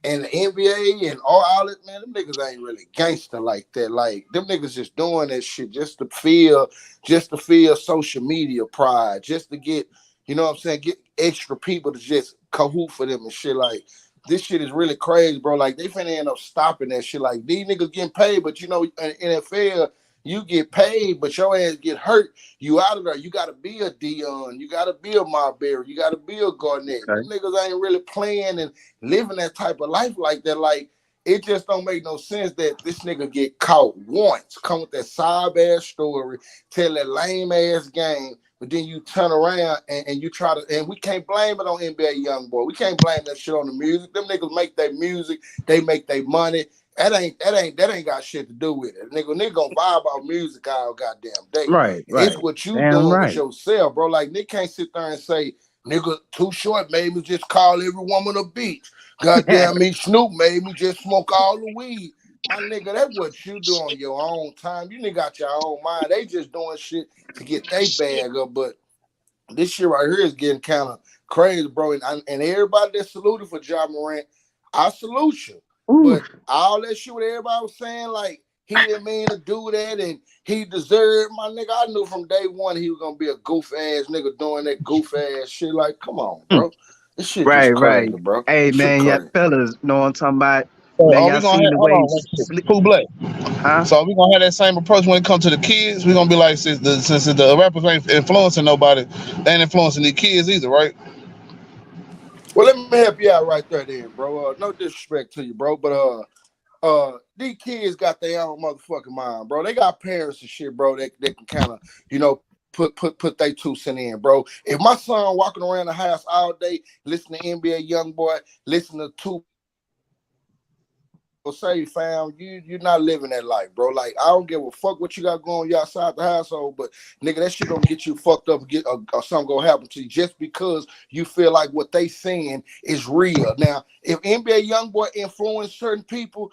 and the NBA and all that, man, them niggas ain't really gangster like that. Like them niggas just doing that shit just to feel social media pride, just to get, what I'm saying, get extra people to just cahoot for them and shit. Like this shit is really crazy, bro. Like they finna end up stopping that shit. Like these niggas getting paid, but in NFL, you get paid, but your ass get hurt. You out of there. You gotta be a Dion. You gotta be a Marbury. You gotta be a Garnett. Okay. Them niggas ain't really playing and living that type of life like that. Like it just don't make no sense that this nigga get caught once, come with that sob ass story, tell that lame ass game, but then you turn around and you try to, and we can't blame it on NBA YoungBoy. We can't blame that shit on the music. Them niggas make their music, they make their money. That ain't got shit to do with it. Nigga gonna vibe about music all goddamn day. Right. It's Right. what you Damn doing with right. yourself, bro. Like Nick can't sit there and say, nigga, Too Short made me just call every woman a bitch. Goddamn me, Snoop made me just smoke all the weed. My nigga, that's what you do on your own time. You nigga got your own mind. They just doing shit to get their bag up. But this shit right here is getting kind of crazy, bro. And everybody that saluted for Ja Morant, I salute you. Ooh. But all that shit what everybody was saying, like, he didn't mean to do that and he deserved, my nigga. I knew from day one he was gonna be a goof ass nigga doing that goof ass shit. Like, come on, Mm. bro. This shit Right. just crazy, Right. bro. Hey This shit man, y'all crazy. fellas know what I'm talking about. So Man, are y'all we gonna seen have the hold way on, let's sleep, Who black? huh? So we gonna have that same approach when it comes to the kids. We gonna be like, since the rappers ain't influencing nobody, they ain't influencing the kids either, right? Well, let me help you out right there, then, bro. No disrespect to you, bro, but these kids got their own motherfucking mind, bro. They got parents and shit, bro. They can kind of, put their 2 cents in, bro. If my son walking around the house all day, listening to NBA YoungBoy, listening to say, fam, you're not living that life, bro. Like I don't give a fuck what you got going on outside the household, but nigga, that shit gonna get you fucked up, or something gonna happen to you just because you feel like what they saying is real. Now, if NBA YoungBoy influence certain people,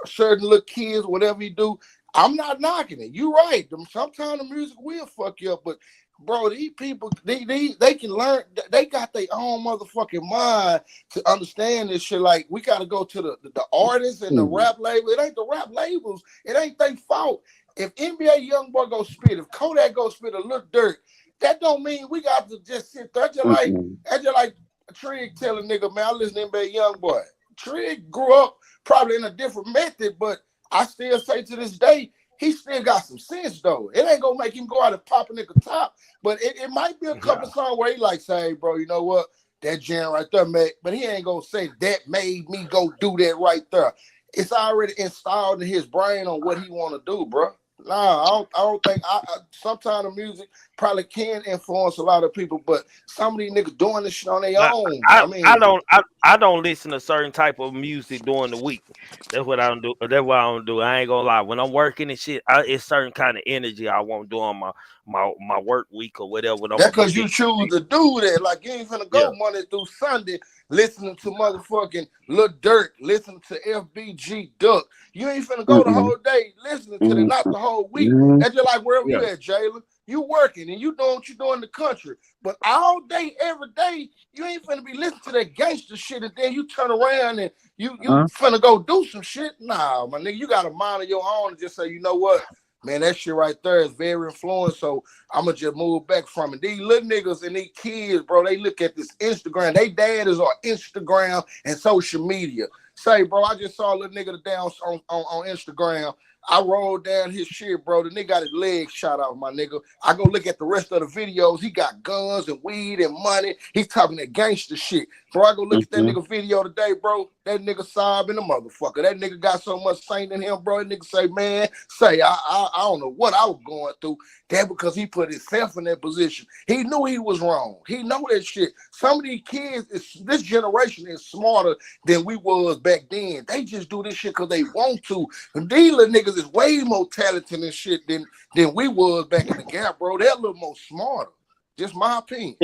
certain little kids, whatever he do, I'm not knocking it. You right. Sometimes the music will fuck you up, but bro, these people, they can learn. They got their own motherfucking mind to understand this shit. Like we got to go to the artists and the Ooh. rap label. It ain't the rap labels. It ain't their fault. If NBA YoungBoy go spit, if Kodak go spit a little dirt, that don't mean we got to just sit there. Mm-mm. That's just like Trig telling nigga, man, I listen to NBA YoungBoy. Trig grew up probably in a different method, but I still say to this day, he still got some sense though. It ain't gonna make him go out and pop a nigga top, but it might be a couple songs where he like say, bro, you know what? That jam right there, mate. But he ain't gonna say that made me go do that right there. It's already installed in his brain on what he want to do, bro. Nah, I don't think. Sometimes the music probably can influence a lot of people, but some of these niggas doing this shit on their own. I mean, I don't listen to certain type of music during the week. That's what I don't do. That's what I don't do. I ain't gonna lie. When I'm working and shit, it's certain kind of energy I won't do on my work week or whatever. When I'm that's gonna because be you choose to do that. Like, you ain't finna yeah. go Monday through Sunday listening to motherfucking Lil Durk, listening to FBG Duck. You ain't finna go the whole day listening to them, not the whole week. That's just like wherever you at, Jalen. You working and you doing what you do in the country. But all day, every day, you ain't finna be listening to that gangster shit and then you turn around and you finna go do some shit. Nah, my nigga, you got a mind of your own and just say, you know what? Man, that shit right there is very influential. So I'ma just move back from it. These little niggas and these kids, bro, they look at this Instagram. They dad is on Instagram and social media. Say, bro, I just saw a little nigga down on Instagram. I rolled down his shit, bro. The nigga got his legs shot off, my nigga. I go look at the rest of the videos. He got guns and weed and money. He's talking that gangster shit. Bro, I go look at that nigga video today, bro. That nigga sobbing the motherfucker. That nigga got so much saint in him, bro. That nigga say, man, I don't know what I was going through. That because he put himself in that position. He knew he was wrong. He know that shit. Some of these kids, this generation is smarter than we was back then. They just do this shit because they want to. And these little niggas is way more talented and shit than we was back in the gap, bro. They're a little more smarter. Just my opinion.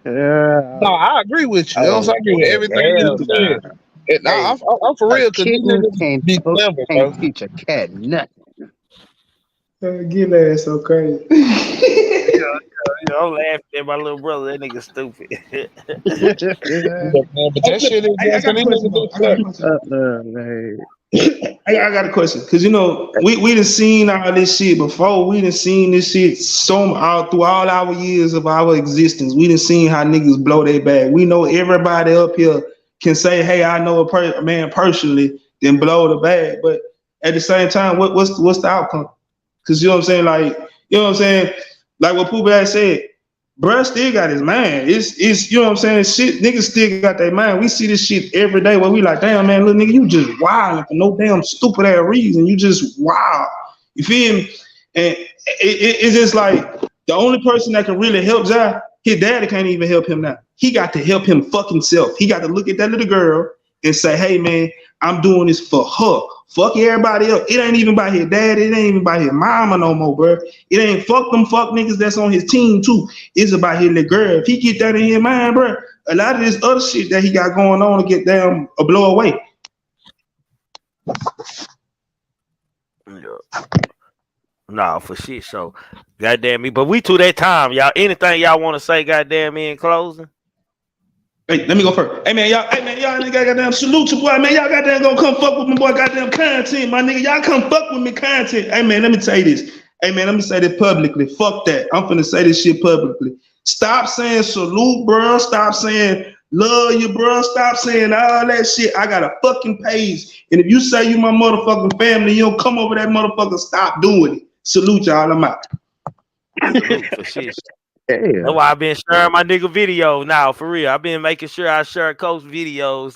No, I agree with you. You know what I'm saying? I agree with everything Hell you nah. said. Hey, I'm for a real because these kitten niggas be clever, can't bro. teach a cat nothing. Get that so crazy. I'm laughing at my little brother. That nigga stupid. Yeah, man, but that shit is I just got a these question niggas though. do I got a stuff. question. Man. I got a question because we done seen all this shit before. We done seen this shit through all our years of our existence. We done seen how niggas blow their bag. We know everybody up here can say, "Hey, I know a man personally," then blow the bag. But at the same time, what's the outcome? Because you know what I'm saying, like you know what I'm saying, like what Pooh Bad said. Bruh still got his mind. It's you know what I'm saying? Shit, niggas still got their mind. We see this shit every day where we like, damn man, little nigga, you just wild for no damn stupid ass reason. You just wild. You feel me? And it's just like the only person that can really help Jai, his daddy can't even help him now. He got to help him fuck himself. He got to look at that little girl and say, hey man, I'm doing this for her. Fuck everybody else. It ain't even about his daddy. It ain't even about his mama no more, bro. It ain't fuck them fuck niggas that's on his team too. It's about his little girl. If he get that in his mind, bro, a lot of this other shit that he got going on to get down or blow away. Yeah. Nah, for shit. So, goddamn me. But we to that time, y'all. Anything y'all want to say, goddamn me, in closing? Hey, let me go first. Hey man, y'all nigga goddamn salute your boy, man. Y'all goddamn gonna come fuck with my boy goddamn content, my nigga. Y'all come fuck with me content. Hey man, let me tell you this. Hey man, let me say this publicly. Fuck that. I'm finna say this shit publicly. Stop saying salute, bro. Stop saying love you, bro. Stop saying all that shit. I got a fucking page. And if you say you my motherfucking family, you don't come over that motherfucker, stop doing it. Salute y'all, I'm out. Salute for shit. That's Hell. why I've been sharing my nigga video now, for real. I've been making sure I share Coach videos.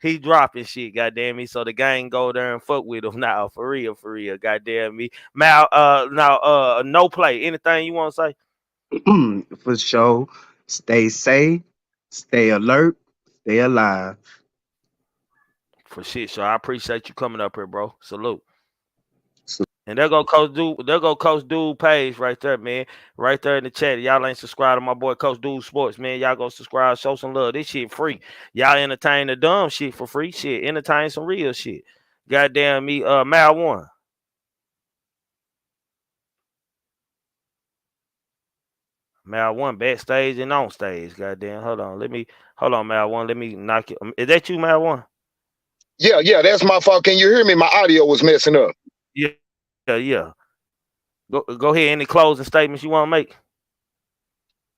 He dropping shit, goddamn me. So the gang go there and fuck with him now, for real, goddamn me. Mal, no play. Anything you want to say? For sure. Stay safe, stay alert, stay alive. For shit, so I appreciate you coming up here, bro. Salute. And there go Coach Dude page right there, man. Right there in the chat. Y'all ain't subscribed to my boy Coach Dude Sports, man. Y'all go subscribe, show some love. This shit free. Y'all entertain the dumb shit for free. Shit. Entertain some real shit. Goddamn me, Mal one. Mal one backstage and on stage. Goddamn. Hold on, Mal one. Let me knock it. Is that you, Mal one? Yeah, that's my fault. Can you hear me? My audio was messing up. Yeah. Go ahead. Any closing statements you want to make?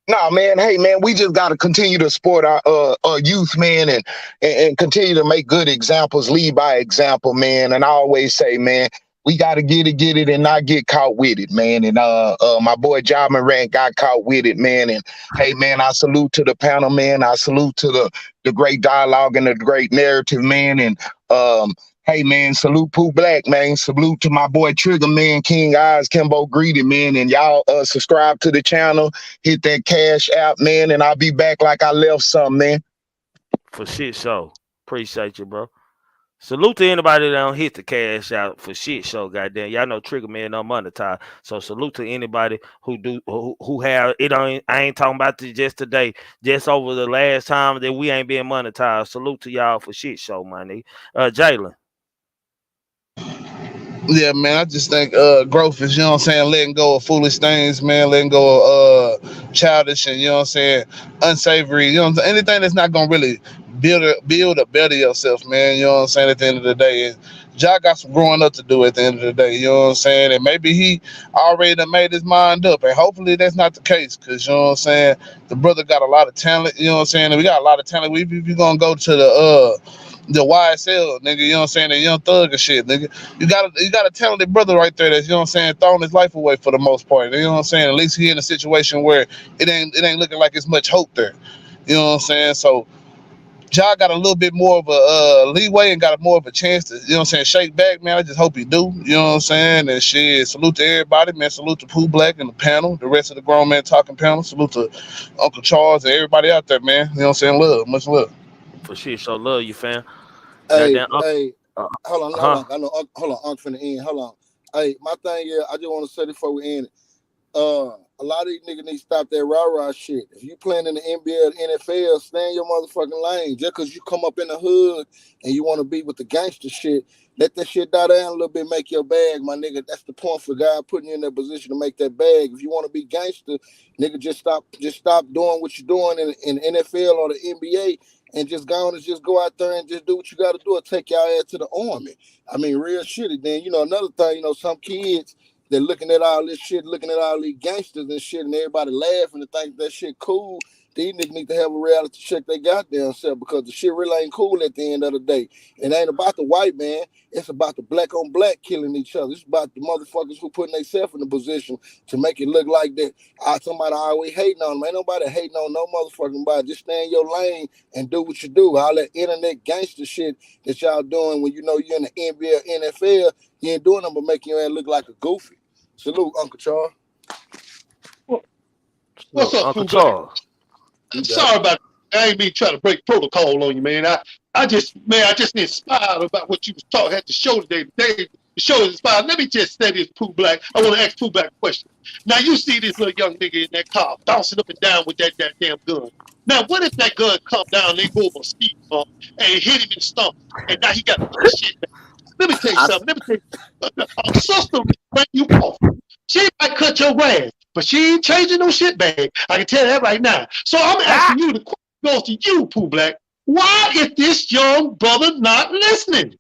Nah, man. Hey, man, we just got to continue to support our youth, man, and continue to make good examples, lead by example, man. And I always say, man, we got to get it, and not get caught with it, man. And my boy Ja Morant got caught with it, man. And hey, man, I salute to the panel, man. I salute to the great dialogue and the great narrative, man. And Hey man, salute Pooh Black, man. Salute to my boy Trigger, man, King Eyes, Kimbo Greedy, man. And y'all subscribe to the channel, hit that cash out, man, and I'll be back like I left some, man. For shit show. Appreciate you, bro. Salute to anybody that don't hit the cash out for shit show, goddamn. Y'all know Trigger Man don't monetize. So salute to anybody who have it on. I ain't talking about this just today, just over the last time that we ain't been monetized. Salute to y'all for shit show, my nigga. Jalen. Yeah, man, I just think growth is, you know what I'm saying, letting go of foolish things, man, letting go of childish and, you know what I'm saying, unsavory, you know what I'm saying, anything that's not gonna really build or better yourself, man, you know what I'm saying, at the end of the day. And Ja got some growing up to do at the end of the day, you know what I'm saying, and maybe he already done made his mind up, and hopefully that's not the case, because, you know what I'm saying, the brother got a lot of talent, you know what I'm saying, and we got a lot of talent. We gonna go to the YSL, nigga, you know what I'm saying, the Young Thug and shit, nigga. You got a talented brother right there that's, you know what I'm saying, throwing his life away for the most part. You know what I'm saying? At least he in a situation where it ain't looking like it's much hope there. You know what I'm saying? So Ja got a little bit more of a leeway and got more of a chance to, you know what I'm saying, shake back, man. I just hope he do. You know what I'm saying? And shit, salute to everybody, man. Salute to Pooh Black and the panel, the rest of the grown man talking panel. Salute to Uncle Charles and everybody out there, man. You know what I'm saying? Love, much love. For shit show, love you, fam. Hey, Goddamn. hey, Uh hold huh. on. I know, hold on, Unc finna end. Hold on. Hey, my thing is, I just want to say this before we end. A lot of these niggas need to stop that rah-rah shit. If you playing in the NBA or the NFL, stay in your motherfucking lane. Just because you come up in the hood and you want to be with the gangster shit, let that shit die down a little bit, make your bag, my nigga. That's the point for God putting you in that position to make that bag. If you want to be gangster, nigga, just stop doing what you're doing in the NFL or the NBA and just go on and just go out there and just do what you got to do or take your ass to the army. I mean, real shit. And then, another thing, some kids, they're looking at all this shit, looking at all these gangsters and shit, and everybody laughing and think that shit cool. These niggas need to have a reality check they goddamn self because the shit really ain't cool at the end of the day. It ain't about the white man. It's about the black on black killing each other. It's about the motherfuckers who putting themselves in a position to make it look like that. Somebody always hating on them. Ain't nobody hating on no motherfucking body. Just stay in your lane and do what you do. All that internet gangster shit that y'all doing when you know you're in the NBA or NFL, you ain't doing them but making your ass look like a goofy. Salute, Uncle Charles. What's up, Uncle Pooh Black? Charles. I'm sorry about that. I ain't mean trying to break protocol on you, man. I just inspired about what you was talking at the show today. The show is inspired. Let me just say this, Pooh Black. I want to ask Pooh Black a question. Now, you see this little young nigga in that car bouncing up and down with that damn gun. Now, what if that gun come down and they go over a speed bump and hit him in the stomach, and now he got to put his shit back? Let me tell you something. Let me tell you, a sister bring you off. She might cut your grass, but she ain't changing no shit bag. I can tell that right now. So I'm asking you, the question goes to you, Pooh Black. Why is this young brother not listening?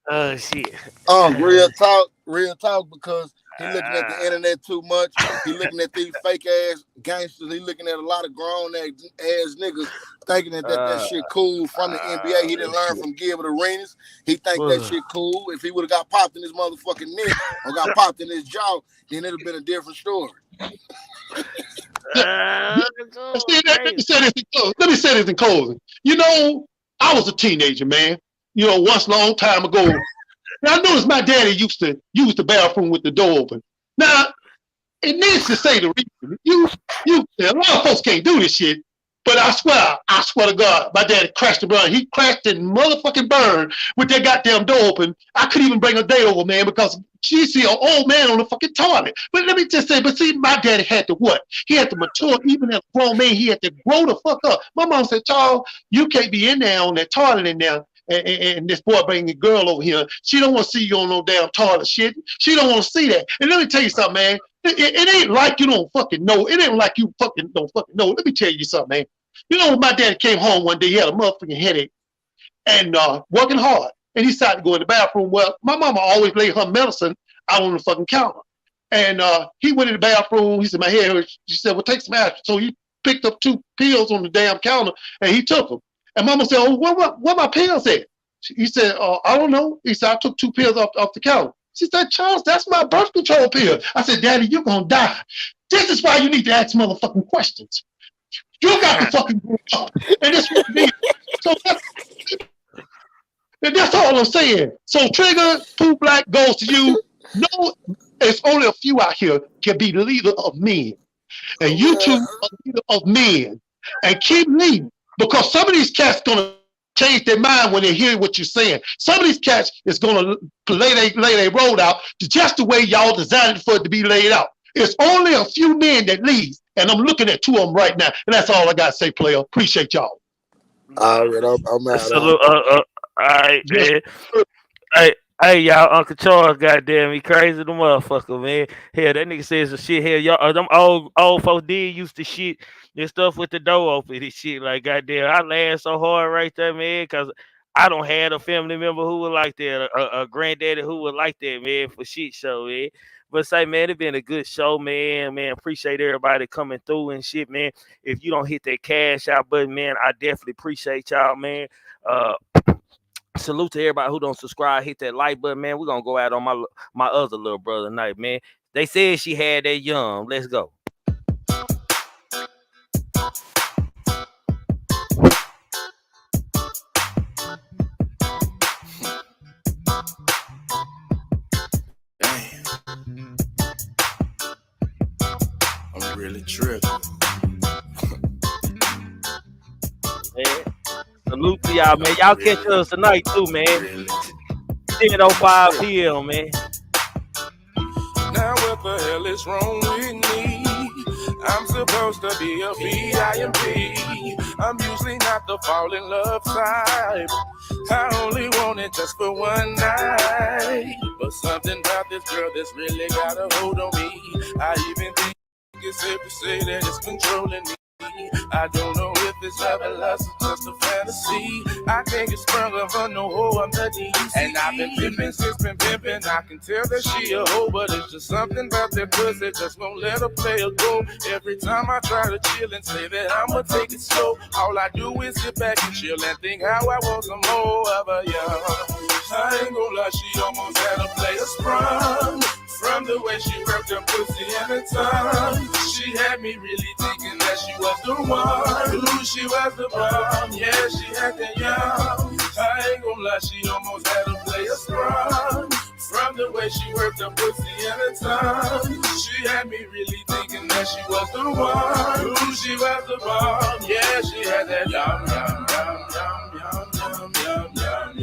Oh shit. Real talk, because he looking at the internet too much. He looking at these fake ass gangsters. He looking at a lot of grown ass niggas thinking that shit cool from the NBA. He didn't learn from Gilbert Arenas. He think that shit cool. If he would have got popped in his motherfucking neck or got popped in his jaw, then it'd have been a different story. Let me say this in closing. I was a teenager, man. Once a long time ago. Now, I noticed my daddy used to use the bathroom with the door open. Now, it needs to say the reason. A lot of folks can't do this shit, but I swear to God, my daddy crashed and burned. He crashed and motherfucking burned with that goddamn door open. I couldn't even bring a day over, man, because she see an old man on the fucking toilet. But let me just say, my daddy had to what? He had to mature, even as a grown man, he had to grow the fuck up. My mom said, Charles, you can't be in there on that toilet in there. And this boy bringing a girl over here. She don't want to see you on no damn toilet shit. She don't want to see that. And let me tell you something, man. It ain't like you don't fucking know. It ain't like you fucking don't fucking know. Let me tell you something, man. My daddy came home one day. He had a motherfucking headache and working hard. And he decided to go in the bathroom. Well, my mama always laid her medicine out on the fucking counter. And he went in the bathroom. He said, my head hurts. She said, well, take some aspirin. So he picked up 2 pills on the damn counter and he took them. And mama said, oh, where my pills at? He said, I don't know. He said, I took 2 pills off the counter. She said, Charles, that's my birth control pill. I said, Daddy, you're going to die. This is why you need to ask motherfucking questions. You got to fucking grow up. And this is what it is. So And that's all I'm saying. So Trigger, Pooh Black goes to you. No, it's only a few out here can be the leader of men. And you two are leader of men. And keep leading. Because some of these cats gonna change their mind when they hear what you're saying. Some of these cats is gonna lay their road out just the way y'all designed it for it to be laid out. It's only a few men that leads, and I'm looking at two of them right now. And that's all I got to say, player. Appreciate y'all. All right, I'm out. Salute. All right, man. Hey, y'all, Uncle Charles, goddamn, he crazy the motherfucker, man. Hell, that nigga says some shit. Hell, y'all, them old folks did used to shit and stuff with the door open and shit. Like, goddamn, I laughed so hard right there, man, because I don't have a family member who was like that, a granddaddy who was like that, man, for shit show, man. But say, man, it been a good show, man. Man, appreciate everybody coming through and shit, man. If you don't hit that cash out button, man, I definitely appreciate y'all, man. Salute to everybody who don't subscribe, hit that like button, man. We're gonna go out on my other little brother tonight, man. They said she had that young. Let's go. Damn. I'm really tripping. Man. Salute to y'all, man. Y'all catch us tonight too, man. 10:05 p.m., man. Now what the hell is wrong with me? I'm supposed to be a VIP. I'm usually not the fall in love type. I only want it just for one night. But something about this girl that's really got a hold on me. I even think it's safe to say that it's controlling me. I don't know if it's love or lust or just a fantasy. I can't get sprung up on no hoe, I'm the DUC. And I've been pimping since been pimping. I can tell that she a hoe, but it's just something about that pussy just won't let her play a go. Every time I try to chill and say that I'ma take it slow, all I do is sit back and chill and think how I want some more of her, yeah. I ain't gonna lie, she almost had a player sprung. From the way she worked her pussy and her tongue, she had me really thinking that she was the one. Ooh, she was the bomb, yeah, she had that young. I ain't gonna lie, she almost had a player sprung. From the way she worked her pussy and her tongue, she had me really thinking that she was the one. Ooh, she was the bomb, yeah, she had that yum yum yum yum yum yum yum yum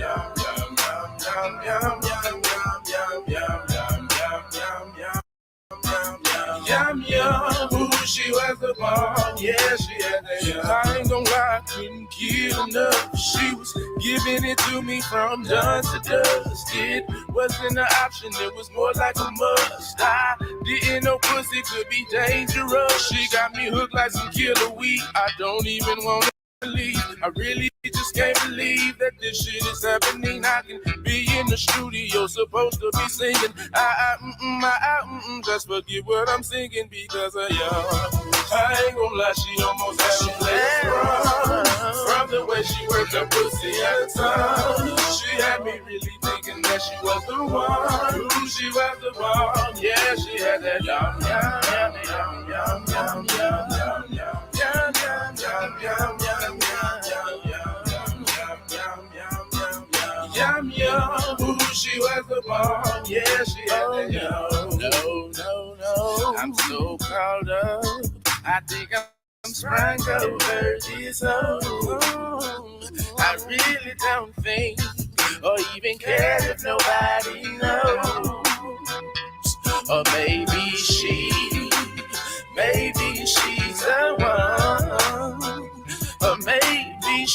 yum yum yum yum yum yum yum. Yum yum, ooh, she was the bomb, yeah, she had that yum. I ain't gonna lie, I couldn't get enough. She was giving it to me from dusk to dusk. It wasn't an option, it was more like a must. I didn't know pussy could be dangerous. She got me hooked like some killer weed. I don't even want to believe. I really just can't believe that this shit is happening. I can be in the studio, supposed to be singing. Just forget what I'm singing because of y'all. I ain't gonna lie, she almost had a place from the way she worked her pussy at the time. She had me really thinking that she was the one. Ooh, she was the one. Yeah, she had that yum yum yum yum yum yum yum yum yum yum yum yum yum yum yum. Ooh, she was the bomb. Yeah, she had that yum. No. I'm so caught up. I think I'm sprung over this hoe. I really don't think or even care if nobody knows. Or maybe she's the one. Or maybe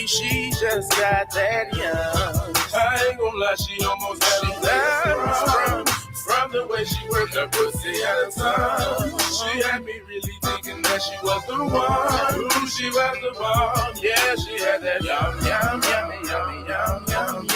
she just got that young. I ain't gonna lie, she almost had a that from the way she worked her pussy at the time. She had me really thinking that she was the one. Ooh, she was the one. Yeah, she had that yum yum yum yum yum yum yum.